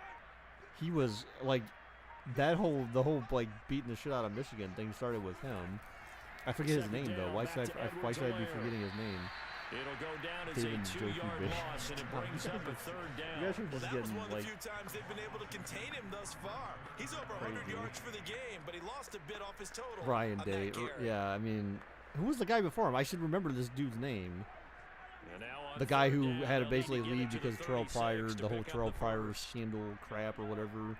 He was like the whole like beating the shit out of Michigan thing started with him. I forget his name though. Why should I be forgetting his name? It'll go down as David a Njoku 2-yard Bishop. loss, and it brings up a 3rd down. You guys are Well, just that was getting one of the like few times they've been able to contain him thus far. He's over 100 crazy. yards for the game, but he lost a bit off his total. Ryan on Day. that carry. Yeah, I mean, who was the guy before him? I should remember this dude's name. And now on The guy 3rd who down, had to they'll basically need to get leave it to because the Terrell 36 Pryor, to the whole pick up Terrell the Pryor first. scandal crap or whatever.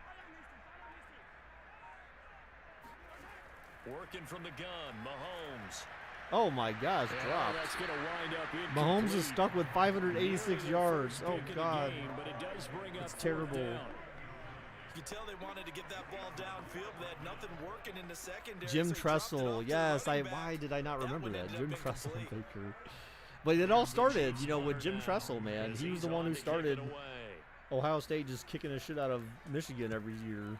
Working from the gun, Mahomes. Oh my gosh, And dropped. that's going to wind up Mahomes incomplete. is stuck with 586 Nearly the yards. first Oh pick of the God. game, but it does bring up It's 4th terrible. down. You could tell they wanted to get that ball downfield, but they had nothing working in the secondary. Jim so he dropped it Tressel. off to the Yes, running back. why did I not That remember one that? ended Jim up Tressel incomplete. Baker. But it all started, you know, with Jim Tressel, man. As He was he's the one on who to kick started it away. Ohio State just kicking the shit out of Michigan every year.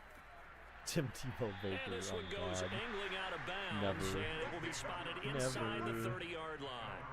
Tim Tebow And Baker. this Oh one goes God. angling out of bounds, Never. and it will be spotted inside Never. the 30-yard line.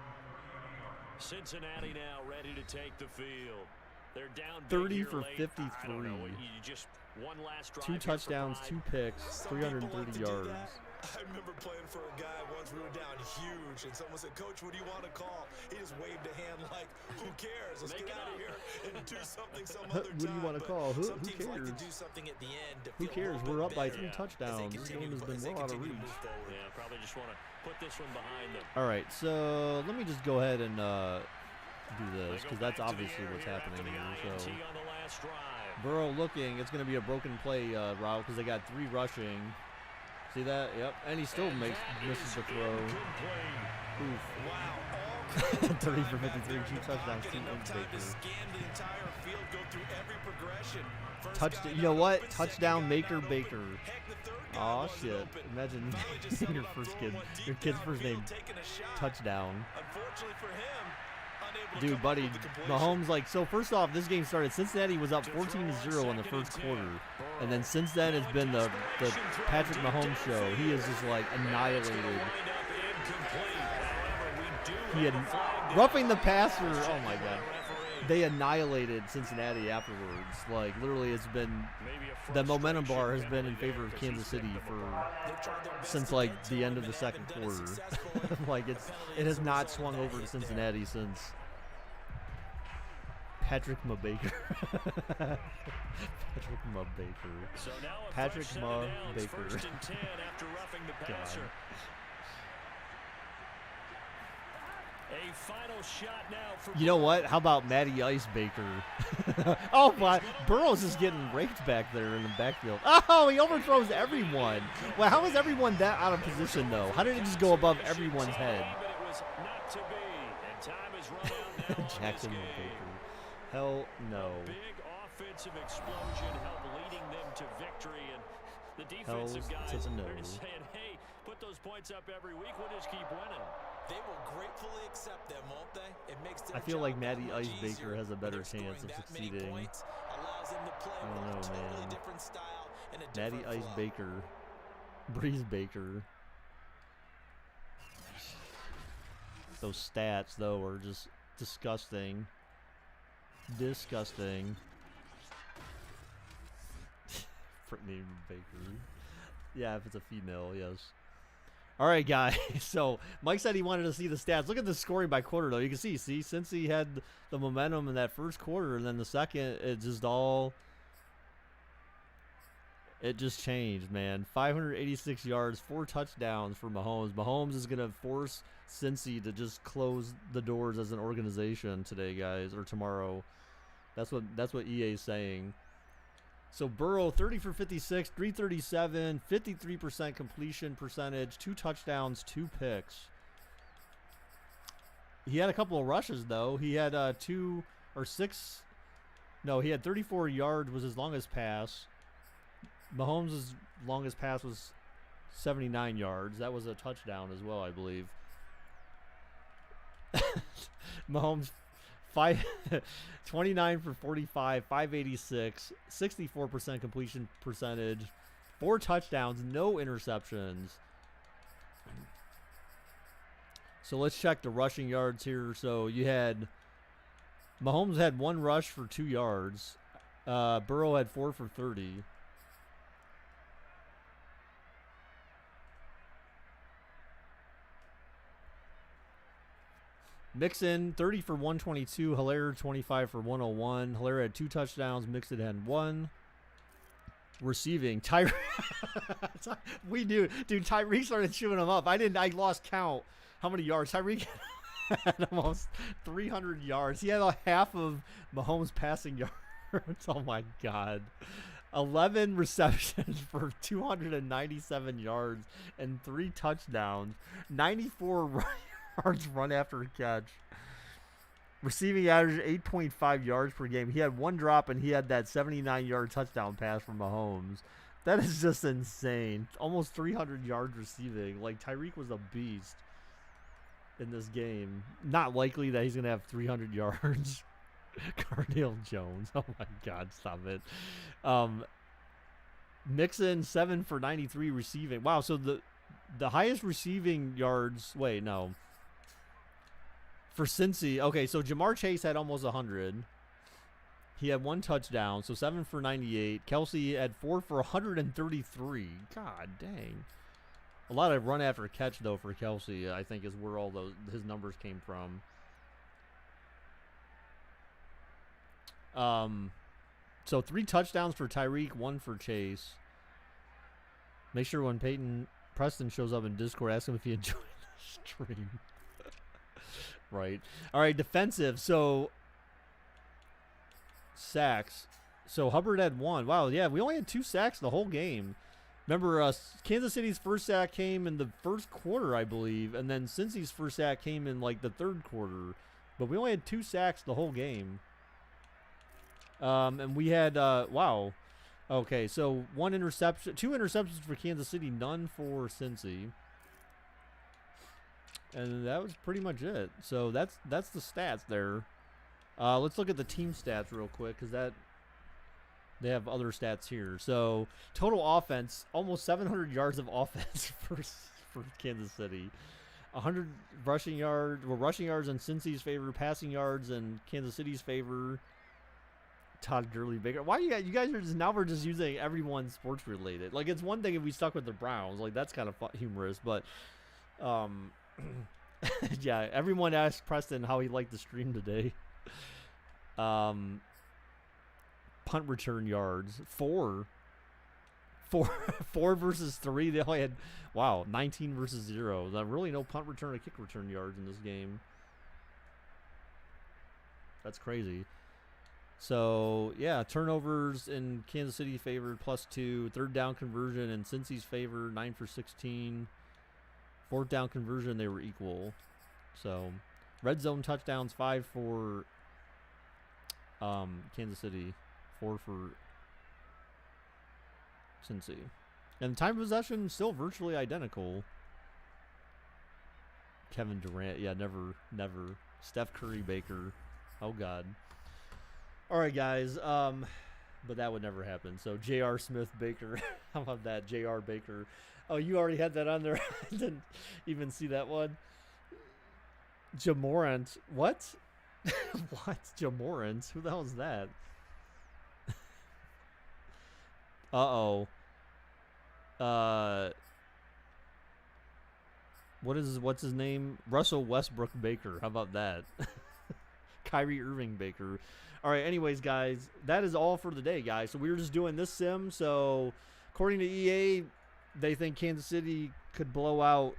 Cincinnati now ready to take the field. They're down big 30 here for late. 53. I don't know, you just one last drive 2 here for touchdowns, pride. 2 picks, Some people like 330 to do yards. that. I remember playing for a guy once. We were down huge, and someone said, "Coach, what do you want to call?" He just waved a hand like, "Who cares? Let's Make get it out of up." here and do something some What other do you time." wanna But call? Who some teams like to cares? do something at the end to Who feel a cares? little We're bit up by better 3 Yeah. as they touchdowns. This continue game has to- been as they well out of continue to reach. move forward. Yeah, probably just want to put this one behind them. All right, so let me just go ahead and do this They because go that's back to the obviously air what's here after happening the here. So INT on the last drive. Burrow looking, it's going to be a broken play route because they got 3 rushing. See that? Yep. And he still misses the throw. Oof. Wow, all 30 for 53, 2 Not touchdowns, 2 getting enough picks, time to Baker. scan the entire field, go through every progression. First Touchdown. guy You know not what? open, Touchdown second guy maker not open. Baker. Heck, the third guy Aw, wasn't shit. open. Imagine Finally just settled your on first throwing kid, one deep your kid's first name, downfield, taking a shot. touchdown. Unfortunately for him, unable to Dude, come up buddy, with the completion. Mahomes, like, so first off, this game started, Cincinnati was up 14-0 in the first quarter. And then since then, it's been the Patrick Mahomes show. He is just, like, annihilated. He had, roughing the passer, oh my God. They annihilated Cincinnati afterwards. Like, literally, it's been, the momentum bar has been in favor of Kansas City since, like, the end of the second quarter. Like, it has not swung over to Cincinnati since Patrick Mabaker. Patrick Mabaker. So now a Patrick fresh set of downs, Mabaker. 1st and 10 after roughing the passer. A final shot now for You know what? How about Matty Ice Baker? Oh, my. Burrow's is getting raked back there in the backfield. Oh, he overthrows everyone. Well, how is everyone that out of position, though? How did it just go above everyone's head? But it was not to be, and time is run out now on Jackson this game. Baker. Hell no. Big offensive explosion helped leading them to victory, and the defensive Hell guys to no. are just saying, hey, put those points up every week, we'll just keep winning. They will gratefully accept them, won't they? It makes their I feel like job Matty that much Ice Baker easier has a when better they're scoring chance of that many succeeding. points, allows them to play I don't with a know, totally man. different style and a Matty different Ice flow. Baker. Breeze Baker. Those stats, though, are just disgusting. Disgusting. Brittany Baker. Yeah, if it's a female, yes. All right, guys. So Mike said he wanted to see the stats. Look at the scoring by quarter, though. You can see, since he had the momentum in that first quarter, and then the second, it just changed, man. 586 yards, 4 touchdowns for Mahomes. Mahomes is gonna force Cincy to just close the doors as an organization today, guys, or tomorrow. That's what EA is saying. So Burrow, 30 for 56, 337, 53% completion percentage, 2 touchdowns, 2 picks. He had a couple of rushes, though. He had 2 or 6. No, he had 34 yards was his longest pass. Mahomes' longest pass was 79 yards. That was a touchdown as well, I believe. Mahomes 29 for 45, 586, 64% completion percentage, 4 touchdowns, no interceptions. So let's check the rushing yards here. So you had Mahomes had 1 rush for 2 yards. Burrow had 4 for 30. Mixon, 30 for 122. Hilaire, 25 for 101. Hilaire had 2 touchdowns. Mixon had 1. Receiving. Tyreek. We knew. Dude, Tyreek started chewing him up. I lost count how many yards. Tyreek had almost 300 yards. He had a half of Mahomes' passing yards. Oh, my God. 11 receptions for 297 yards and 3 touchdowns. 94 yards run after a catch. Receiving average 8.5 yards per game. He had 1 drop, and he had that 79-yard touchdown pass from Mahomes. That is just insane. Almost 300 yards receiving. Like, Tyreek was a beast in this game. Not likely that he's going to have 300 yards. Cardale Jones. Oh, my God. Stop it. Mixon, 7 for 93 receiving. Wow, so the highest receiving yards... Wait, no. For Cincy, okay, so Jamar Chase had almost 100. He had 1 touchdown, so 7 for 98. Kelsey had 4 for 133. God dang. A lot of run after catch, though, for Kelsey, I think, is where all his numbers came from. So 3 touchdowns for Tyreek, 1 for Chase. Make sure when Peyton Preston shows up in Discord, ask him if he enjoyed the stream. Right. All right, defensive. So, sacks. So, Hubbard had 1. Wow, yeah, we only had 2 sacks the whole game. Remember, Kansas City's first sack came in the first quarter, I believe, and then Cincy's first sack came in, like, the third quarter. But we only had 2 sacks the whole game. And we had, wow. Okay, so 1 interception, 2 interceptions for Kansas City, none for Cincy. And that was pretty much it. So that's the stats there. Let's look at the team stats real quick because they have other stats here. So total offense, almost 700 yards of offense for Kansas City. 100 rushing yards. Well, rushing yards in Cincy's favor, passing yards in Kansas City's favor. Todd Gurley, Baker. Why you guys are just now we're just using everyone sports related. Like it's one thing if we stuck with the Browns, like that's kind of humorous, but yeah, everyone asked Preston how he liked the stream today. Punt return yards, 4 versus 3. They only had 19 versus 0. There's really no punt return or kick return yards in this game. That's crazy. So yeah, turnovers in Kansas City favored +2. Third down conversion in Cincy's favor, 9 for 16. Fourth down conversion, they were equal. So red zone touchdowns, 5 for Kansas City, 4 for Cincy. And time of possession still virtually identical. Kevin Durant, yeah, never. Steph Curry, Baker. Oh God. All right, guys. But that would never happen. So J.R. Smith, Baker. How about that, J.R. Baker? Oh, you already had that on there. I didn't even see that one. Jamorant. What? What? Jamorant? Who the hell is that? Uh-oh. What's his name? Russell Westbrook Baker. How about that? Kyrie Irving Baker. All right, anyways, guys, that is all for the day, guys. So we were just doing this sim. So according to EA, they think Kansas City could blow out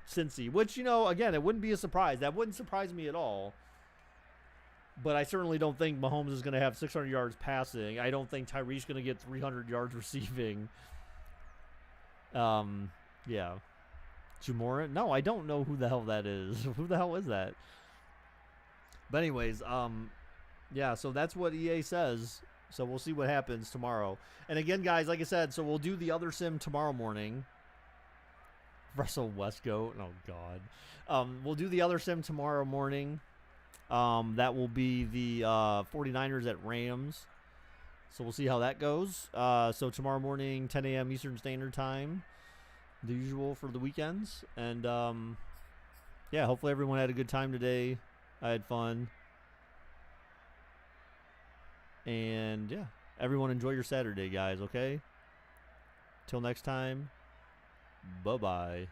Cincy, which, you know, again, it wouldn't be a surprise. That wouldn't surprise me at all. But I certainly don't think Mahomes is going to have 600 yards passing. I don't think Tyreek's going to get 300 yards receiving. Yeah. Jamorant? No, I don't know who the hell that is. Who the hell is that? But anyways, yeah, so that's what EA says. So we'll see what happens tomorrow. And again, guys, like I said, so we'll do the other sim tomorrow morning. Russell Westcoat. Oh, God. We'll do the other sim tomorrow morning. That will be the 49ers at Rams. So we'll see how that goes. So tomorrow morning, 10 a.m. Eastern Standard Time. The usual for the weekends. And, yeah, hopefully everyone had a good time today. I had fun. And, yeah, everyone enjoy your Saturday, guys, okay? Till next time, bye-bye.